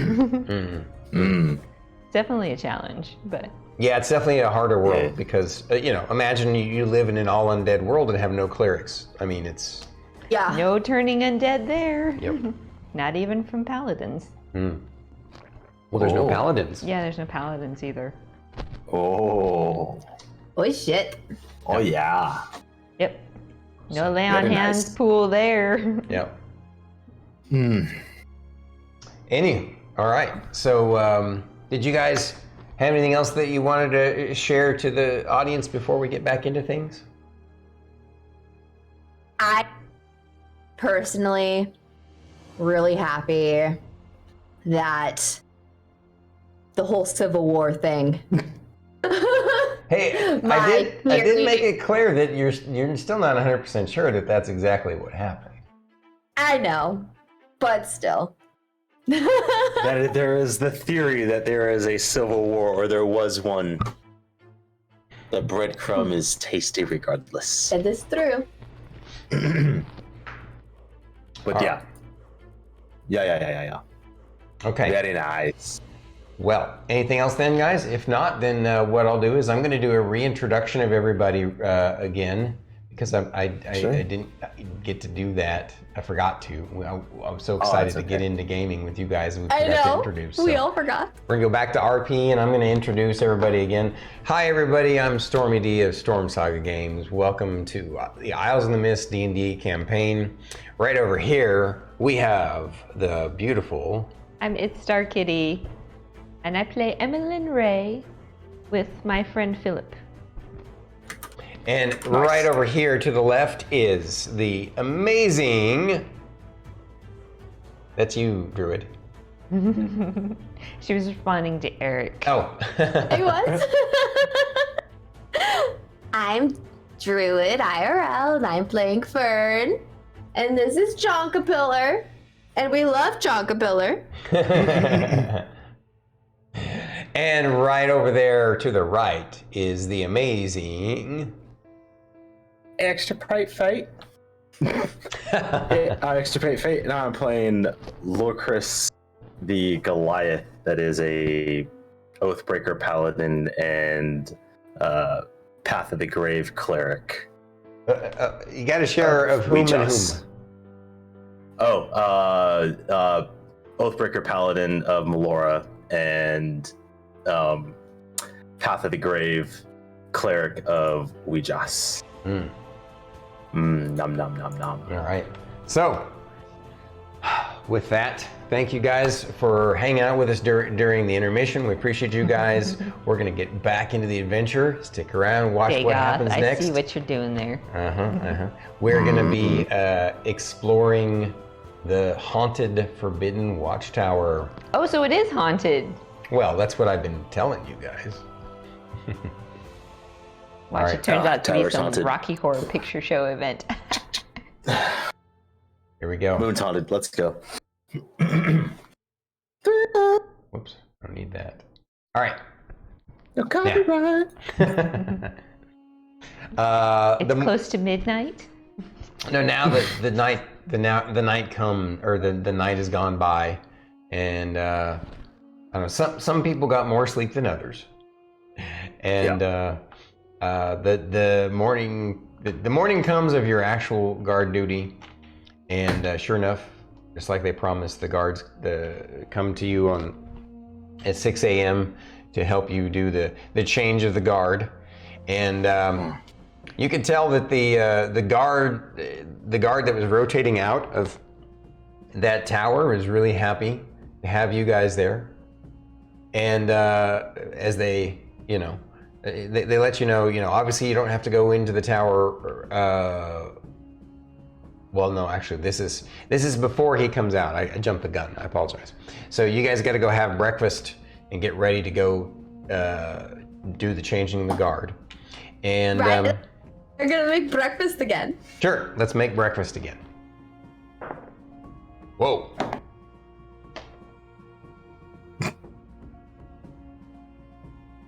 Definitely a challenge, but Yeah, it's definitely a harder world Yeah. because, imagine you live in an all undead world and have no clerics. I mean, it's... Yeah. no turning undead there. Yep. Not even from paladins. Well, there's no Oh. paladins. Yeah, there's no paladins either. Oh. Oh shit. Oh yeah. Yep. No lay on Very hands nice. pool there. Yep. All right. So, did you guys have anything else that you wanted to share to the audience before we get back into things? I personally really happy that the whole Civil War thing. Hey, I did make it clear that you're still not 100% sure that that's exactly what happened. I know, but still. That there is the theory that there is a civil war, or there was one. The breadcrumb is tasty regardless. It is true. But yeah. Yeah. Okay. Very nice. Well, anything else then, guys? If not, then what I'll do is I'm going to do a reintroduction of everybody again, because I didn't get to do that. I forgot to. I'm so excited to get into gaming with you guys, and we I forgot to know. introduce. We so. all forgot. We're going to go back to RP, and I'm going to introduce everybody again. Hi, everybody. I'm StormyD of Storm Saga Games. Welcome to the Isles in the Mist D&D campaign. Right over here, we have the beautiful... I'm itsStarkitty, and I play Emillynn Ray with my friend Philip. And right over here to the left is the amazing... That's you, Druid. She was responding to Eric. Oh. I was. I'm Druid IRL, and I'm playing Fern. And this is Jonkapillar. And we love Jonkapillar. And right over there to the right is the amazing... Extirpatefate. Extirpatefate. Now I'm playing Lorkris, the Goliath. That is a Oathbreaker Paladin and Path of the Grave Cleric. You got to share of whom and whom. Oathbreaker Paladin of Melora and Path of the Grave Cleric of Ouijas. Nom nom nom nom. All right. So, with that, thank you guys for hanging out with us during the intermission. We appreciate you guys. We're going to get back into the adventure. Stick around, watch what happens I next. see what you're doing there. We're going to be exploring the haunted, forbidden watchtower. Oh, so it is haunted. Well, that's what I've been telling you guys. Watch, right. it turns out to be Tower's some haunted. Rocky Horror Picture Show event. Here we go. Moon's haunted. Let's go. Whoops, I don't need that. All right. No copyright. It's close to midnight. No, now that the night has gone by, and I don't know, some people got more sleep than others, and the morning comes of your actual guard duty, and sure enough, just like they promised, the guards come to you at 6 a.m. to help you do the change of the guard, and you can tell that the guard that was rotating out of that tower is really happy to have you guys there, and as they let you know, obviously you don't have to go into the tower. Well, no, actually, this is before he comes out. I jumped the gun. I apologize. So you guys got to go have breakfast and get ready to go do the changing of the guard. And Right. We're gonna make breakfast again. sure, let's make breakfast again. Whoa.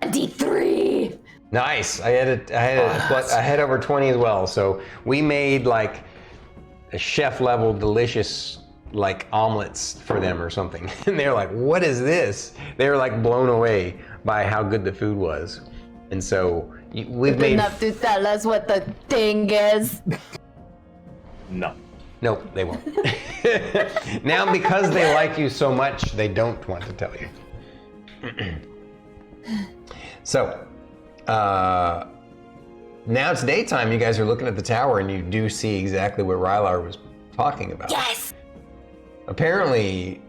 D3. Nice. I had over 20 as well. So we made like a chef level delicious like omelets for them or something. And they're like, what is this? They were like blown away by how good the food was. And so we've made... Enough to tell us what the thing is. No. Nope, they won't. Now, because they like you so much, they don't want to tell you. So, now it's daytime. You guys are looking at the tower, and you do see exactly what Rylar was talking about. Yes. Apparently,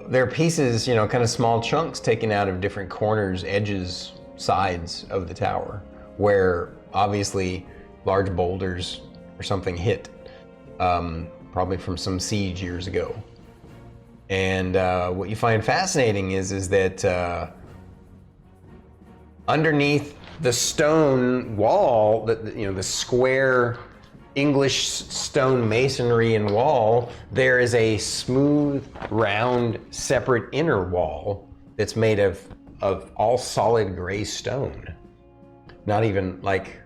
there are pieces, you know, kind of small chunks taken out of different corners, edges, sides of the tower, where obviously large boulders or something hit. Probably from some siege years ago. And what you find fascinating is that underneath the stone wall, the square English stone masonry and wall, there is a smooth, round, separate inner wall that's made of all solid gray stone. Not even like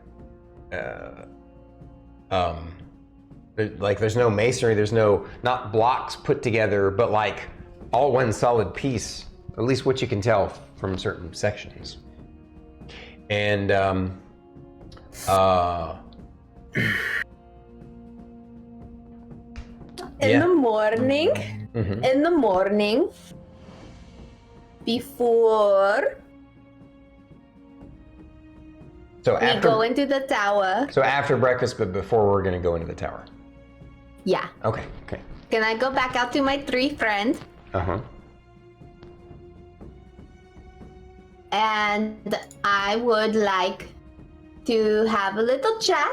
there's no masonry, there's not blocks put together, but like all one solid piece, at least what you can tell from certain sections. And In the morning, before we go into the tower. So after breakfast, but before we're gonna go into the tower. Yeah. Okay. Can I go back out to my 3 friends? Uh-huh. And I would like to have a little chat.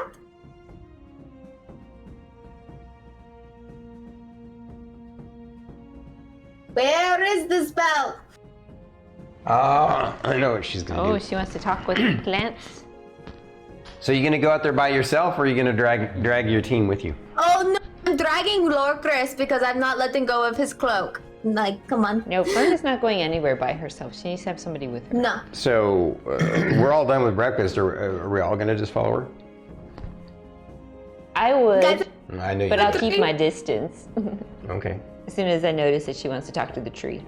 Where is the spell? I know what she's gonna do. Oh, she wants to talk with plants. So you're gonna go out there by yourself, or are you gonna drag your team with you? Oh no, I'm dragging Lorkris because I'm not letting go of his cloak. Like, come on. No, Fern is not going anywhere by herself. She needs to have somebody with her. No. So we're all done with breakfast. Are we all gonna just follow her? I would, Guys, I know you but I'll would. keep my distance. Okay. As soon as I notice that she wants to talk to the tree.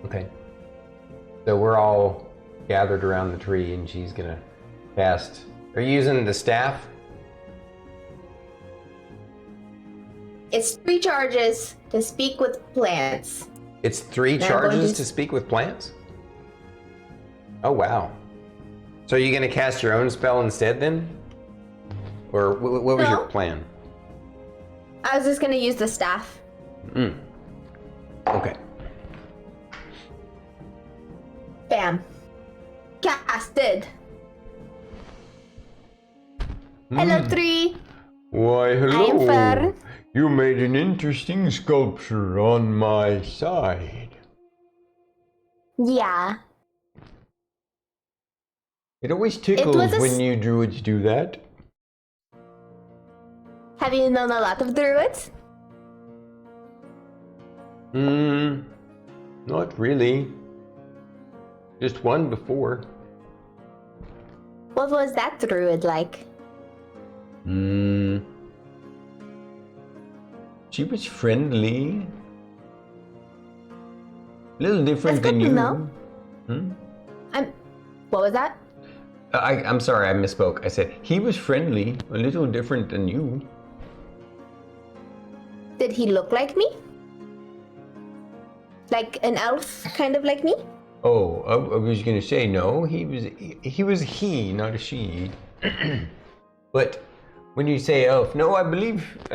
Okay. So we're all gathered around the tree, and she's gonna cast. Are you using the staff? it's 3 charges to speak with plants. It's 3 Now I'm charges going to speak with plants? Oh, wow. So are you going to cast your own spell instead then? Or what was your No. plan? I was just gonna use the staff. Okay. Bam. Casted. Hello, tree. Why, I am Fern. You made an interesting sculpture on my side. Yeah. It always tickles was a when you druids do that. Have you known a lot of druids? Not really. Just one before. What was that druid like? She was friendly. A little different That's than good to you. know. What was that? I'm sorry, I misspoke. I said he was friendly, a little different than you. Did he look like me? Like an elf, kind of like me? Oh, I was gonna say no. He was he, not a she. But when you say elf, no, I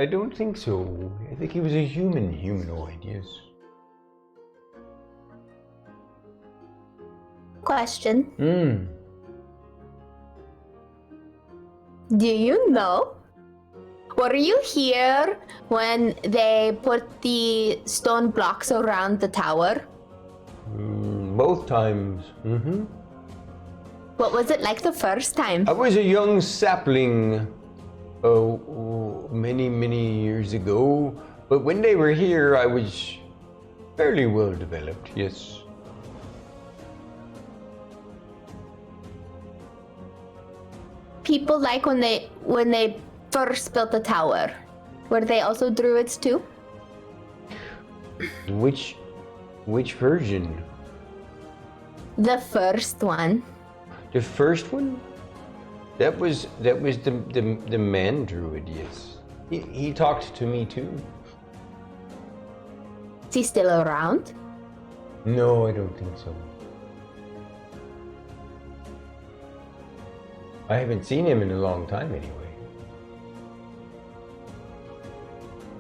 don't think so. I think he was a humanoid. Yes. Question. Do you know? Were you here when they put the stone blocks around the tower? Both times. What was it like the first time? I was a young sapling, many years ago. But when they were here, I was fairly well developed. Yes. People like when they first built the tower. Were they also druids too? Which version? The first one. The first one? That was the man druid, yes. He talked to me too. Is he still around? No, I don't think so. I haven't seen him in a long time anyway.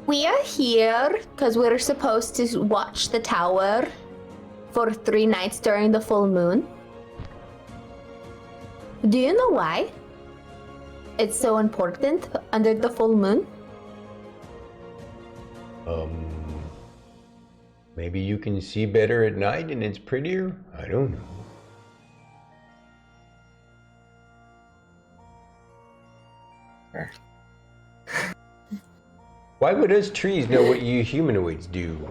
We are here because we're supposed to watch the tower for 3 nights during the full moon. Do you know why it's so important under the full moon? Maybe you can see better at night and it's prettier? I don't know. Why would us trees know what you humanoids do?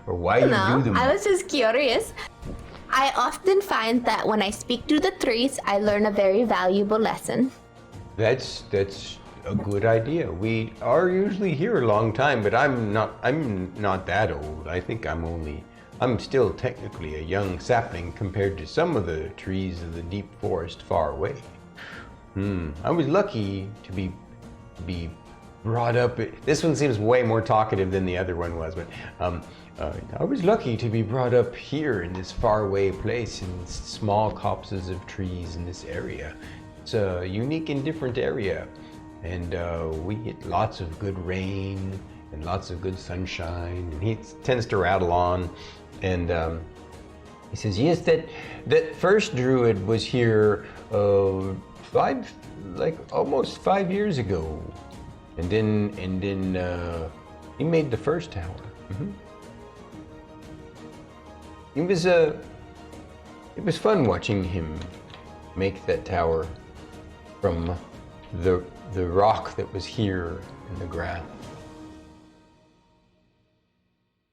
Or why you do them? I was just curious. I often find that when I speak to the trees, I learn a very valuable lesson. That's a good idea. We are usually here a long time, but I'm not that old. I think I'm still technically a young sapling compared to some of the trees of the deep forest far away. I was lucky to be brought up. This one seems way more talkative than the other one was, but I was lucky to be brought up here in this faraway place in small copses of trees in this area. It's a unique and different area, and we get lots of good rain and lots of good sunshine, and he tends to rattle on, and he says, yes, that first druid was here almost 5 years ago, and then he made the first tower. It was fun watching him make that tower from the rock that was here in the ground.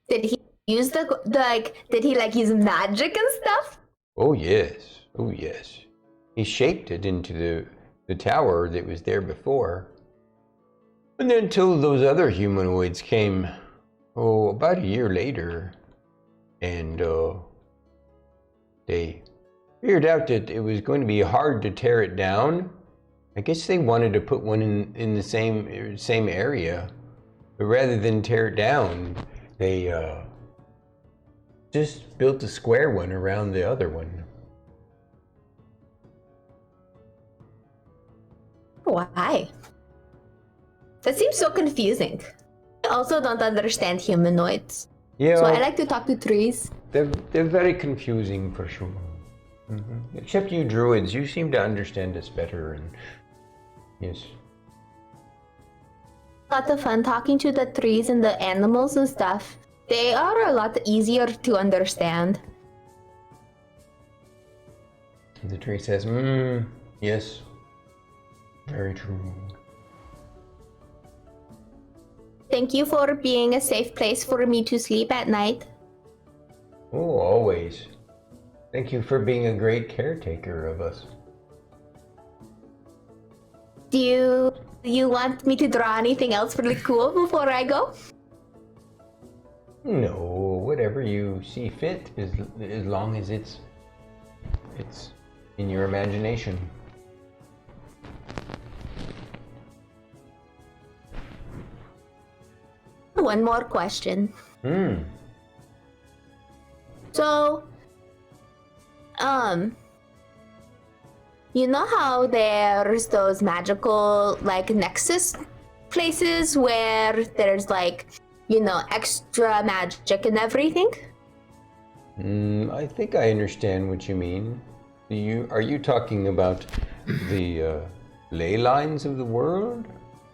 Did he use did he use magic and stuff? Oh yes. He shaped it into the tower that was there before. And then until those other humanoids came, about a year later, and they figured out that it was going to be hard to tear it down. I guess they wanted to put one in the same area, but rather than tear it down, they just built a square one around the other one. Why? That seems so confusing. I also don't understand humanoids. Yeah. So I like to talk to trees. They're very confusing for sure. Except you druids, you seem to understand us better, and yes. A lot of fun talking to the trees and the animals and stuff. They are a lot easier to understand. The tree says, yes, very true. Thank you for being a safe place for me to sleep at night. Oh, always. Thank you for being a great caretaker of us. Do you want me to draw anything else really cool before I go? No, whatever you see fit, as long as it's in your imagination. One more question. So, you know how there's those magical, nexus places where there's, extra magic and everything? I think I understand what you mean. Are you talking about the ley lines of the world?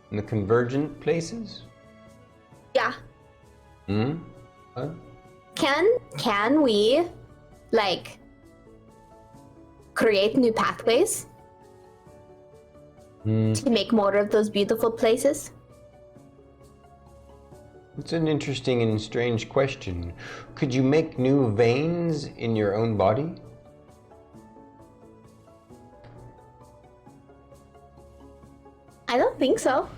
And the convergent places? Yeah. Huh? Can we, create new pathways? To make more of those beautiful places? It's an interesting and strange question. Could you make new veins in your own body? I don't think so.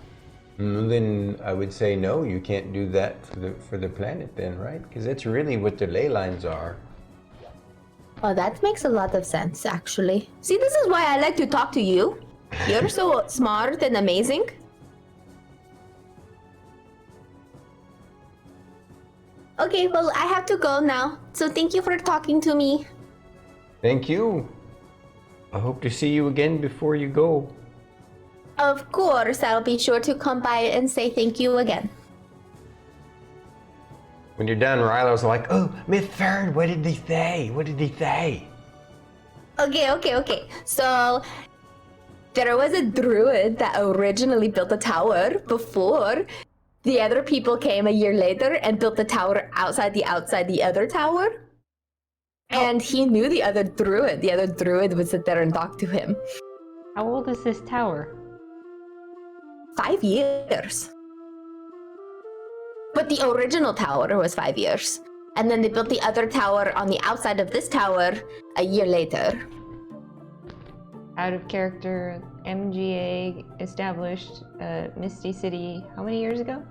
Then I would say no, you can't do that for the planet then, right? Because that's really what the ley lines are. Oh, that makes a lot of sense, actually. See, this is why I like to talk to you. You're so smart and amazing. Okay, well, I have to go now. So thank you for talking to me. Thank you. I hope to see you again before you go. Of course, I'll be sure to come by and say thank you again. When you're done, Rylar's like, oh, Miss Fern, what did he say? What did he say? Okay. So, there was a druid that originally built a tower before the other people came a year later and built the tower outside the other tower. And he knew the other druid. The other druid would sit there and talk to him. How old is this tower? 5 years. But the original tower was 5 years. And then they built the other tower on the outside of this tower a year later. Out of character, MGA established Misty City how many years ago?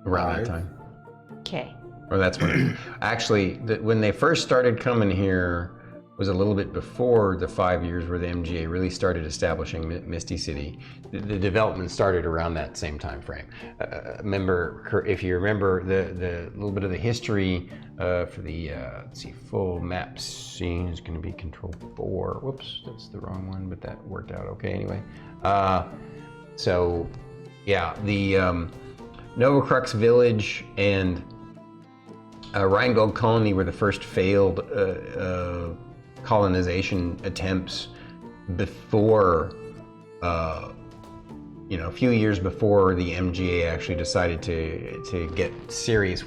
Around that time. Okay. Or that's when, actually, when they first started coming here was a little bit before the 5 years where the MGA really started establishing Misty City. The development started around that same time frame. If you remember the little bit of the history for the let's see, full map scene is going to be Control 4. Whoops, that's the wrong one, but that worked out okay anyway. So yeah, the Novacrux Village and Rheingold Colony were the first failed colonization attempts before, a few years before the MGA actually decided to get serious.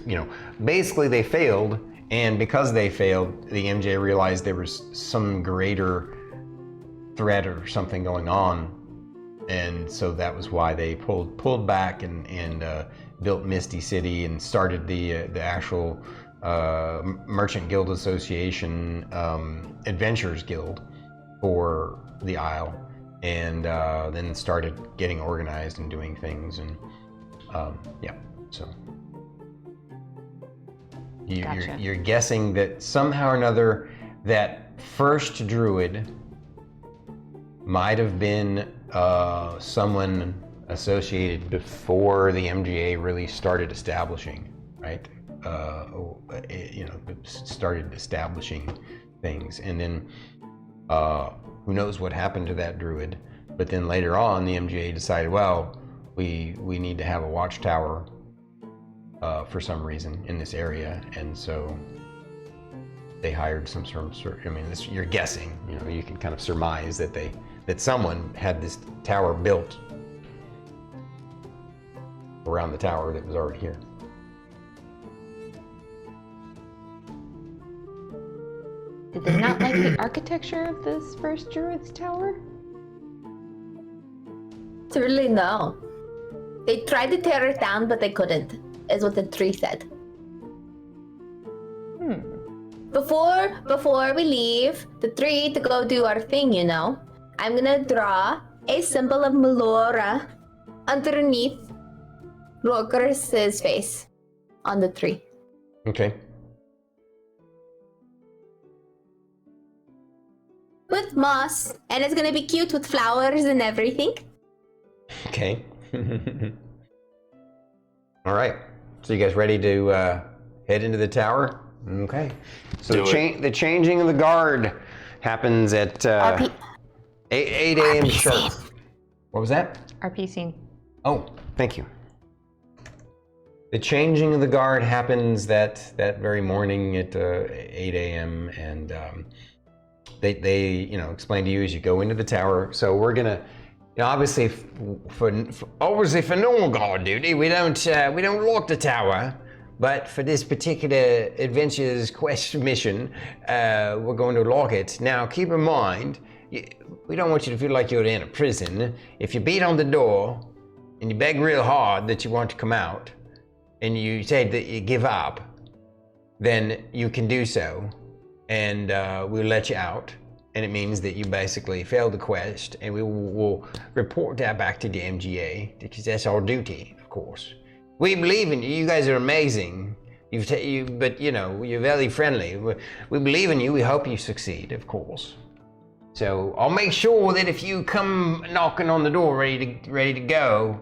Basically they failed, and because they failed, the MGA realized there was some greater threat or something going on, and so that was why they pulled back and built Misty City and started the actual Merchant Guild Association Adventurers Guild for the Isle, and then started getting organized and doing things, and so Gotcha. you're guessing that somehow or another that first druid might have been someone associated before the MGA really started establishing, right? Started establishing things, and then who knows what happened to that druid. But then later on, the MGA decided, well, we need to have a watchtower for some reason in this area, and so they hired some sort of. I mean, you're guessing. You can kind of surmise that someone had this tower built around the tower that was already here. Did they not like the architecture of this first Druid's tower? Truly, no. They tried to tear it down, but they couldn't, is what the tree said. Before we leave the tree to go do our thing, I'm gonna draw a symbol of Melora underneath Lorkris' face on the tree. Okay. With moss, and it's gonna be cute with flowers and everything. Okay. All right. So you guys ready to head into the tower? Okay. So the changing of the guard happens at 8 a.m. sharp. What was that? RP scene. Oh, thank you. The changing of the guard happens that very morning at 8 a.m. and they explain to you as you go into the tower. So we're gonna, obviously for normal guard duty, we don't lock the tower, but for this particular adventure's quest mission, we're going to lock it. Now, keep in mind, we don't want you to feel like you're in a prison. If you beat on the door and you beg real hard that you want to come out, and you say that you give up, then you can do so, and we'll let you out. and it means that you basically failed the quest, and we will report that back to the MGA, because that's our duty, of course. We believe in you. You guys are amazing. But you're very friendly. We believe in you. We hope you succeed, of course. So I'll make sure that if you come knocking on the door ready to go,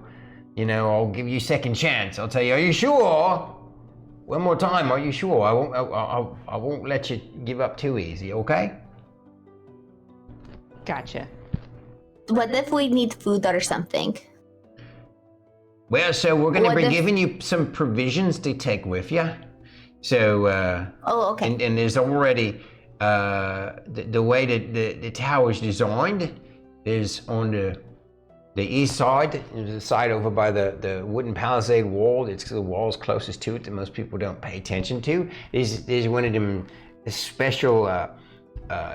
I'll give you a second chance. I'll tell you, are you sure? One more time, are you sure? I won't let you give up too easy, okay? Gotcha. What if we need food or something? Well, so we're going to be giving you some provisions to take with you. So, oh, okay. And there's already, the way that the tower is designed is on the east side. There's a side over by the wooden palisade wall. It's the wall's closest to it that most people don't pay attention to. There's one of them special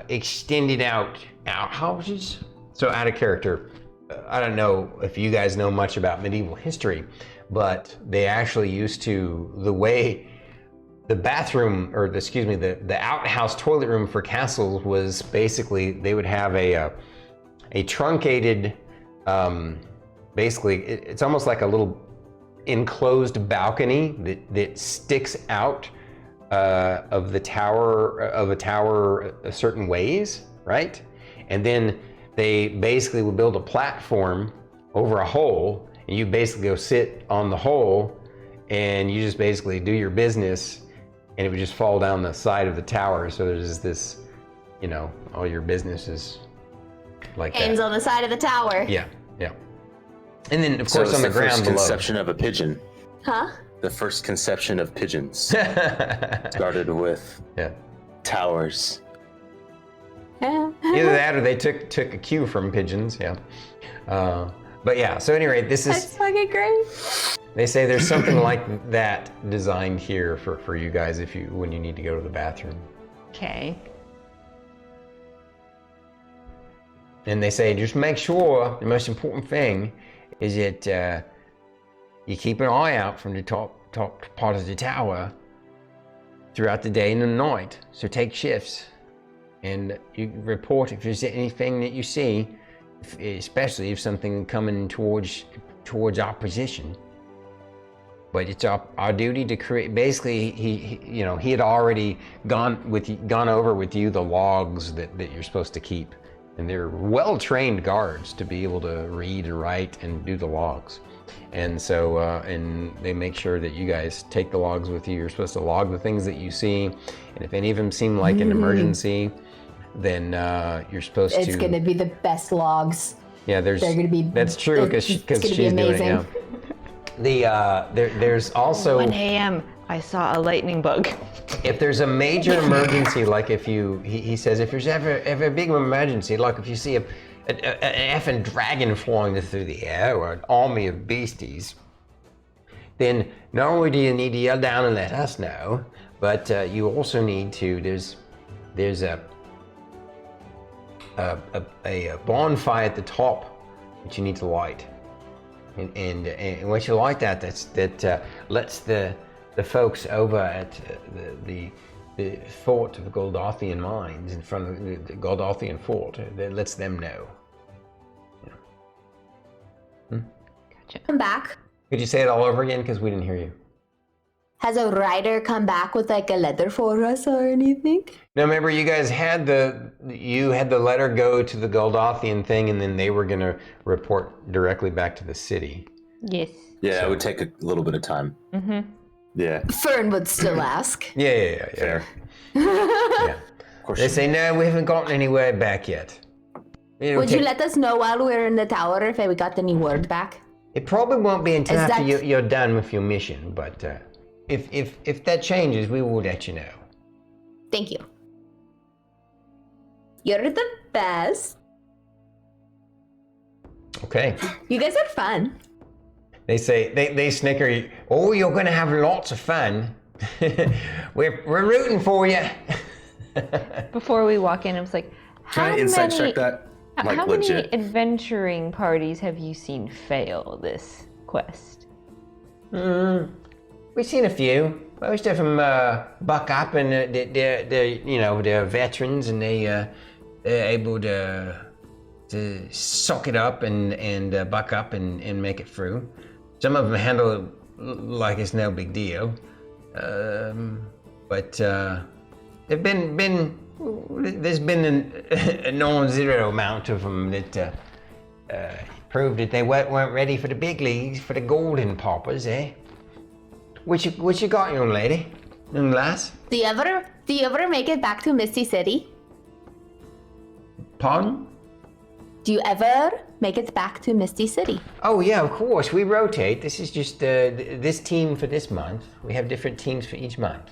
extended out outhouses. So out of character, I don't know if you guys know much about medieval history, but they actually used to, the way the bathroom, or the outhouse toilet room for castles was basically, they would have a truncated, basically, it's almost like a little enclosed balcony that sticks out of a tower certain ways, right? And then they basically would build a platform over a hole, and you basically go sit on the hole, and you just basically do your business, and it would just fall down the side of the tower. So there's this, all your business is like Ends that. on the side of the tower. Yeah. And then, of course, on the ground first below. conception of a pigeon. Huh? The first conception of pigeons started with towers. Either that, or they took a cue from pigeons. Yeah. But yeah. So anyway, this is. That's fucking great. They say there's something like that designed here for you guys when you need to go to the bathroom. Okay. And they say just make sure the most important thing is that you keep an eye out from the top part of the tower throughout the day and the night. So take shifts, and you report if there's anything that you see, especially if something coming towards our position. But it's our duty to create. Basically, he had already gone over with you the logs that you're supposed to keep, and they're well-trained guards to be able to read and write and do the logs. And so, and they make sure that you guys take the logs with you. You're supposed to log the things that you see, and if any of them seem like an emergency, then you're supposed to. It's gonna be the best logs. Yeah, they're gonna be. That's true because she's doing it. Yeah. There's also 1 a.m. I saw a lightning bug. If there's a major emergency, like he says, if there's ever a big emergency, like if you see an effing dragon flying through the air or an army of beasties, then not only do you need to yell down and let us know, but you also need to. There's a bonfire at the top that you need to light. And once you light that lets the folks over at the fort of the Goldothian mines in front of the Goldothian fort, that lets them know. Gotcha. Come back. Could you say it all over again? Because we didn't hear you. Has a rider come back with like a letter for us or anything? No, remember you guys had the letter go to the Goldothian thing, and then they were gonna report directly back to the city. Yes. Yeah, it would take a little bit of time. Mm-hmm. Yeah. Fern would still ask. Yeah. Fair. Yeah. Of course. They say no, we haven't gotten anywhere back yet. Would you let us know while we're in the tower if we got any word back? It probably won't be until Is after that- you're done with your mission, but if that changes, we will let you know. Thank you. You're the best. Okay. You guys are fun. They say they snicker. Oh, you're gonna have lots of fun. we're rooting for you. Before we walk in, I was like, Can I insight check that? Like how legit. many adventuring parties have you seen fail this quest? We've seen a few. Most of them buck up, and they're veterans, and they able to soak it up and buck up and make it through. Some of them handle it like it's no big deal, but there's been a non-zero amount of them that proved that they weren't ready for the big leagues, for the golden poppers, eh? What you got, young lady, young lass? Do you ever make it back to Misty City? Pardon? Do you ever make it back to Misty City? Oh yeah, of course. We rotate. This is just this team for this month. We have different teams for each month.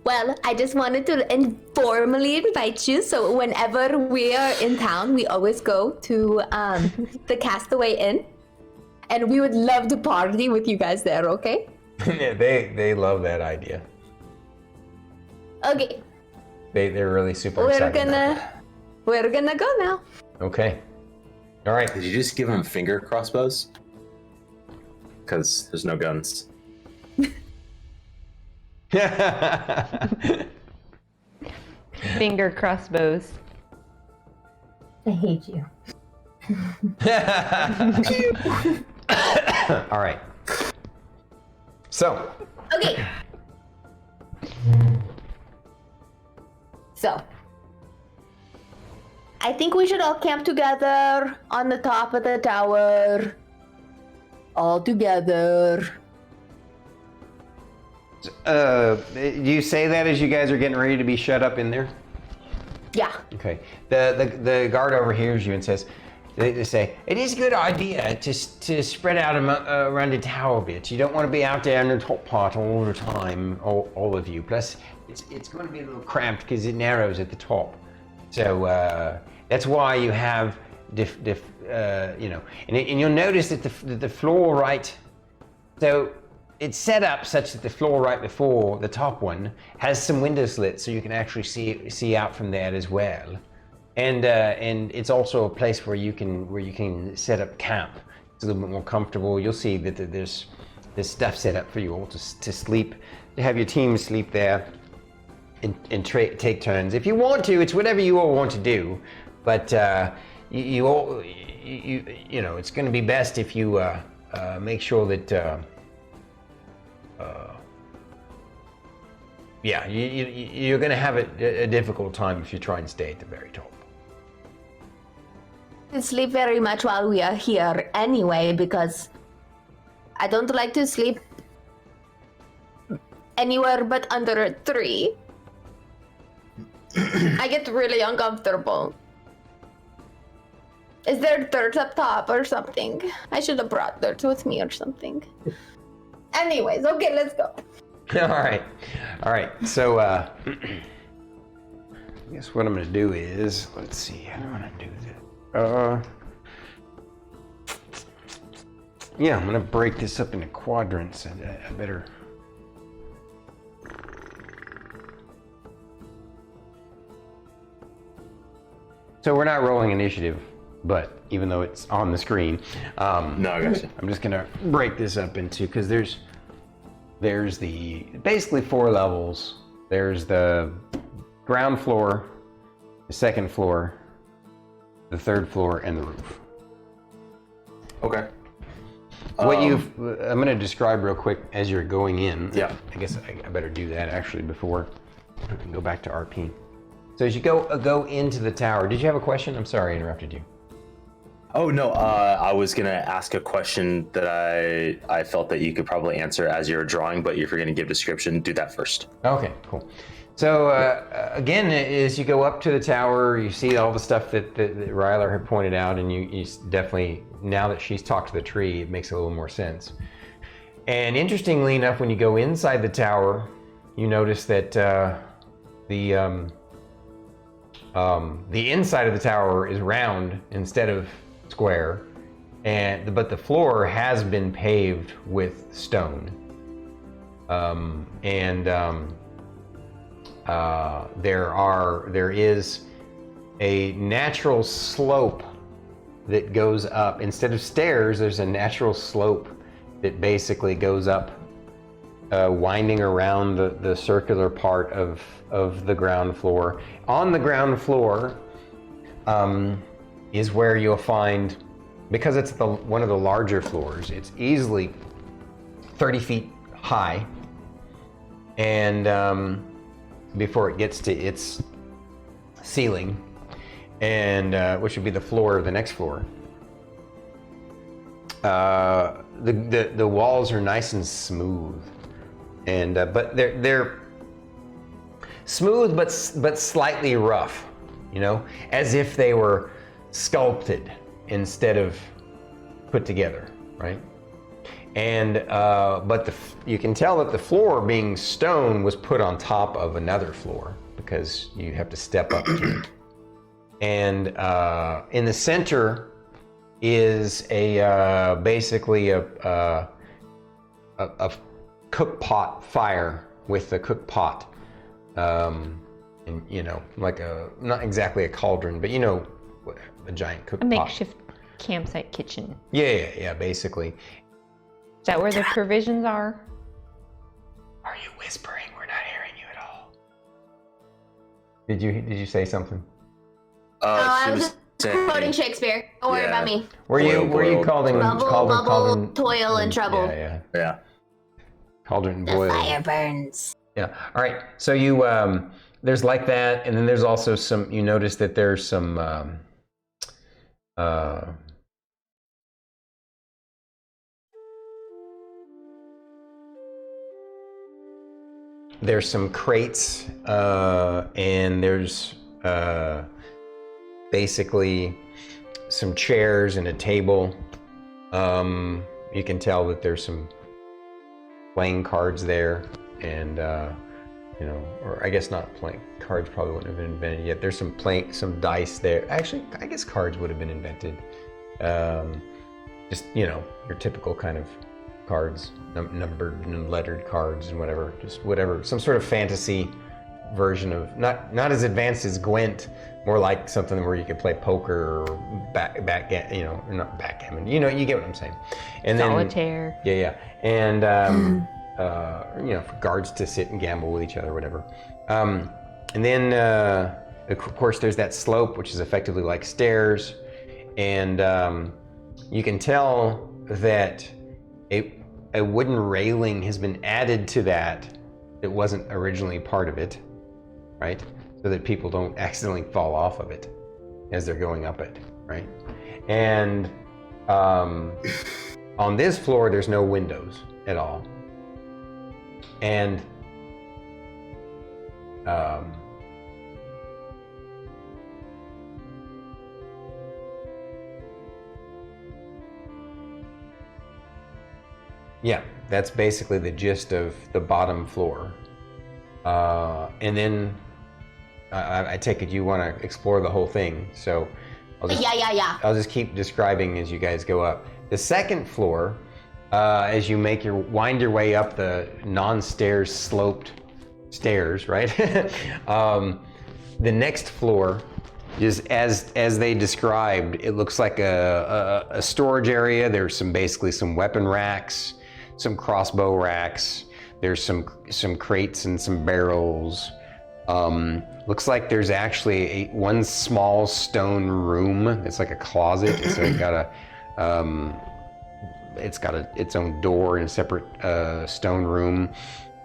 Well, I just wanted to informally invite you, so whenever we are in town, we always go to the Castaway Inn, and we would love to party with you guys there, okay? Yeah, they love that idea. Okay. They're really super excited. We're gonna go now. Okay. All right. Did you just give him finger crossbows? Because there's no guns. Finger crossbows. I hate you. All right. So. Okay. So. I think we should all camp together on the top of the tower. All together. Do you say that as you guys are getting ready to be shut up in there? Yeah. Okay. The guard overhears you and says, they say, it is a good idea to spread out around the tower a bit. You don't want to be out there in the top part all the time, all of you. Plus, it's going to be a little cramped because it narrows at the top. So that's why you have and you'll notice that the floor right. So it's set up such that the floor right before the top one has some window slits, so you can actually see out from that as well. And it's also a place where you can set up camp. It's a little bit more comfortable. You'll see that there's stuff set up for you all to sleep, to have your team sleep there. And take turns if you want to. It's whatever you all want to do, but you know it's going to be best if you make sure that you're going to have a difficult time if you try and stay at the very top. We sleep very much while we are here anyway, because I don't like to sleep anywhere but under a tree. I get really uncomfortable. Is there dirt up top or something? I should have brought dirt with me or something. Anyways, okay, let's go. All right. So I guess what I'm going to do is, let's see, how do I want to do this? Yeah, I'm going to break this up into quadrants, and I better. So we're not rolling initiative, but even though it's on the screen, No, I got you. I'm just gonna break this up into, because there's basically 4 levels. There's the ground floor, the second floor, the third floor, and the roof. Okay. I'm gonna describe real quick as you're going in. Yeah. I guess I better do that actually before I can go back to RP. So as you go into the tower, did you have a question? I'm sorry I interrupted you. Oh no, I was gonna ask a question that I felt that you could probably answer as you're drawing, but if you're gonna give description, do that first. Okay, cool. So again, as you go up to the tower, you see all the stuff that Rylar had pointed out, and you definitely, now that she's talked to the tree, it makes a little more sense. And interestingly enough, when you go inside the tower, you notice that the inside of the tower is round instead of square, but the floor has been paved with stone, there is a natural slope that goes up. Instead of stairs, there's a natural slope that basically goes up, winding around the circular part of the ground floor. On the ground floor, is where you'll find, because it's one of the larger floors, it's easily 30 feet high, and before it gets to its ceiling, and which would be the floor of the next floor. The walls are nice and smooth, and but they're smooth but slightly rough, you know, as if they were sculpted instead of put together, right? And but you can tell that the floor, being stone, was put on top of another floor because you have to step up to it. And in the center is a basically a cook pot fire with a cook pot, and you know, like not exactly a cauldron, but you know, a giant cook pot. A makeshift campsite kitchen. Yeah, basically. Is that where the provisions are? Are you whispering? We're not hearing you at all. Did you say something? I was just quoting Shakespeare. Don't worry about me. Were you calling Bubble, toil, and trouble. Yeah. Cauldron The boil. fire burns. Yeah. All right. So you there's like that, and then there's also some. You notice that there's some there's some crates, and there's basically some chairs and a table. You can tell that there's some playing cards there, and you know, or I guess not playing cards probably wouldn't have been invented yet. There's some dice there. Actually, I guess cards would have been invented. Just, you know, your typical kind of cards, numbered and lettered cards and whatever, just whatever, some sort of fantasy version of, not as advanced as Gwent, more like something where you could play poker or you know, or not backgammon, you know, you get what I'm saying. And Solitaire. Then, yeah, and you know, for guards to sit and gamble with each other, whatever. And then, of course, there's that slope, which is effectively like stairs, and you can tell that a wooden railing has been added to that. It wasn't originally part of it, right? So that people don't accidentally fall off of it as they're going up it, right? And on this floor, there's no windows at all. And yeah, that's basically the gist of the bottom floor. And then I take it you want to explore the whole thing, so Yeah. I'll just keep describing as you guys go up. The second floor, as you wind your way up the non-stairs sloped stairs, right? The next floor is as they described. It looks like a storage area. There's basically some weapon racks, some crossbow racks. There's some crates and some barrels. Looks like there's actually one small stone room. It's like a closet. So it's got its own door and a separate stone room.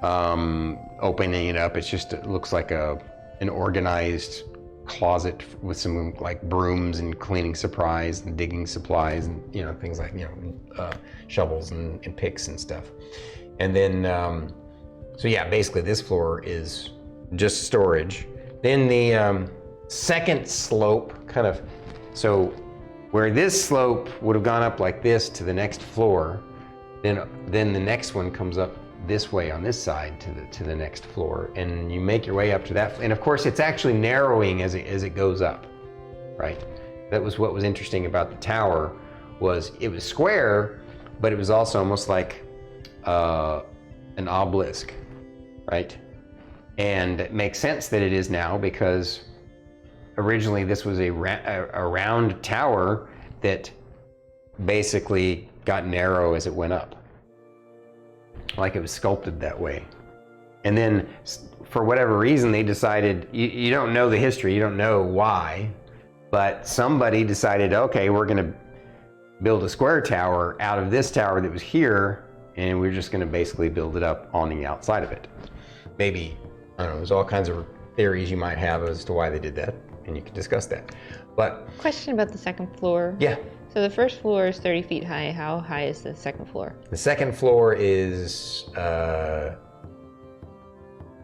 Opening it up, it looks like an organized closet with some like brooms and cleaning supplies and digging supplies and, you know, things like, you know, shovels and picks and stuff. And then, so yeah, basically this floor is just storage. Then the second slope so where this slope would have gone up like this to the next floor, then the next one comes up this way on this side to the next floor, and you make your way up to that. And of course, it's actually narrowing as it goes up, right? That was what was interesting about the tower, was it was square, but it was also almost like an obelisk, right? And it makes sense that it is now, because originally this was a round tower that basically got narrow as it went up. Like it was sculpted that way. And then for whatever reason, they decided, you don't know the history, you don't know why, But somebody decided, okay, we're going to build a square tower out of this tower that was here, and we're just going to basically build it up on the outside of it. Maybe, I don't know, there's all kinds of theories you might have as to why they did that, and you can discuss that. But Question about the second floor. yeah, So the first floor is 30 feet high. How high is the second floor? the second floor is,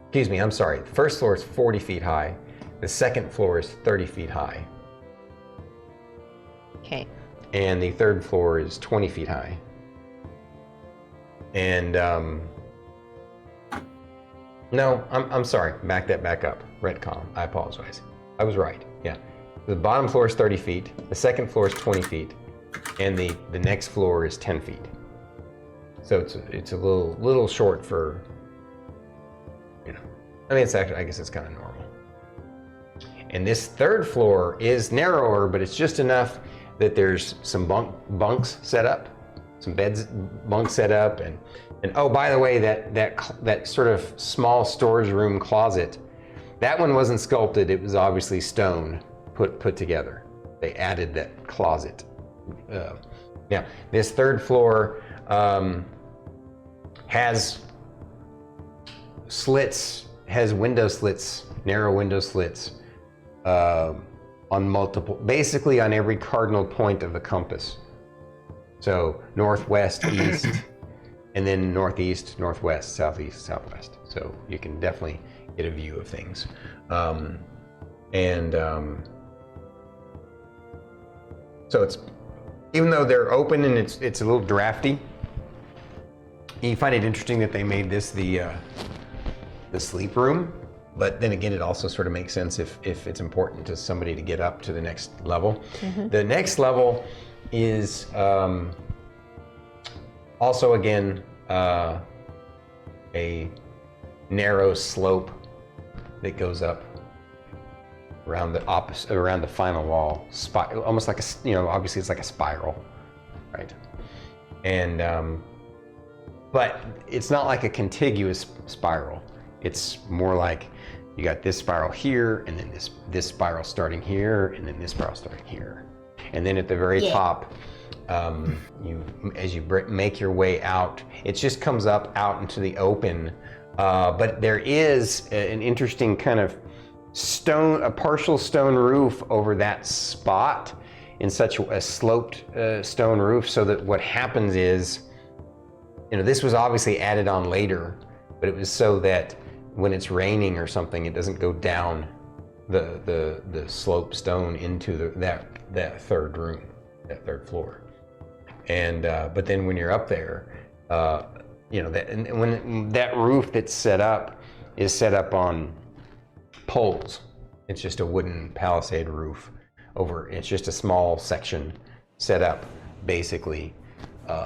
excuse me, I'm sorry. The first floor is 40 feet high. The second floor is 30 feet high. Okay. And the third floor is 20 feet high. And, no, I'm sorry, back up. Retcon, I apologize. I was right, yeah. The bottom floor is 30 feet, the second floor is 20 feet, and the next floor is 10 feet. So it's a little short for, you know, I mean, it's actually, I guess it's kind of normal. And this third floor is narrower, but it's just enough that there's some bunks set up, some bunks set up, and oh, by the way, that sort of small storage room closet, that one wasn't sculpted. It was obviously stone put together. They added that closet. Now, this third floor has slits, has window slits, narrow window slits. On multiple, basically on every cardinal point of the compass. So northwest, east, and then northeast, northwest, southeast, southwest. So you can definitely get a view of things. So it's, even though they're open and it's a little drafty, you find it interesting that they made this the sleep room. But then again, it also sort of makes sense if it's important to somebody to get up to the next level. Mm-hmm. The next level is also, again, a narrow slope that goes up around the final wall, almost like obviously it's like a spiral, right? And but it's not like a contiguous spiral. It's more like you got this spiral here, and then this spiral starting here, and then this spiral starting here. And then at the very top, as you make your way out, it just comes up out into the open. But there is an interesting kind of a partial stone roof over that spot, in such a sloped stone roof, so that what happens is, this was obviously added on later, but it was so that when it's raining or something, it doesn't go down the slope stone into that third room, that third floor. And but then when you're up there, when that roof that's set up is set up on poles. It's just a wooden palisade roof it's just a small section set up basically.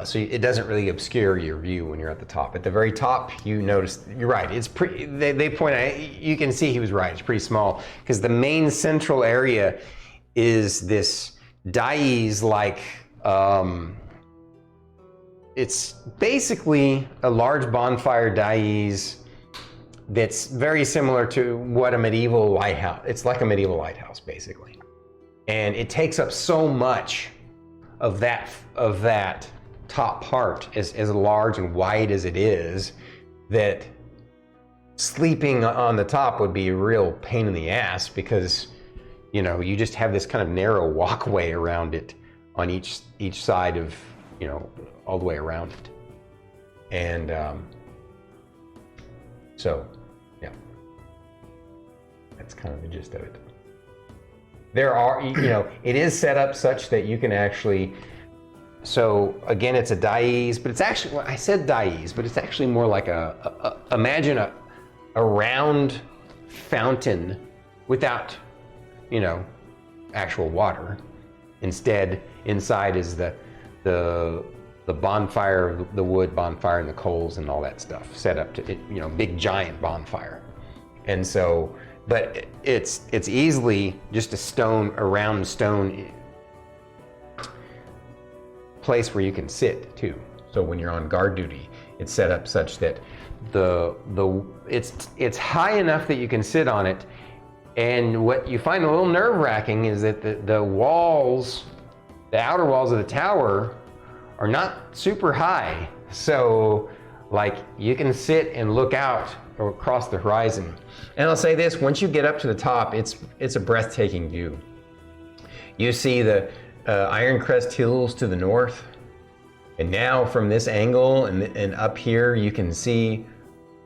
So it doesn't really obscure your view when you're at the top. At the very top, you notice, you're right, it's pretty, they point out, you can see he was right, it's pretty small, because the main central area is this dais-like, it's basically a large bonfire dais that's very similar to what a medieval lighthouse, it's like a medieval lighthouse basically. And it takes up so much of that top part, as large and wide as it is, that sleeping on the top would be a real pain in the ass, because you just have this kind of narrow walkway around it on each side of, all the way around it. And so yeah, that's kind of the gist of it. There are, it is set up such that you can actually, so again, it's a dais, but it's actually, I said dais, but it's actually more like imagine a round fountain without, actual water. Instead, inside is the bonfire, the wood bonfire and the coals and all that stuff set up to, big giant bonfire. And so, but it's easily just a round stone place where you can sit too. So when you're on guard duty, it's set up such that it's high enough that you can sit on it, And what you find a little nerve-wracking is that the walls, the outer walls of the tower, are not super high. So, like, you can sit and look out across the horizon. And I'll say this, once you get up to the top, it's a breathtaking view. You see the Ironcrest Hills to the north. And now from this angle and up here, you can see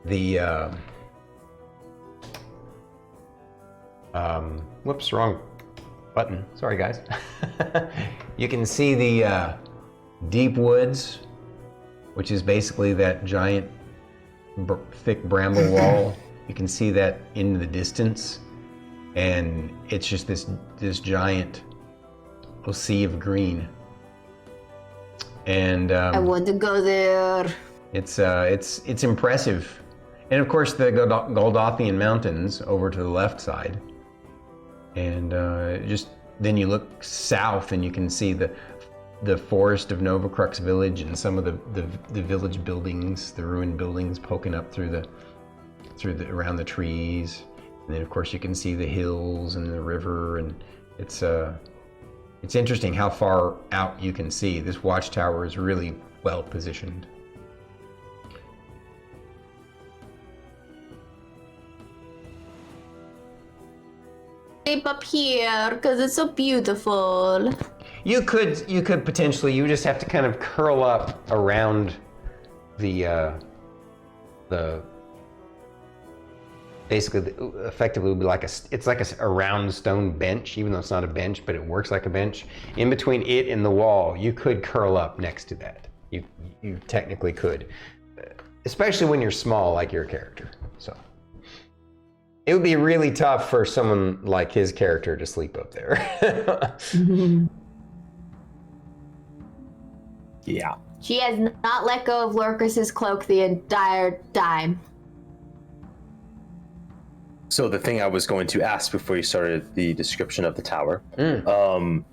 the, whoops, wrong button. Sorry, guys. You can see the deep woods, which is basically that giant thick bramble wall. You can see that in the distance, and it's just this giant sea of green. And I want to go there. it's impressive. And of course the Goldothian Mountains over to the left side. And just then you look south and you can see the forest of Novacrux village and some of the village buildings, the ruined buildings poking up through around the trees. And then of course you can see the hills and the river, and it's interesting how far out you can see. This watchtower is really well positioned. Sleep up here because it's so beautiful. You could potentially, you just have to kind of curl up around basically effectively would be like it's like a round stone bench, even though it's not a bench, but it works like a bench. In between it and the wall, you could curl up next to that. You technically could, especially when you're small like your character. So it would be really tough for someone like his character to sleep up there. Yeah. She has not let go of Lorkris's cloak the entire time. So the thing I was going to ask before you started the description of the tower, I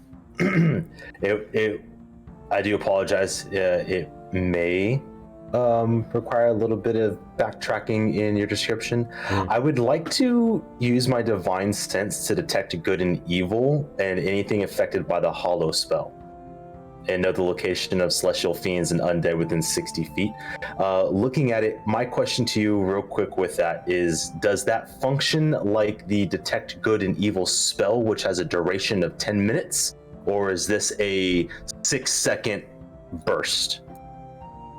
do apologize. It may require a little bit of backtracking in your description. I would like to use my divine sense to detect good and evil and anything affected by the hollow spell, and know the location of celestial fiends and undead within 60 feet. Looking at it, my question to you real quick with that is, does that function like the detect good and evil spell, which has a duration of 10 minutes? Or is this a 6-second burst?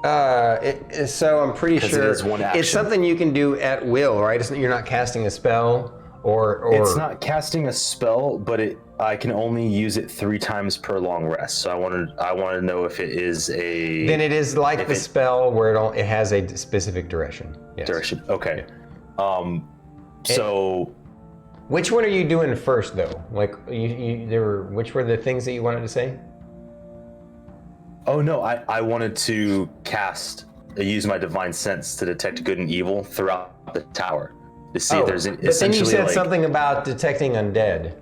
So I'm pretty sure it is one action. It's something you can do at will, right? You're not casting a spell or It's not casting a spell, but I can only use it 3 times per long rest. So I want to know if it is a. Then it is like the spell where it has a specific duration. Yes. Duration. Okay. So. Which one are you doing first, though? Like which were the things that you wanted to say? Oh no, I wanted to use my divine sense to detect good and evil throughout the tower to see if there's but then you said something about detecting undead.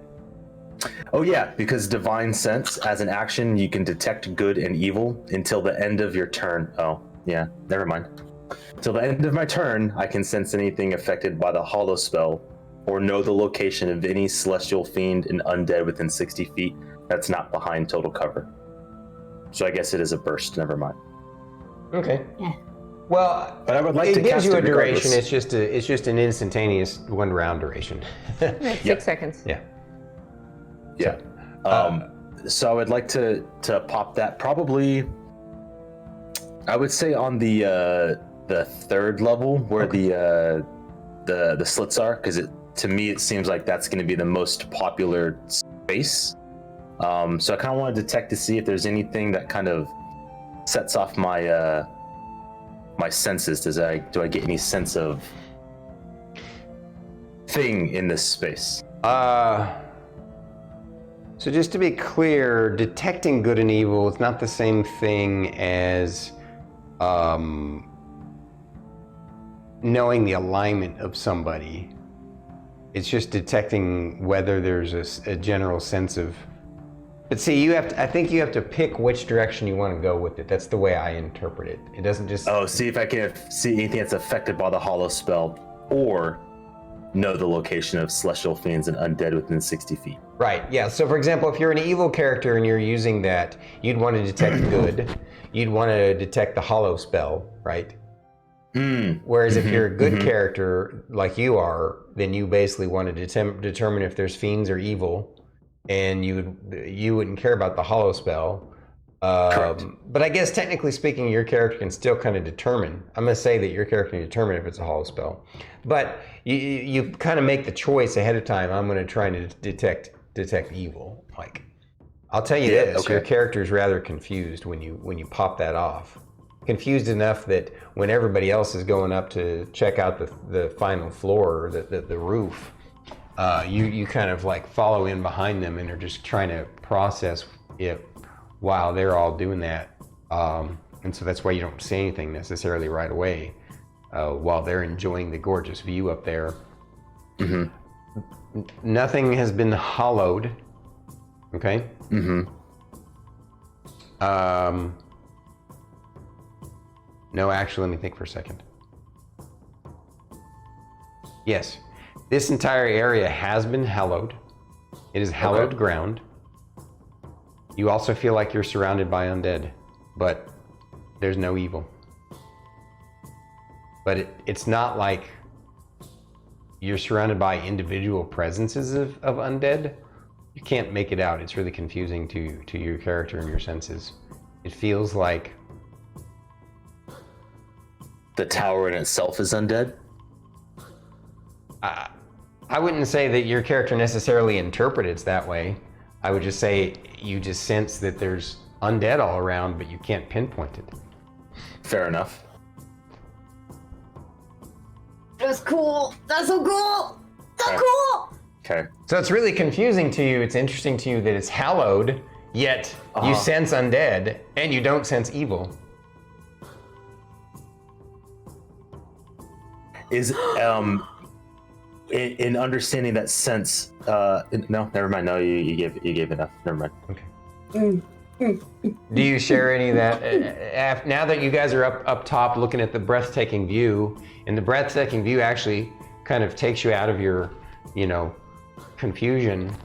Oh yeah, because divine sense as an action, you can detect good and evil until the end of your turn. Oh yeah, never mind. Till the end of my turn, I can sense anything affected by the hollow spell, or know the location of any celestial fiend and undead within 60 feet that's not behind total cover. So I guess it is a burst. Never mind. Okay. Yeah. Well, but I would like it to gives cast you a it duration. regardless. It's just an instantaneous 1 round duration. 6 seconds. Yeah. Yeah. So I would like to pop that probably. I would say on the 3rd level where the slits are, because to me it seems like that's going to be the most popular space. So I kind of want to detect to see if there's anything that kind of sets off my my senses. Do I get any sense of thing in this space? So just to be clear, detecting good and evil is not the same thing as knowing the alignment of somebody. It's just detecting whether there's a general sense of. But see, I think you have to pick which direction you want to go with it. That's the way I interpret it. It doesn't just. Oh, see if I can see anything that's affected by the hollow spell, or know the location of celestial fiends and undead within 60 feet. Right, yeah. So for example, if you're an evil character and you're using that, you'd want to detect good. You'd want to detect the hollow spell, right? Whereas if you're a good character like you are, then you basically want to determine if there's fiends or evil, and you wouldn't care about the hollow spell. Correct. But I guess technically speaking, your character can still kind of determine. I'm going to say that your character can determine if it's a hollow spell, but you kind of make the choice ahead of time. I'm going to try to detect evil. Like, I'll tell you this: your character is rather confused when you pop that off. Confused enough that when everybody else is going up to check out the final floor, the roof, you kind of like follow in behind them and are just trying to process it while they're all doing that. And so that's why you don't say anything necessarily right away while they're enjoying the gorgeous view up there. Nothing has been hollowed. Okay? No, actually, let me think for a second. Yes, this entire area has been hallowed. It is hallowed ground. You also feel like you're surrounded by undead, but there's no evil. But it's not like you're surrounded by individual presences of undead. You can't make it out. It's really confusing to your character and your senses. It feels like the tower in itself is undead? I wouldn't say that your character necessarily interprets that way. I would just say you just sense that there's undead all around, but you can't pinpoint it. Fair enough. That's cool. That's so cool. So cool. Okay. So it's really confusing to you. It's interesting to you that it's hallowed, yet you sense undead, and you don't sense evil. Is in understanding that sense, no, never mind. No, you gave enough. Never mind. Okay. Do you share any of that? Now that you guys are up top looking at the breathtaking view, and the breathtaking view actually kind of takes you out of your, confusion.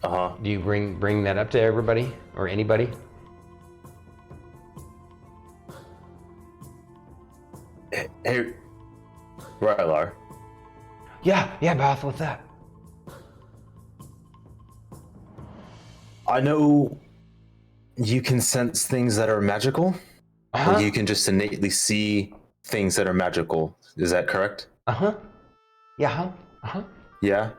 Do you bring that up to everybody or anybody? Hey, Rylar. Yeah, Bath, what's that? I know you can sense things that are magical, or you can just innately see things that are magical. Is that correct? Yeah. Yeah.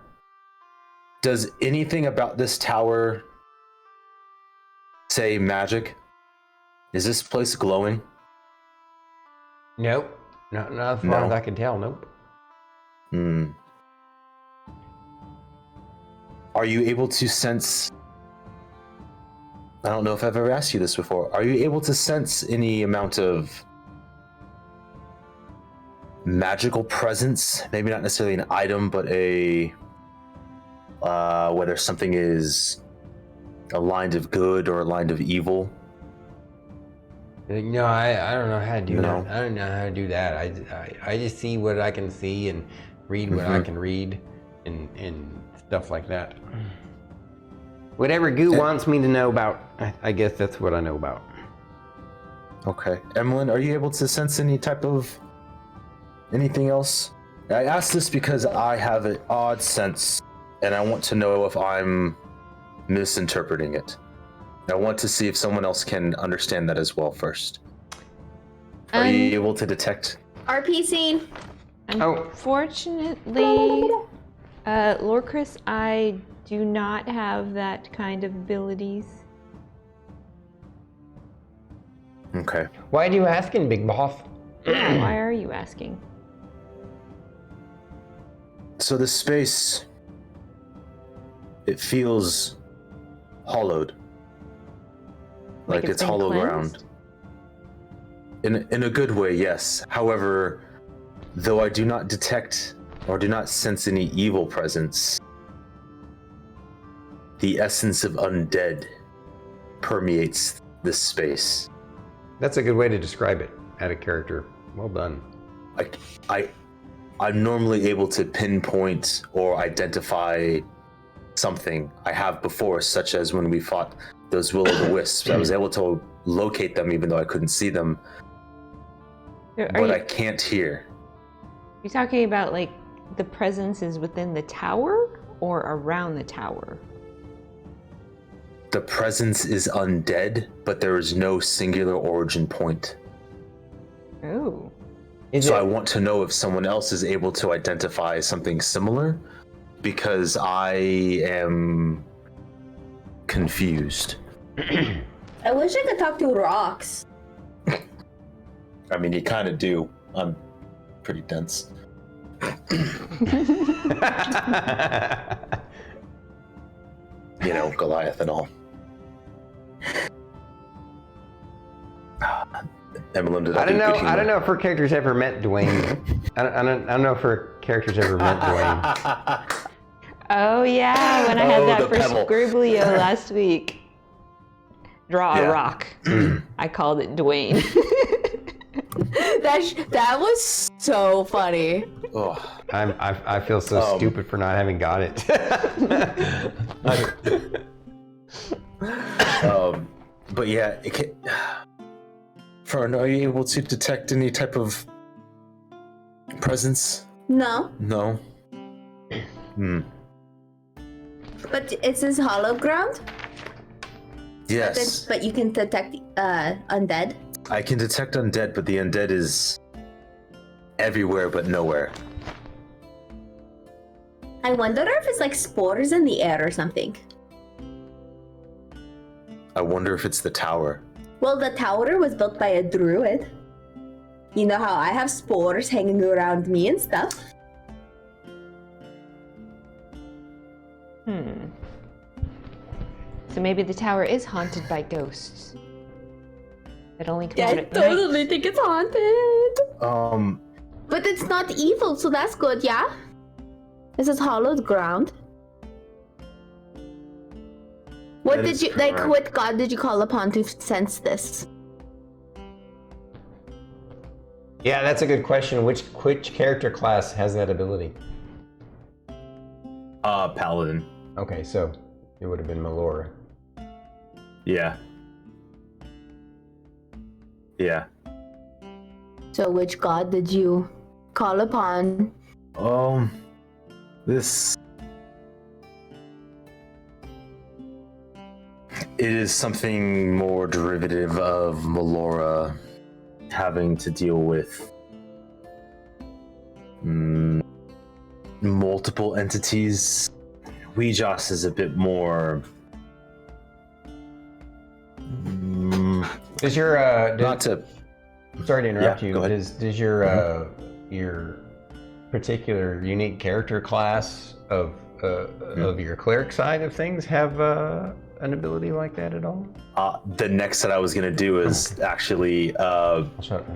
Does anything about this tower say magic? Is this place glowing? Nope. Not as far as I can tell, nope. Are you able to sense... I don't know if I've ever asked you this before. Are you able to sense any amount of magical presence? Maybe not necessarily an item, but whether something is aligned of good or aligned of evil? No, I don't know how to do that. I don't know how to do that. I just see what I can see and read what I can read and stuff like that. Whatever Goo wants me to know about, I guess that's what I know about. Okay. Emillynn, are you able to sense any type of anything else? I ask this because I have an odd sense, and I want to know if I'm misinterpreting it. I want to see if someone else can understand that as well first. Are you able to detect? RPC. Unfortunately, Lorkris, I do not have that kind of abilities. Okay. Why are you asking, Big Boss? Why are you asking? So the space, it feels hollowed. Like it's been hollow cleansed? ground. In a good way, yes. However, though I do not detect or do not sense any evil presence, the essence of undead permeates this space. That's a good way to describe it. Add a character. Well done. I'm normally able to pinpoint or identify something I have before, such as when we fought those will-o'-the-wisps. I was able to locate them even though I couldn't see them, but I can't hear. You talking about like the presence is within the tower or around the tower? The presence is undead, but there is no singular origin point. Oh. So I want to know if someone else is able to identify something similar, because I am confused. I wish I could talk to rocks. I mean, you kind of do. I'm pretty dense. You know, Goliath and all. Emillynn, did I don't know if her character's ever met Dwayne. I don't know if her character's ever met Dwayne. Oh yeah, when I had that the for pebble. Scriblio last week. Draw a rock. I called it Dwayne. That was so funny. Oh, I feel so stupid for not having got it. but yeah, Fern, are you able to detect any type of presence? No, No. but it says hollow ground. Yes. But you can detect undead. I can detect undead, but the undead is everywhere but nowhere. I wonder if it's like spores in the air or something. I wonder if it's the tower. Well, the tower was built by a druid. You know how I have spores hanging around me and stuff. So maybe the tower is haunted by ghosts. It only comes Yeah, out I at night. totally think it's haunted. But it's not evil, so that's good, yeah? This is hollowed ground. What That did is you like? correct. What god did you call upon to sense this? Yeah, that's a good question. Which character class has that ability? Paladin. Okay, so it would have been Melora. Yeah. Yeah. So, which god did you call upon? This... It is something more derivative of Melora having to deal with multiple entities. Weejoss is a bit more... Does your not to... sorry to interrupt Yeah, you. go ahead. Does your particular unique character class of your cleric side of things have an ability like that at all? The next that I was going to do is actually... Shut up.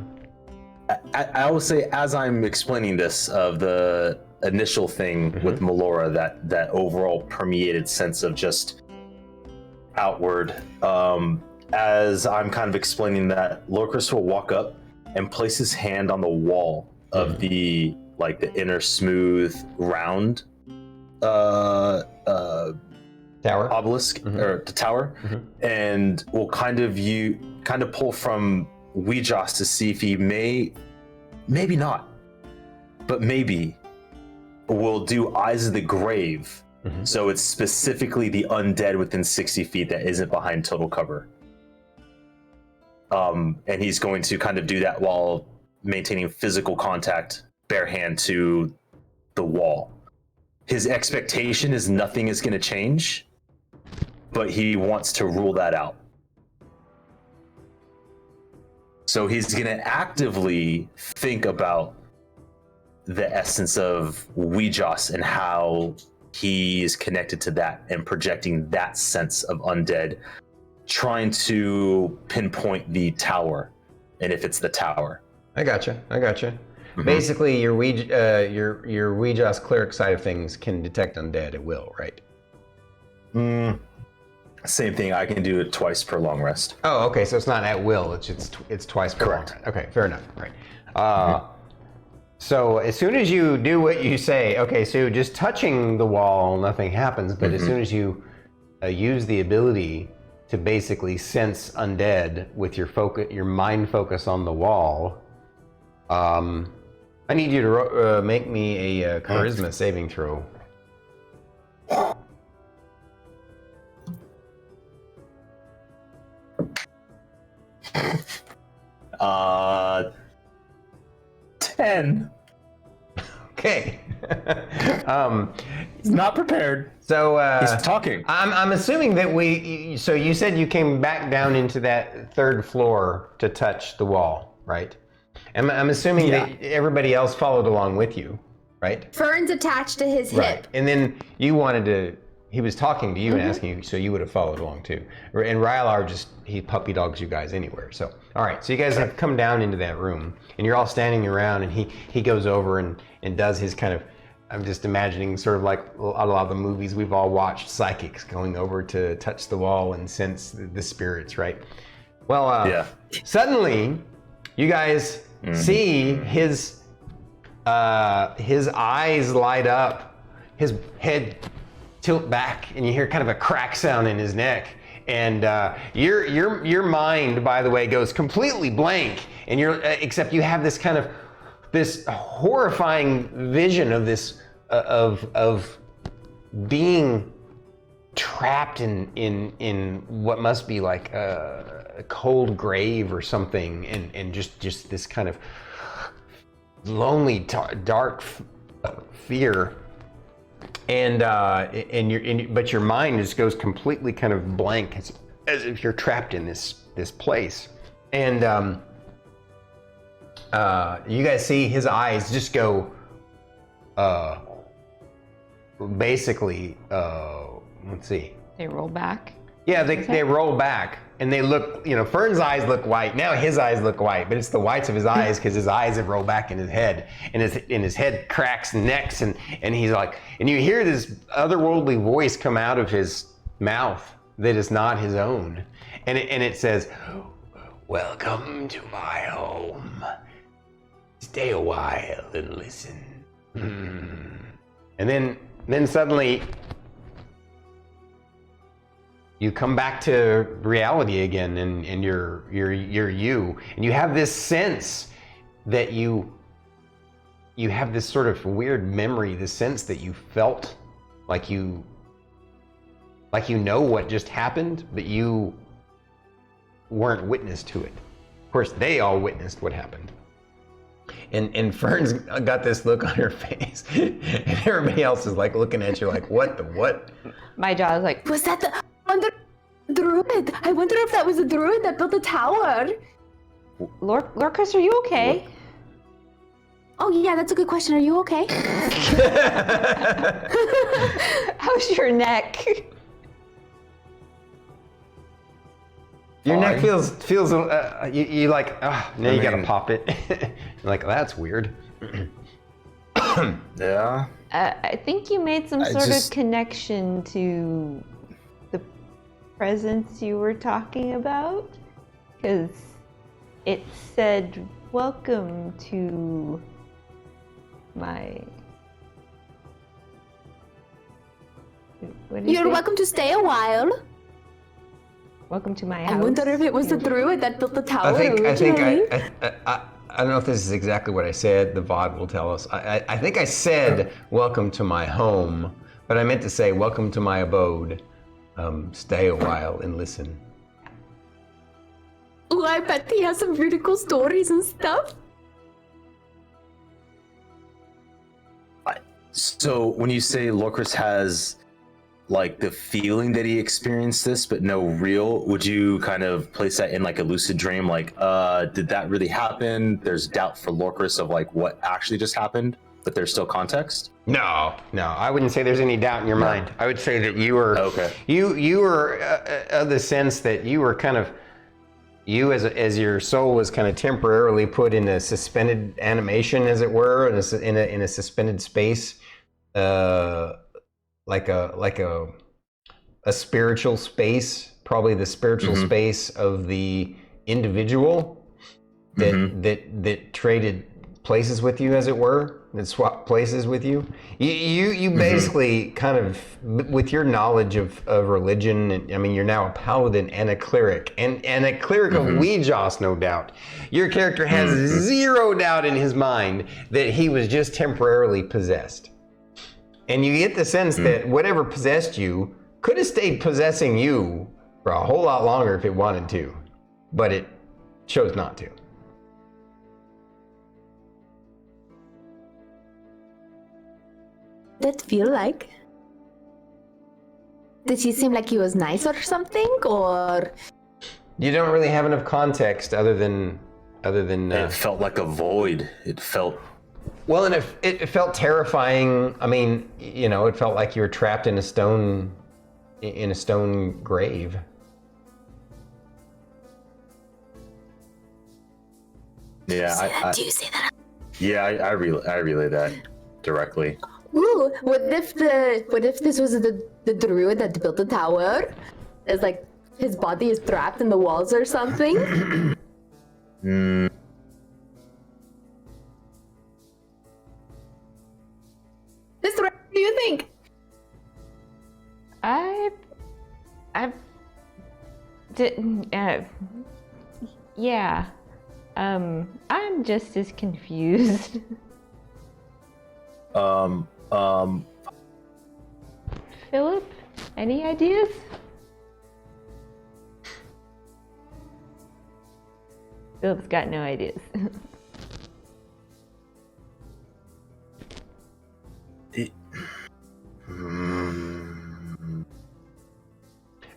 I will say, as I'm explaining this, of the initial thing with Melora, that overall permeated sense of just outward, as I'm kind of explaining that, Lorkris will walk up and place his hand on the wall of the inner smooth round Tower. obelisk or the tower, and will kind of pull from Weejoss to see if he maybe not, but maybe will do Eyes of the Grave. So it's specifically the undead within 60 feet that isn't behind total cover. And he's going to kind of do that while maintaining physical contact, bare hand to the wall. His expectation is nothing is going to change, but he wants to rule that out. So he's going to actively think about the essence of Weejoss and how he is connected to that and projecting that sense of undead, trying to pinpoint the tower, and if it's the tower. I gotcha. Basically, your Weejoss cleric side of things can detect undead at will, right? Same thing. I can do it twice per long rest. Oh, okay. So it's not at will. It's twice per Correct. long rest. Okay, fair enough. Right. So as soon as you do what you say, okay, so just touching the wall, nothing happens. But as soon as you use the ability to basically sense undead with your mind focus on the wall, I need you to make me a charisma saving throw. 10. Okay. He's not prepared. So He's talking. I'm assuming that so you said you came back down into that third floor to touch the wall, right? I'm assuming that everybody else followed along with you, right? Fern's attached to his hip. And then you wanted to. He was talking to you and asking you, so you would have followed along too. And Rylar he puppy dogs you guys anywhere. So all right, so you guys have come down into that room, and you're all standing around, and he goes over and does his kind of. I'm just imagining sort of like a lot of the movies we've all watched, psychics going over to touch the wall and sense the spirits, right? Well, suddenly you guys see his eyes light up, his head tilt back, and you hear kind of a crack sound in his neck. And your mind, by the way, goes completely blank, and except you have this kind of this horrifying vision of this of being trapped in what must be like a cold grave or something, and just this kind of lonely, dark fear. But your mind just goes completely kind of blank, as if you're trapped in this place. And you guys see his eyes just go basically let's see. They roll back. Yeah, they roll back, and they look, Fern's eyes look white. Now his eyes look white, but it's the whites of his eyes because his eyes have rolled back in his head, and his head cracks and necks, and he's like, and you hear this otherworldly voice come out of his mouth that is not his own, and it says, "Welcome to my home. Stay a while and listen." And then suddenly, you come back to reality again, and you're you, and you have this sense that you have this sort of weird memory, this sense that you felt like you know what just happened, but you weren't witness to it. Of course, they all witnessed what happened. And Fern's got this look on her face, and everybody else is like looking at you like, what the what? My jaw is like, Was that the Druid? I wonder if that was a Druid that built the tower. Lorkris, are you okay? Oh yeah, that's a good question. Are you okay? How's your neck? Your neck feels you like, now you gotta pop it. Like, that's weird. Yeah. I think you made some sort of connection to the presence you were talking about, because it said, "Welcome to my." What did you You're say? welcome to stay a while. Welcome to my house. I wonder if it was the Druid that built the tower I don't know if this is exactly what I said. The VOD will tell us. I think I said, "Welcome to my home," but I meant to say, "Welcome to my abode. Stay a while and listen." Oh, I bet he has some really cool stories and stuff. So when you say Lorkris has like the feeling that he experienced this but no real, would you kind of place that in like a lucid dream, like did that really happen? There's doubt for Lorkris of like what actually just happened, but there's still context? No, I wouldn't say there's any doubt in your mind. I would say that you were you were of the sense that you were kind of, you as your soul was kind of temporarily put in a suspended animation, as it were, in a suspended space, like a spiritual space, probably the spiritual space of the individual that traded places with you, as it were, that swap places with you. You basically kind of, with your knowledge of religion, and, I mean, you're now a paladin and a cleric, and a cleric of Weejoss, no doubt. Your character has zero doubt in his mind that he was just temporarily possessed. And you get the sense that whatever possessed you could have stayed possessing you for a whole lot longer if it wanted to, but it chose not to. That feel like? Did he seem like he was nice or something, or? You don't really have enough context other than. It felt like a void. It felt. Well, and it felt terrifying. I mean, you know, it felt like you were trapped in a stone grave. Yeah, Do you say that? Yeah, I relay that directly. Ooh, what if this was the druid that built the tower? It's like his body is trapped in the walls or something? Hmm. Mr. What do you think? Yeah. I'm just as confused. Philip, any ideas? Philip's got no ideas.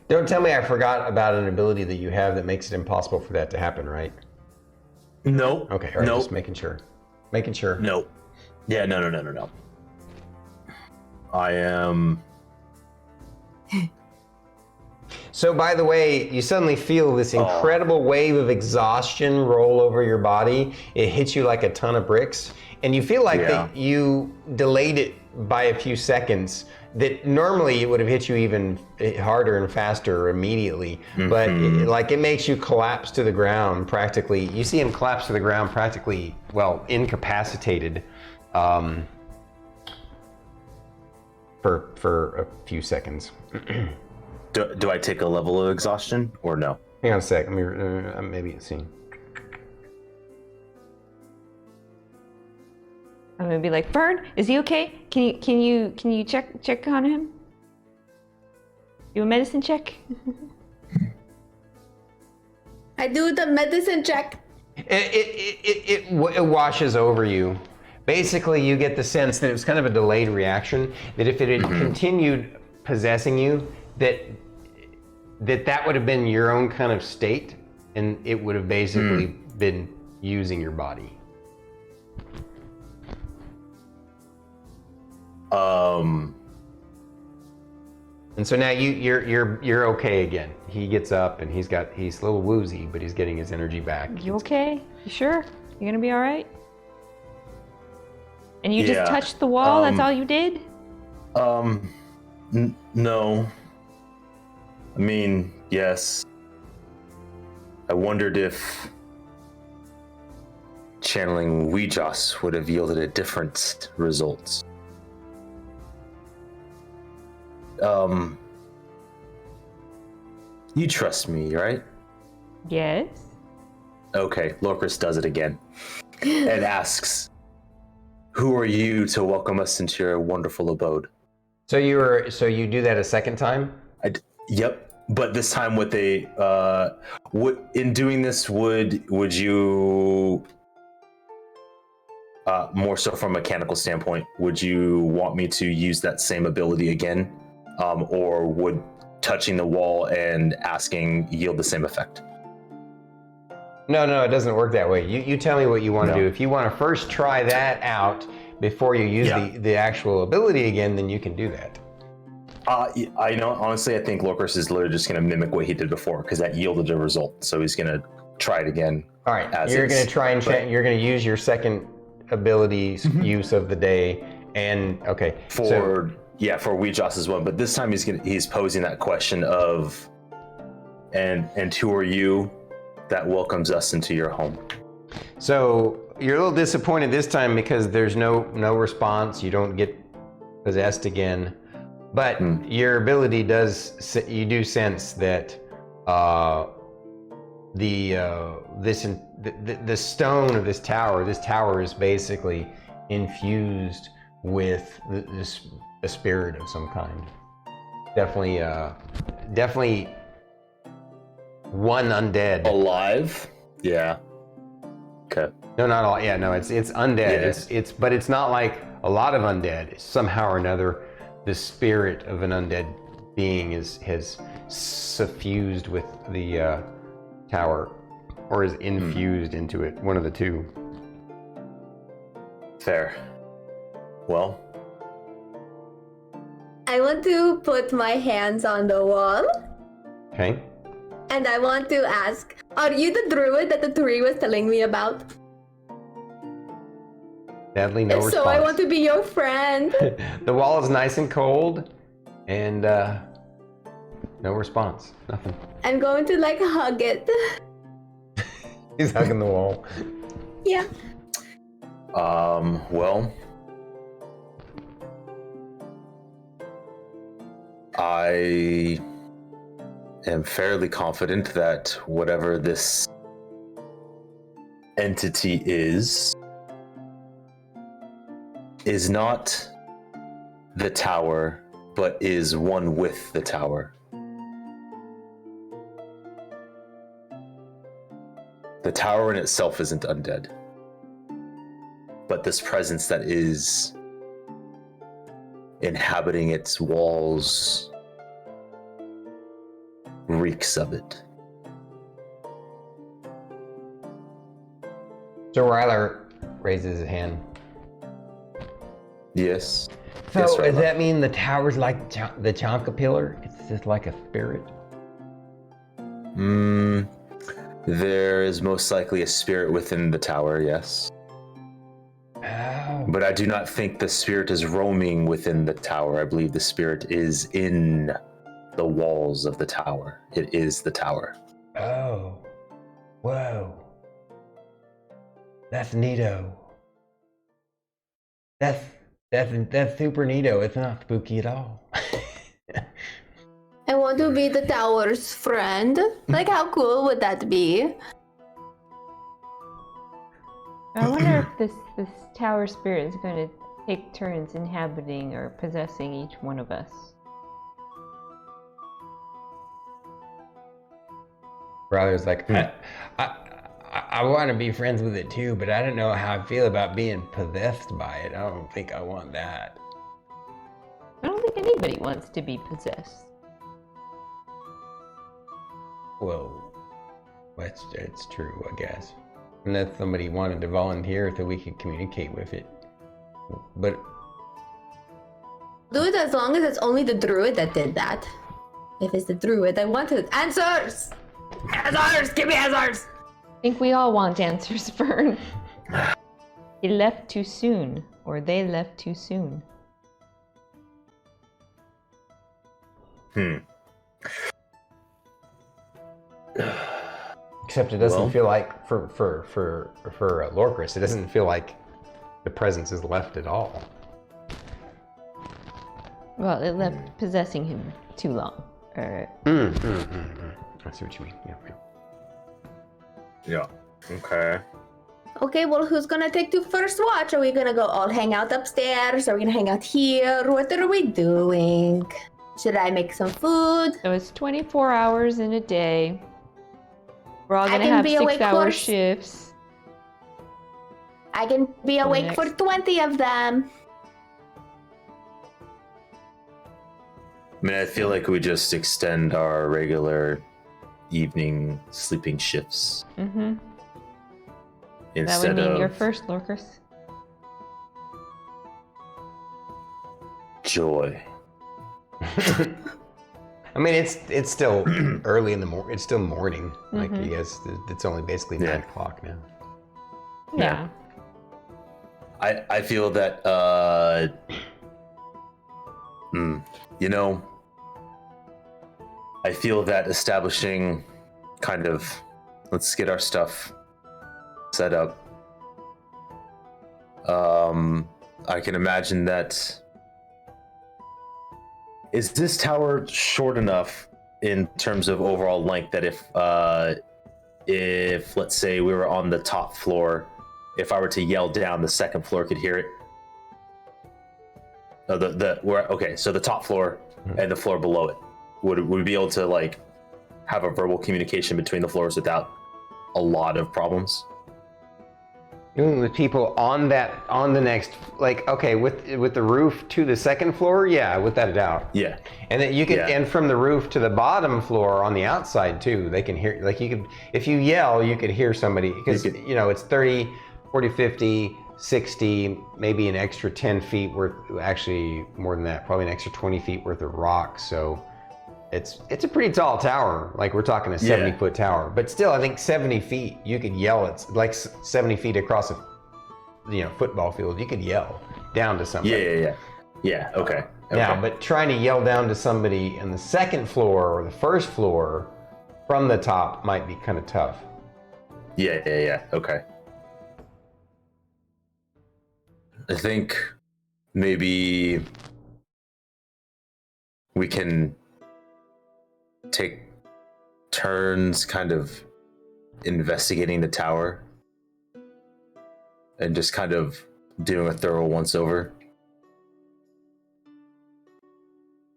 Don't tell me I forgot about an ability that you have that makes it impossible for that to happen, right? Nope. Okay, all right, Nope. just making sure. Making sure. Nope. Yeah, no. I am. So, by the way, you suddenly feel this incredible wave of exhaustion roll over your body. It hits you like a ton of bricks, and you feel like that you delayed it by a few seconds. That normally it would have hit you even harder and faster immediately, but it makes you collapse to the ground practically. You see him collapse to the ground practically, well, incapacitated for a few seconds. Do I take a level of exhaustion or no? Hang on a sec. Let me maybe see. I'm gonna be like, Fern, is he okay? Can you check on him? Do a medicine check? I do the medicine check. It washes over you. Basically, you get the sense that it was kind of a delayed reaction. That if it had continued possessing you, that would have been your own kind of state, and it would have basically been using your body. And so now you're okay again. He gets up and he's a little woozy, but he's getting his energy back. You okay? You sure? You gonna be all right? And you just touched the wall? That's all you did? No. I mean, yes. I wondered if channeling Weejoss would have yielded a different result. You trust me, right? Yes. Okay, Lorkris does it again and asks, "Who are you to welcome us into your wonderful abode?" So you do that a second time? Yep, but this time with in doing this, would you more so from a mechanical standpoint, would you want me to use that same ability again, or would touching the wall and asking yield the same effect? No, it doesn't work that way. You tell me what you want to do. If you want to first try that out before you use the actual ability again, then you can do that. I know, honestly, I think Lorkris is literally just going to mimic what he did before, because that yielded a result. So he's going to try it again. All right, you're going to try and you're going to use your second ability use of the day, and for Weejoss' one, but this time he's posing that question of, and who are you that welcomes us into your home? So you're a little disappointed this time because there's no response. You don't get possessed again, but your ability you do sense that the stone of this tower is basically infused with a spirit of some kind. Definitely one undead. Alive? Yeah. Okay. No, not all. Yeah, no, it's undead. Yeah. But it's not like a lot of undead. Somehow or another, the spirit of an undead being has suffused with the tower, or is infused into it. One of the two. Fair. Well, I want to put my hands on the wall, Okay. and I want to ask, are you the druid that the tree was telling me about? Sadly, no If response. so, I want to be your friend. The wall is nice and cold, and no response. Nothing. I'm going to like hug it. He's hugging the wall. Yeah. well, I am fairly confident that whatever this entity is not the tower, but is one with the tower. The tower in itself isn't undead, but this presence that is inhabiting its walls reeks of it. So Rylar raises his hand. Yes. So Yes, does Rylar. that mean the tower's like the Chonka pillar? It's just like a spirit? There is most likely a spirit within the tower, yes. Oh. But I do not think the spirit is roaming within the tower. I believe the spirit is in the walls of the tower. It is the tower. Oh. Whoa. That's neato. That's super neato. It's not spooky at all. I want to be the tower's friend. Like, how cool would that be? I wonder if this tower spirit is going to take turns inhabiting or possessing each one of us. Rylar's like, I want to be friends with it too, but I don't know how I feel about being possessed by it. I don't think I want that. I don't think anybody wants to be possessed. Well, that's true, I guess. Unless somebody wanted to volunteer so we could communicate with it. But Do it as long as it's only the druid that did that. If it's the druid, I want it. Answers! Answers! Give me answers! I think we all want answers, Fern. He left too soon, or they left too soon. except it doesn't Well. feel like for Lorkris, it doesn't feel like the presence is left at all. Well, it left possessing him too long. I see what you mean. Yeah. Yeah. Okay. Okay, well, who's gonna take the first watch? Are we gonna go all hang out upstairs? Are we gonna hang out here? What are we doing? Should I make some food? So it's 24 hours in a day. We're all I gonna can have be awake 6-hour for- shifts. I can be awake for 20 of them. I mean, I feel like we just extend our regular evening sleeping shifts Mm-hmm. That instead would mean of you're first, Lorkris. joy. I mean, it's still early in the morning. It's still morning. Like, I guess it's only basically 9 o'clock now. Yeah. I feel that you know, I feel that establishing kind of let's get our stuff set up I can imagine that. Is this tower short enough in terms of overall length that if let's say we were on the top floor, if I were to yell down, the second floor could hear it? So the top floor and the floor below it, would we be able to like have a verbal communication between the floors without a lot of problems? Doing with people on the next, like, okay, with the roof to the second floor, yeah, without a doubt. Yeah. And then you can, and from the roof to the bottom floor on the outside too, they can hear, like you could, if you yell, you could hear somebody, because, you know, it's 30, 40, 50, 60, maybe an extra 10 feet worth, actually more than that, probably an extra 20 feet worth of rock. So it's a pretty tall tower. Like we're talking a 70-foot tower, but still, I think 70 feet, you could yell. It's like 70 feet across a, football field. You could yell down to somebody. Yeah. Okay. Yeah, but trying to yell down to somebody in the second floor or the first floor from the top might be kind of tough. Yeah. Okay. I think maybe we can take turns kind of investigating the tower and just kind of doing a thorough once over.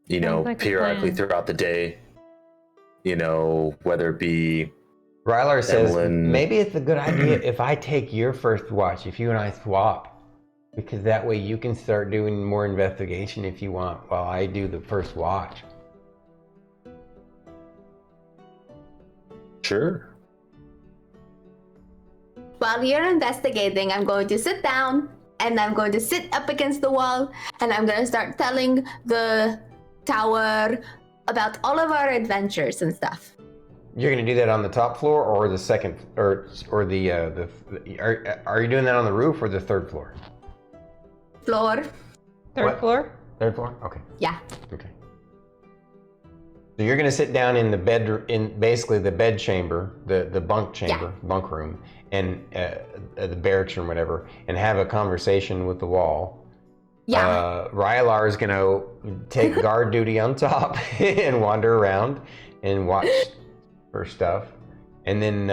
Like periodically throughout the day, whether it be Rylar says, Emillynn. Maybe it's a good idea if I take your first watch, if you and I swap, because that way you can start doing more investigation if you want while I do the first watch. Sure. While you're investigating, I'm going to sit down and I'm going to sit up against the wall and I'm going to start telling the tower about all of our adventures and stuff. You're going to do that on the top floor or the second, or the are you doing that on the roof or the third floor? Floor. Third floor? Third floor? Okay. Yeah. Okay. So you're going to sit down in the bed, in basically the bed chamber, the bunk chamber, bunk room, and the barracks room, whatever, and have a conversation with the wall. Yeah. Rylar is going to take guard duty on top and wander around and watch for stuff, and then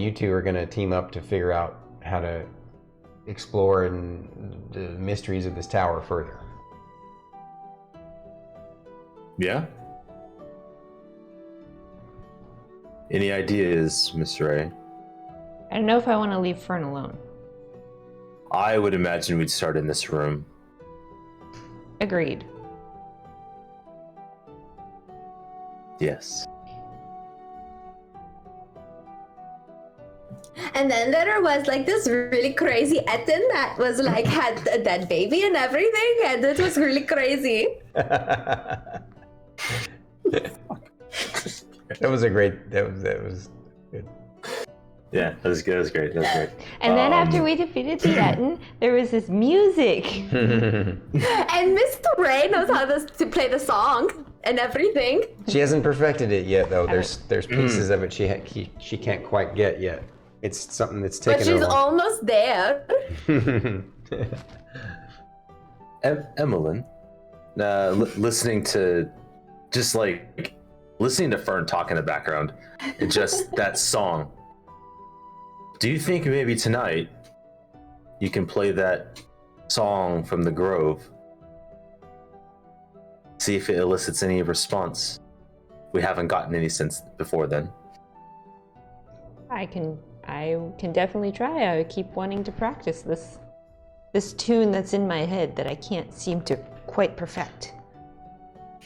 you two are going to team up to figure out how to explore and the mysteries of this tower further. Yeah. Any ideas, Mr. Ray? I don't know if I want to leave Fern alone. I would imagine we'd start in this room. Agreed. Yes. And then there was like this really crazy Etten that was like had a dead baby and everything, and it was really crazy. That was good. Yeah, that was good. That was great. And then after we defeated the Etten, there was this music. And Mr. Ray knows how to play the song and everything. She hasn't perfected it yet, though. There's pieces of it she can't quite get yet. It's something that's taken But she's over. almost there. Emillynn, listening to Fern talk in the background and just that song. Do you think maybe tonight you can play that song from the Grove? See if it elicits any response. We haven't gotten any since before then. I can definitely try. I keep wanting to practice this tune that's in my head that I can't seem to quite perfect.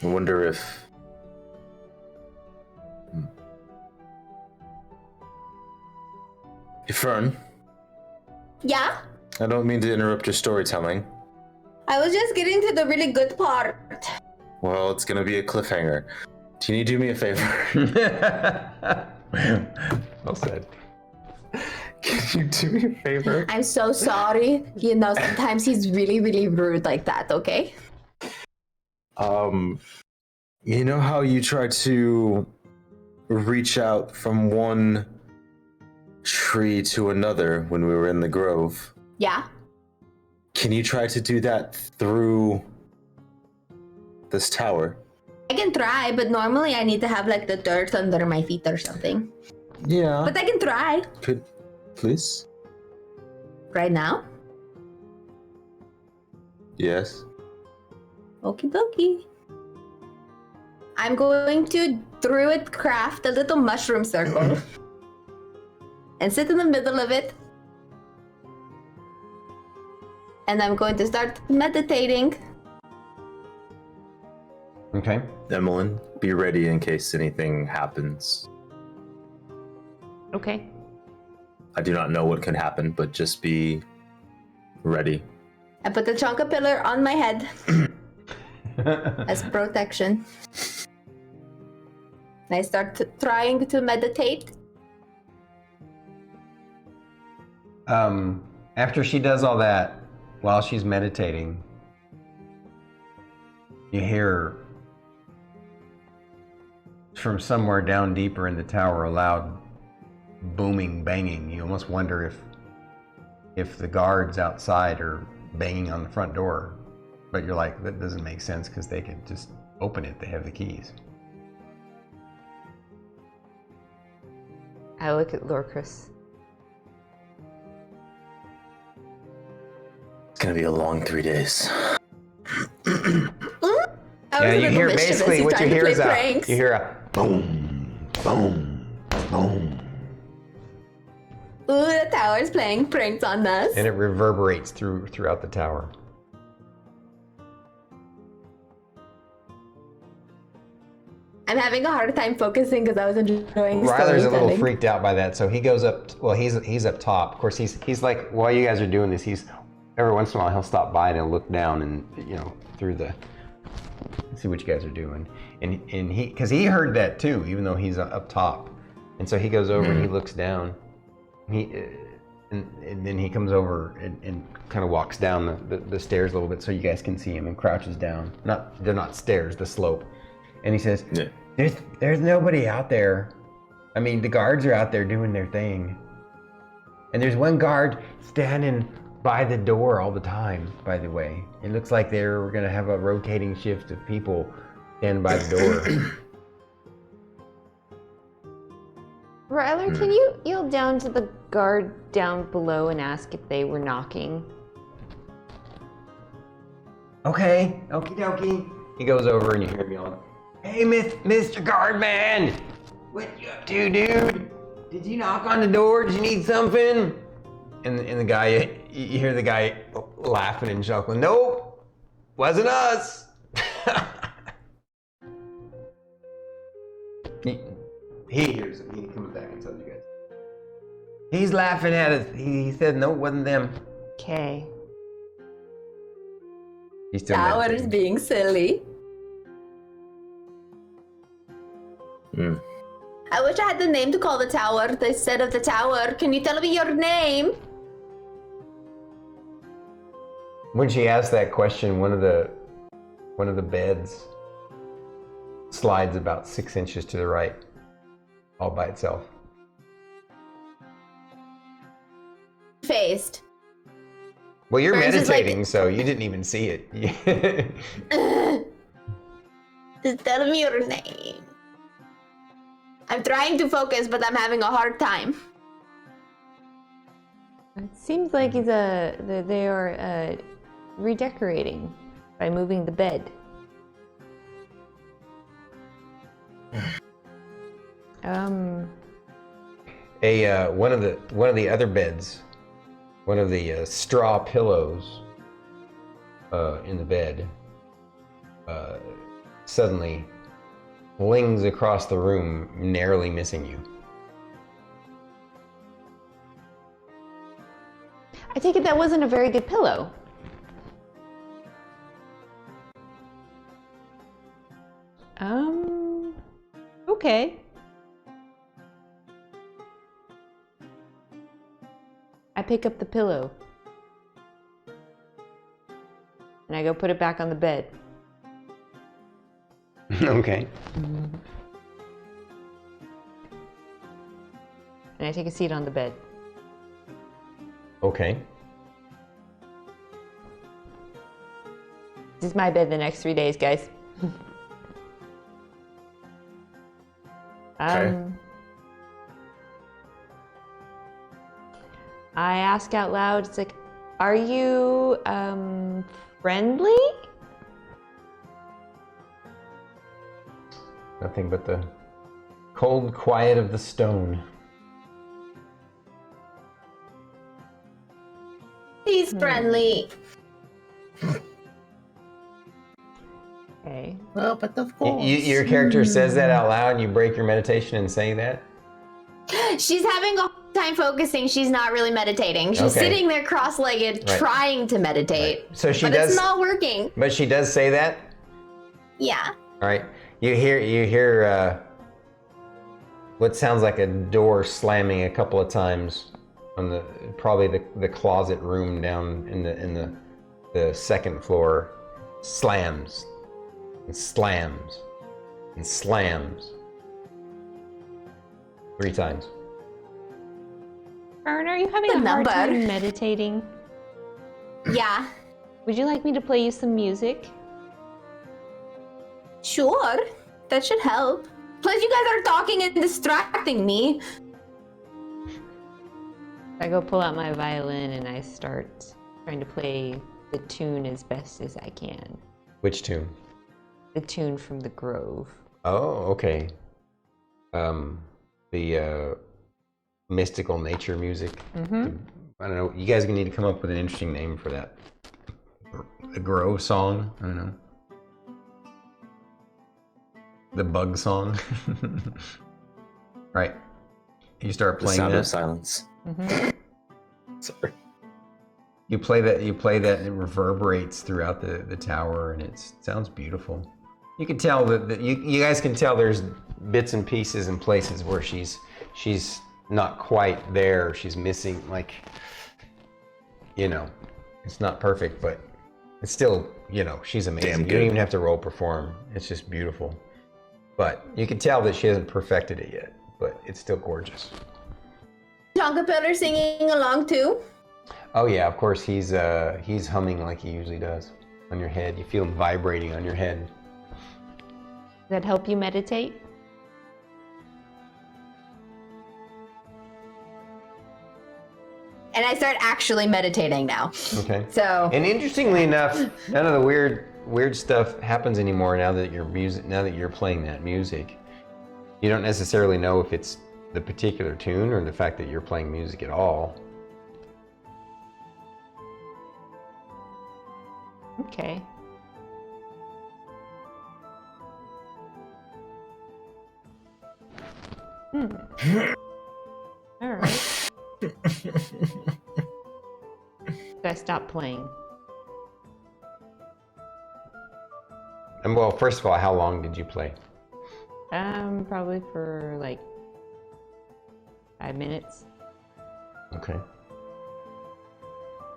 I wonder if... Hey, Fern. Yeah? I don't mean to interrupt your storytelling. I was just getting to the really good part. Well, it's gonna be a cliffhanger. Can you do me a favor? Well said. Can you do me a favor? I'm so sorry. Sometimes he's really, really rude like that, okay? You know how you try to reach out from one tree to another when we were in the grove. Yeah. Can you try to do that through this tower? I can try, but normally I need to have like the dirt under my feet or something. Yeah. But I can try. Could please? Right now? Yes. Okie dokie. I'm going to Druid craft a little mushroom circle and sit in the middle of it. And I'm going to start meditating. Okay. Emillynn, be ready in case anything happens. Okay. I do not know what can happen, but just be ready. I put the chunka pillar on my head as protection. I start trying to meditate. After she does all that, while she's meditating, you hear from somewhere down deeper in the tower a loud booming banging. You almost wonder if the guards outside are banging on the front door, but you're like, that doesn't make sense because they could just open it. They have the keys. I look at Lorkris. It's gonna be a long 3 days. Yeah, you hear basically what you hear is you hear a boom, boom, boom, Ooh, the tower's playing pranks on us. and it reverberates throughout the tower. I'm having a hard time focusing because I was enjoying Rylar's a little storytelling. freaked out by that, so he goes up. Well, he's up top. Of course, he's like, while you guys are doing this, he's every once in a while he'll stop by and he'll look down and through the see what you guys are doing. And he, because he heard that too, even though he's up top, and so he goes over and he looks down. And then he comes over and kind of walks down the stairs a little bit so you guys can see him, and crouches down. They're not stairs, the slope. And he says, Yeah. There's nobody out there. I mean, the guards are out there doing their thing. And there's one guard standing by the door all the time, by the way. It looks like we're going to have a rotating shift of people standing by the door. Rylar, can you yield down to the guard down below and ask if they were knocking? Okay, okie dokie. He goes over and you hear him yelling, "Hey, Mr. Guardman! What you up to, dude? Did you knock on the door? Did you need something?" And the guy, you hear the guy laughing and chuckling, "Nope, wasn't us." He hears him. He comes back and tells you guys. He's laughing at us. He said, "No, it wasn't them." Okay. He's still Tower is meditating. being silly. I wish I had the name to call the tower instead of the tower. Can you tell me your name? When she asked that question, one of the beds slides about 6 inches to the right, all by itself. Faced. Well, you're Fern's is like- meditating, so you didn't even see it. Just tell me your name. I'm trying to focus, but I'm having a hard time. It seems like they are redecorating by moving the bed. One of the other beds, one of the straw pillows in the bed, suddenly flings across the room, narrowly missing you. I take it that wasn't a very good pillow. Okay. I pick up the pillow. And I go put it back on the bed. Okay. And I take a seat on the bed. Okay. This is my bed the next 3 days, guys. Okay. I ask out loud, it's like, are you friendly? Nothing but the cold quiet of the stone. He's friendly. Okay. Well, but of course. Your character says that out loud, and you break your meditation and say that? She's having a hard time focusing. She's not really meditating. She's Okay. sitting there cross-legged, Right. trying to meditate. So she but does, it's not working. but she does say that? Yeah. All right. You hear what sounds like a door slamming a couple of times on probably the closet room down in the second floor. Slams and slams and slams 3 times. Fern, are you having The a hard number. time meditating? Yeah. Would you like me to play you some music? Sure. That should help. Plus, you guys are talking and distracting me. I go pull out my violin and I start trying to play the tune as best as I can. Which tune? The tune from the Grove. Oh, okay. The mystical nature music. Mm-hmm. I don't know. You guys are gonna need to come up with an interesting name for that. The Grove song. I don't know. The bug song. Right. You start The playing sound that. of silence. Mm-hmm. Sorry. You play that, and it reverberates throughout the tower, and it sounds beautiful. You can tell that you guys can tell there's bits and pieces and places where she's not quite there. She's missing, like, it's not perfect, but it's still, she's amazing. Damn You don't good. even have to roll perform. It's just beautiful. But you can tell that she hasn't perfected it yet, but it's still gorgeous. Tonkapeller singing along too. Oh yeah, of course he's humming like he usually does on your head. You feel him vibrating on your head. Does that help you meditate? And I start actually meditating now. Okay. So And interestingly enough, none of the weird stuff happens anymore now that you're playing that music. You don't necessarily know if it's the particular tune or the fact that you're playing music at all. Okay. All right. I stopped playing. And well, first of all, how long did you play? Probably for like 5 minutes. Okay.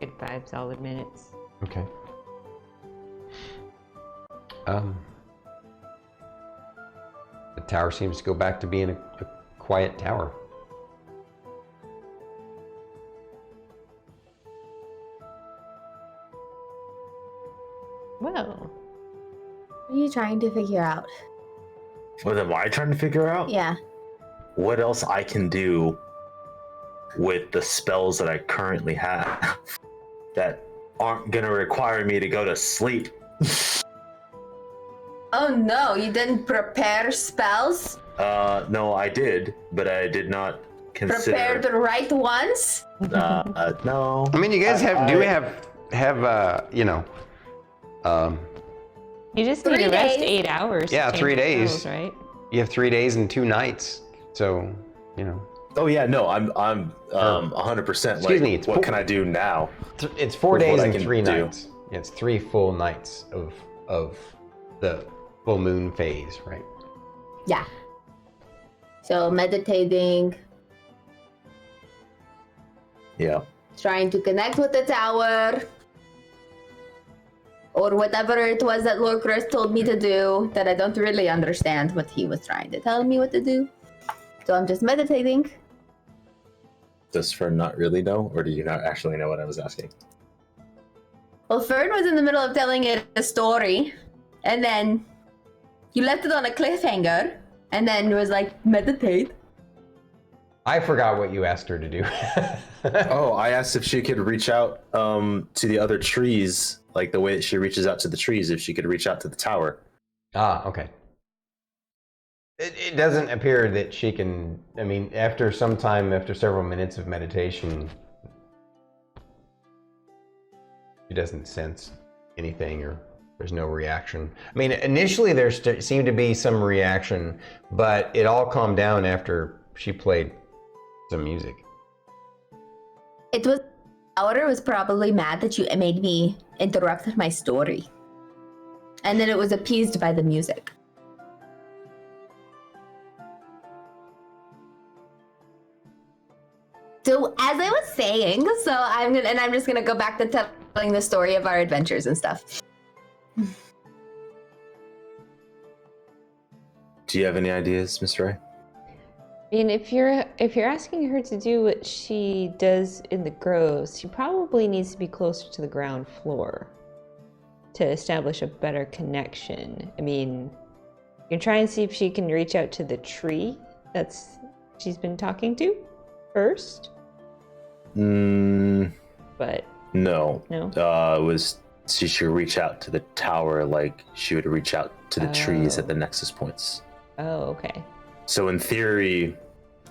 Good 5 solid minutes. Okay. The tower seems to go back to being a quiet tower. Well, what are you trying to figure out? What am I trying to figure out? Yeah. What else I can do with the spells that I currently have that aren't gonna require me to go to sleep. Oh no, you didn't prepare spells? No, I did, but I did not consider. Prepare the right ones? No. I mean, you guys have you just 3 need to rest days. 8 hours. to Yeah, change 3 the days. spells, right? you have 3 days and 2 nights, so Oh yeah, no, I'm 100%. Excuse me, it's what can I do now? it's 4 With days what I and can 3 do. nights. Yeah, it's 3 full nights of the full moon phase, right? Yeah. So meditating, Yeah. trying to connect with the tower, or whatever it was that Lorkris told me to do that I don't really understand what he was trying to tell me what to do. So I'm just meditating. Does Fern not really know, or do you not actually know what I was asking? Well, Fern was in the middle of telling it a story, and then you left it on a cliffhanger, and then it was like, meditate. I forgot what you asked her to do. Oh, I asked if she could reach out to the other trees, like the way that she reaches out to the trees, if she could reach out to the tower. Ah, okay. It doesn't appear that she can, I mean, after several minutes of meditation, she doesn't sense anything or there's no reaction. I mean, initially there seemed to be some reaction, but it all calmed down after she played some music. It was, Tower was probably mad that you made me interrupt my story. And then it was appeased by the music. So as I was saying, I'm just gonna go back to telling the story of our adventures and stuff. Do you have any ideas, Miss Ray? I mean, if you're asking her to do what she does in the groves, she probably needs to be closer to the ground floor to establish a better connection. I mean, you can try and see if she can reach out to the tree she's been talking to first. But no. No? It was she should reach out to the tower like she would reach out to the trees at the nexus points. Oh, okay. So in theory,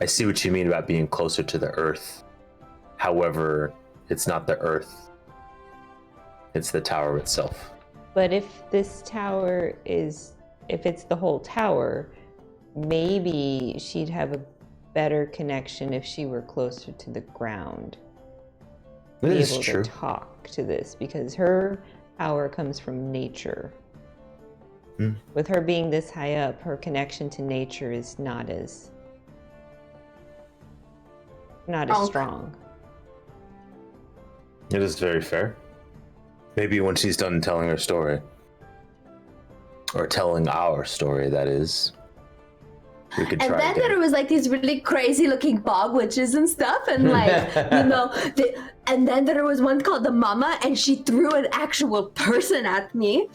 I see what you mean about being closer to the earth. However, it's not the earth. It's the tower itself. But if this tower if it's the whole tower, maybe she'd have a better connection if she were closer to the ground. That Be is able true. to talk to this because her power comes from nature. With her being this high up, her connection to nature is not as strong. It is very fair. Maybe when she's done telling her story, or telling our story, that is, we could try And then again. there was like these really crazy looking bog witches and stuff, and like, and then there was one called the Mama, and she threw an actual person at me.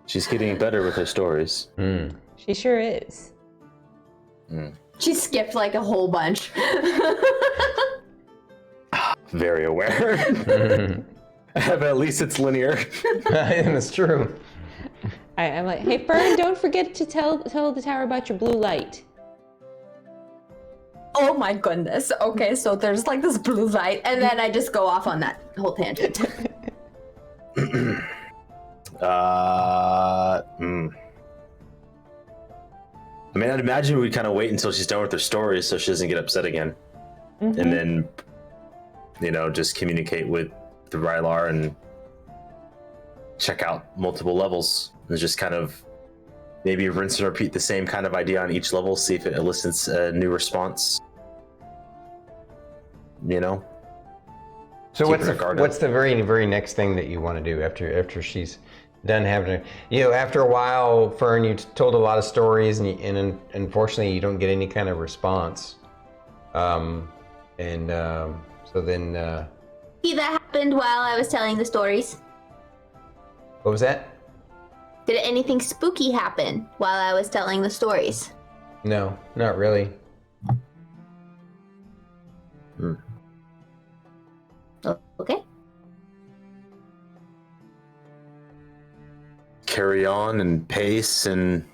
She's getting better with her stories. She sure is. She skipped like a whole bunch. Very aware. But at least it's linear. That's true. I'm like, hey Fern, don't forget to tell the tower about your blue light. Oh my goodness. Okay, so there's like this blue light, and then I just go off on that whole tangent. I mean, I'd imagine we'd kind of wait until she's done with her story so she doesn't get upset again. And then, just communicate with the Rylar and check out multiple levels. And just kind of maybe rinse and repeat the same kind of idea on each level, see if it elicits a new response. So Keeping her guard up. what's the very, very next thing that you want to do after she's done having after a while, Fern, you told a lot of stories and unfortunately you don't get any kind of response. So then See, that happened while I was telling the stories. what was that? Did anything spooky happen while I was telling the stories? No, not really. Okay. Carry on and pace and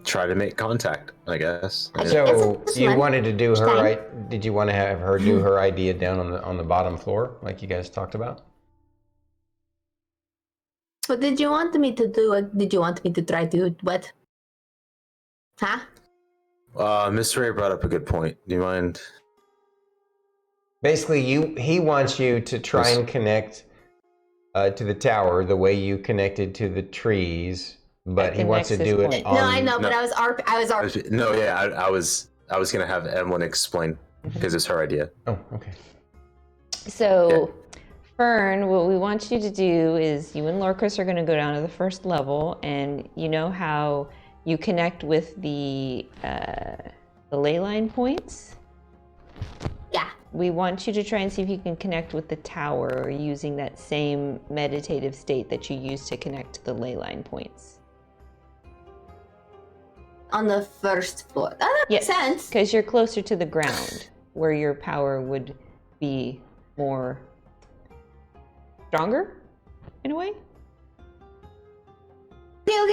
try to make contact, I guess. So It's you fun. wanted to do her Fine. right? Did you want to have her do her idea down on the bottom floor, like you guys talked about? What did you want me to do? What did you want me to try to do? What? Huh? Miss Ray brought up a good point. Do you mind? Basically, he wants you to try and connect to the tower the way you connected to the trees, but At he the wants to nexus do it point. on. No, I know, but no. I was ARP. No, yeah, I was gonna have Emillynn explain because it's her idea. Oh, okay. So, Fern, what we want you to do is you and Lorkris are going to go down to the first level, and you know how you connect with the ley line points. Yeah. We want you to try and see if you can connect with the tower using that same meditative state that you used to connect to the ley line points. On the first floor. That makes sense. Because you're closer to the ground, where your power would be more stronger, in a way.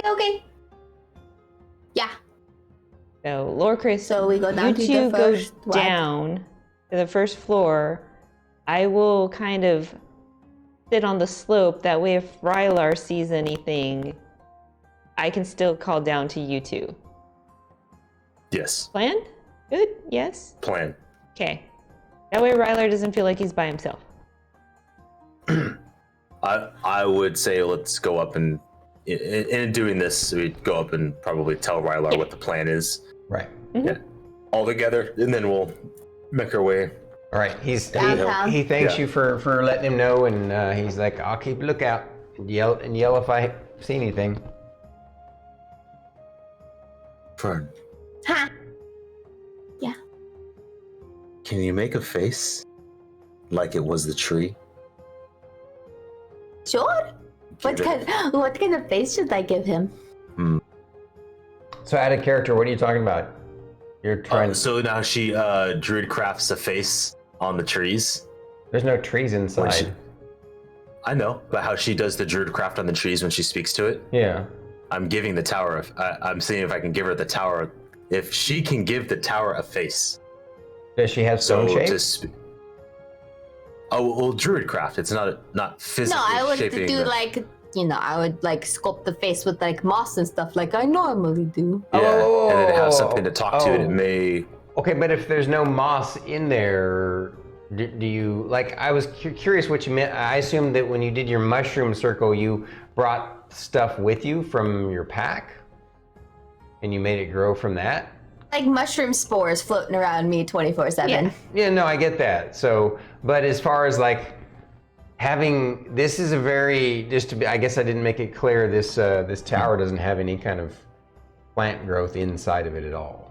Okay. Yeah. So, Lorkris, So we go down you to two the first go down to the first floor. I will kind of sit on the slope. That way, if Rylar sees anything, I can still call down to you two. Yes. Plan? Good? Yes? Plan. Okay. That way Rylar doesn't feel like he's by himself. I would say let's go up and in doing this, we go up and probably tell Rylar what the plan is. Right. Yeah. All together, and then we'll make our way. All right. He Downtown. thanks you for letting him know, and he's like, I'll keep a lookout. Yell if I see anything. Fern, Huh. Yeah. can you make a face like it was the tree? Sure. What kind of face should I give him? So out of character, what are you talking about? You're trying. So now she Druid crafts a face on the trees. There's no trees inside. I know, but how she does the Druid craft on the trees when she speaks to it. Yeah. I'm giving the tower. I'm seeing if I can give her the tower. If she can give the tower a face. Does she have stone shape? Oh well, Druid craft. It's not physically No, I would shaping do the- like, I would like sculpt the face with like moss and stuff like I normally do. Yeah, Oh, and then have something to talk to, and it oh. may. Okay, but if there's no moss in there, do you like? I was curious what you meant. I assumed that when you did your mushroom circle, you brought stuff with you from your pack, and you made it grow from that. Like mushroom spores floating around me 24/7. Yeah, no, I get that. So, but as far as like having, this is a very, just to be, I guess I didn't make it clear. This this tower doesn't have any kind of plant growth inside of it at all.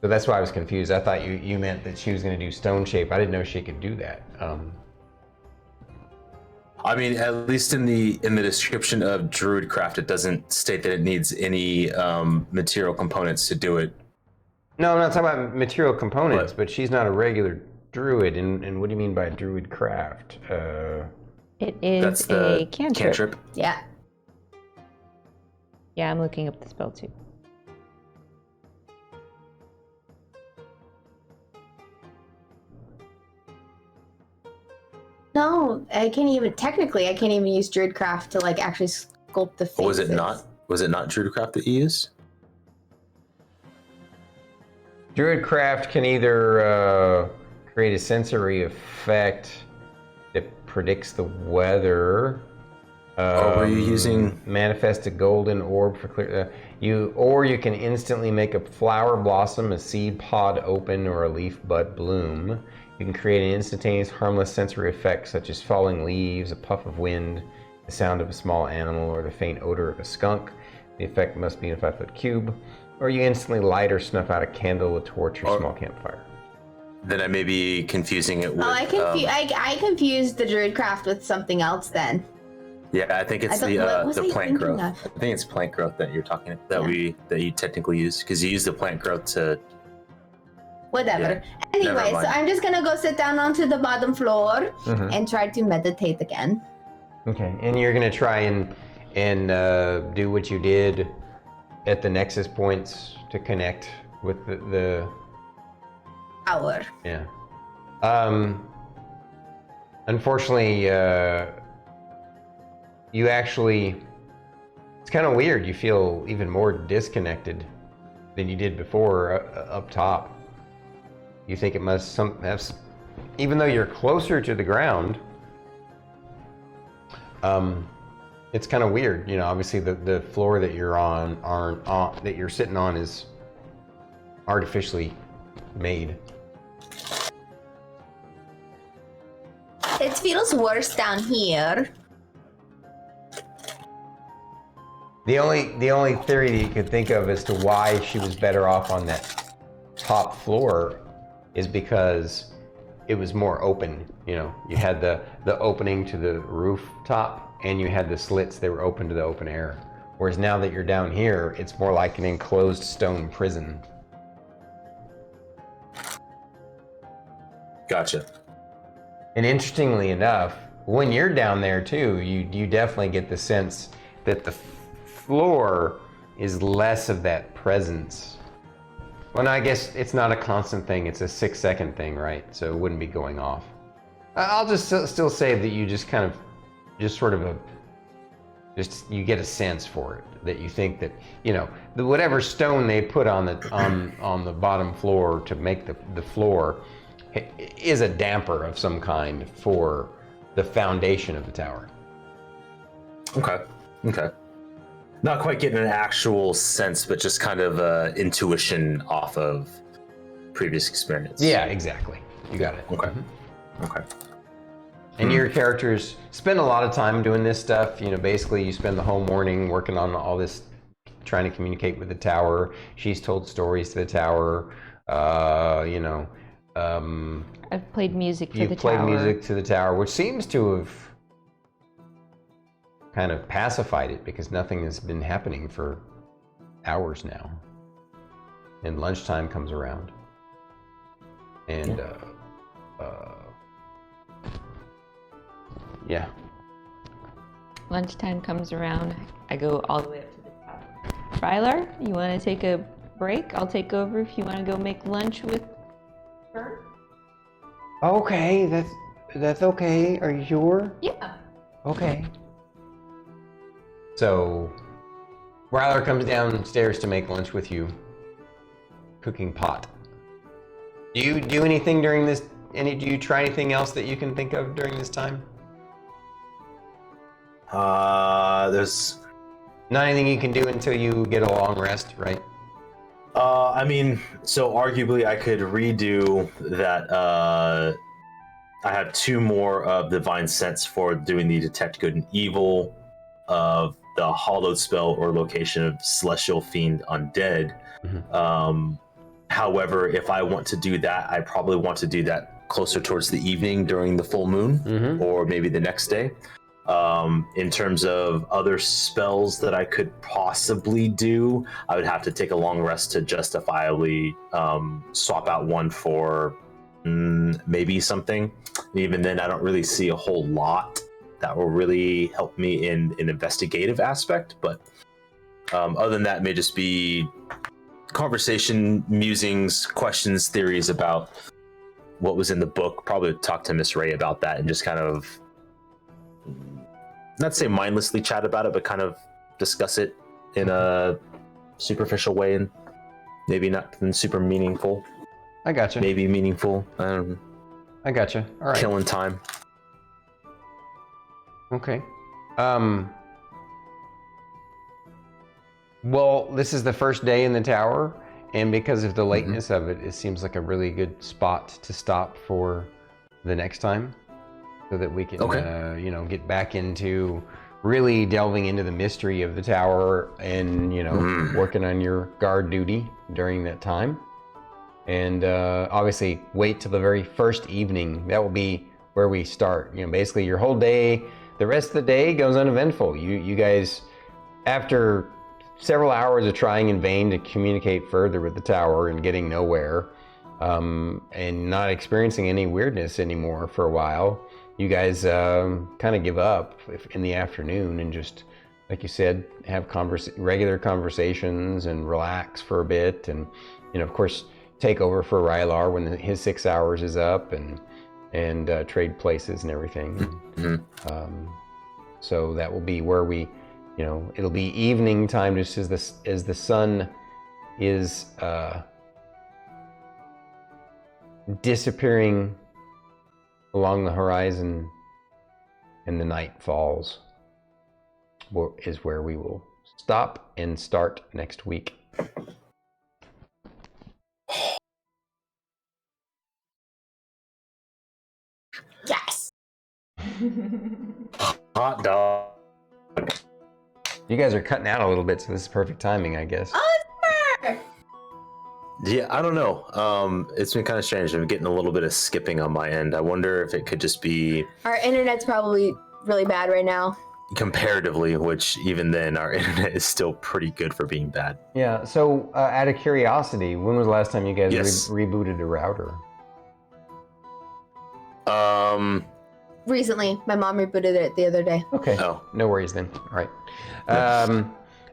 So that's why I was confused. I thought you meant that she was going to do stone shape. I didn't know she could do that. I mean, at least in the description of Druid craft, it doesn't state that it needs any material components to do it. No, I'm not talking about material components, What? but she's not a regular druid. And what do you mean by druid craft? It is That's a the cantrip. Yeah. Yeah, I'm looking up the spell too. No, I can't even use Druidcraft to like actually sculpt the faces. Or was it not? Was it not Druid craft that you used? Druid craft can either create a sensory effect that predicts the weather. Or were you using manifest a golden orb for clear? Or you can instantly make a flower blossom, a seed pod open, or a leaf bud bloom. You can create an instantaneous, harmless sensory effect such as falling leaves, a puff of wind, the sound of a small animal, or the faint odor of a skunk. The effect must be in a 5-foot cube. Or you instantly light or snuff out a candle, a torch, or small campfire. Then I may be confusing it with. I confused the Druidcraft with something else then. Yeah, I think it's what was the I plant thinking growth. of? I think it's plant growth that you're talking that you technically use because you use the plant growth to. Whatever. Yeah, Anyway, never so mind. I'm just gonna go sit down onto the bottom floor Mhm. and try to meditate again. Okay, and you're gonna try and do what you did at the nexus points to connect with the Hour. yeah. Unfortunately, you actually, it's kind of weird. You feel even more disconnected than you did before up top. You think it must even though you're closer to the ground, it's kind of weird. You know, obviously the floor that you're that you're sitting on is artificially made. It feels worse down here. The only theory that you could think of as to why she was better off on that top floor is because it was more open. You know, you had the opening to the rooftop, and you had the slits that were open to the open air. Whereas now that you're down here, it's more like an enclosed stone prison. Gotcha. And interestingly enough, when you're down there too, you definitely get the sense that the floor is less of that presence. Well, no, I guess it's not a constant thing. It's a 6-second thing, right? So it wouldn't be going off. I'll just still say that you just kind of, just sort of you get a sense for it. That you think that, you know, whatever stone they put on the bottom floor to make the floor is a damper of some kind for the foundation of the tower. Okay. Not quite getting an actual sense, but just kind of intuition off of previous experience. Yeah, exactly. You got it. Okay. Mm-hmm. Okay. And your characters spend a lot of time doing this stuff. You know, basically you spend the whole morning working on all this, trying to communicate with the tower. She's told stories to the tower. You know, I've played music to the tower. You played music to the tower, which seems to have kind of pacified it because nothing has been happening for hours now. And lunchtime comes around. And, yeah. Lunchtime comes around. I go all the way up to the top. Rylar, you want to take a break? I'll take over if you want to go make lunch with Fern. Okay, that's okay. Are you sure? Yeah. Okay. So, Rylar comes downstairs to make lunch with you, cooking pot. Do you do anything during this? Do you try anything else that you can think of during this time? There's not anything you can do until you get a long rest, right? I mean, so arguably I could redo that. I have 2 more of the Divine Sense for doing the Detect Good and Evil of the Hallowed spell or location of Celestial Fiend Undead. Mm-hmm. However, if I want to do that, I probably want to do that closer towards the evening during the full moon, mm-hmm. or maybe the next day. In terms of other spells that I could possibly do, I would have to take a long rest to justifiably swap out one for maybe something. And even then, I don't really see a whole lot that will really help me in an investigative aspect. But other than that, it may just be conversation, musings, questions, theories about what was in the book. Probably talk to Miss Ray about that and just kind of, not say mindlessly chat about it, but kind of discuss it in a superficial way and maybe not super meaningful. I gotcha. Maybe meaningful. I gotcha. All right. Killing time. Okay. Well, this is the first day in the tower, and because of the lateness of it, it seems like a really good spot to stop for the next time, so that we can, you know, get back into really delving into the mystery of the tower and, you know, working on your guard duty during that time. And obviously, wait till the very first evening. That will be where we start. You know, basically your whole day, the rest of the day goes uneventful. You guys, after several hours of trying in vain to communicate further with the tower and getting nowhere, and not experiencing any weirdness anymore for a while, you guys kind of give up in the afternoon and just, like you said, have regular conversations and relax for a bit, and, you know, of course, take over for Rylar when his 6 hours is up, and trade places and everything. So that will be where we, you know, it'll be evening time, just as the sun is disappearing along the horizon and the night falls, is where we will stop and start next week. Yes. Hot dog. You guys are cutting out a little bit, so this is perfect timing, I guess. Yeah, I don't know. It's been kind of strange. I'm getting a little bit of skipping on my end. I wonder if it could just be Our internet's probably really bad right now. comparatively, which even then our internet is still pretty good for being bad. Yeah, so out of curiosity, when was the last time you guys Yes. rebooted a router? Recently, my mom rebooted it the other day. Okay, Oh. no worries then. All right.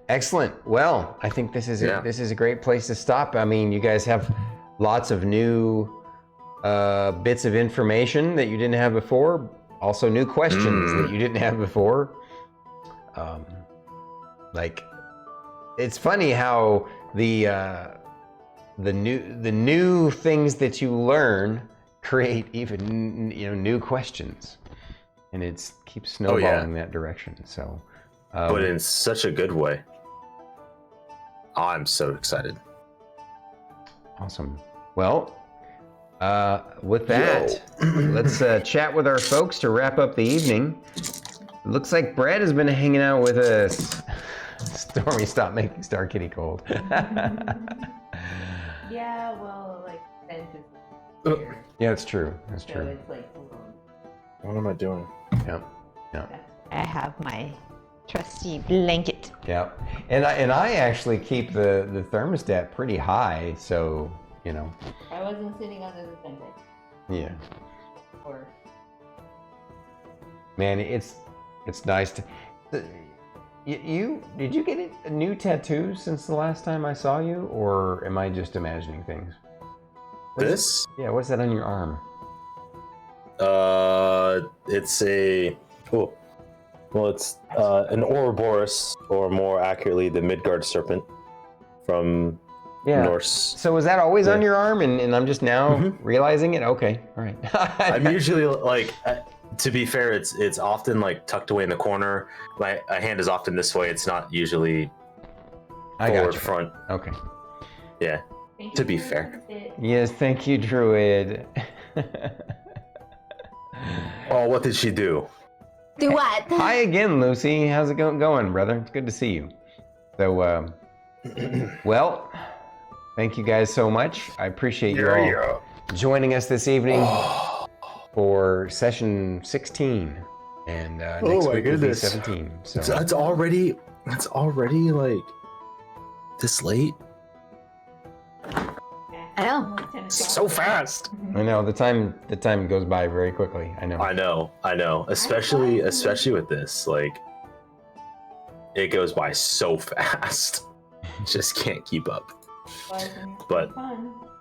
Excellent. Well, I think this is Yeah. this is a great place to stop. I mean, you guys have lots of new bits of information that you didn't have before. Also, new questions that you didn't have before. Like, it's funny how the new things that you learn create even new questions, and it keeps snowballing that direction. So, But in such a good way. I'm so excited. awesome. Well, with that, let's chat with our folks to wrap up the evening. It looks like Brad has been hanging out with us. Stormy, stop making Starkitty cold. Yeah, well, like, fence is here, Yeah, that's true. That's so true. it's like alone. What am I doing? Yeah, yeah, I have my trusty blanket. yeah. And I actually keep the thermostat pretty high, so I wasn't sitting under the fence. yeah. Or Man, it's nice to. You did you get a new tattoo since the last time I saw you, or am I just imagining things? This? Yeah, what's that on your arm? It's a cool. Well, it's an Ouroboros, or more accurately, the Midgard serpent from Yeah. Norse. So was that always on your arm, and I'm just now realizing it? Okay, all right. I'm usually like, to be fair, it's often like tucked away in the corner. My hand is often this way. It's not usually I forward, got you. front. Okay. Yeah. To be fair. Yes, thank you, Druid. Oh, what did she do? Do what? Hi again, Lucy. How's it going, brother? It's good to see you. So, well, thank you guys so much. I appreciate you all joining us this evening for session 16, and next my week will be goodness. 17. So It's already like this late. I know. So fast. I know the time goes by very quickly. I know. I know. Especially with this, like, it goes by so fast. Just can't keep up. But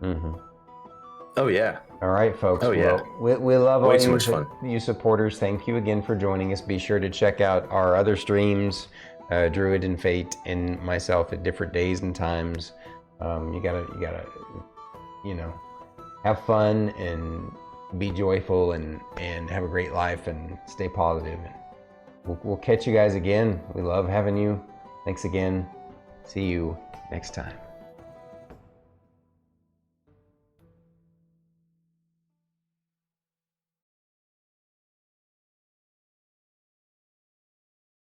Mm-hmm. oh yeah. All right, folks. Oh, yeah. Well, we love all Way too much fun. you supporters. Thank you again for joining us. Be sure to check out our other streams, Druid and Fate, and myself at different days and times. You gotta, have fun and be joyful and have a great life and stay positive. We'll catch you guys again. We love having you. Thanks again. See you next time.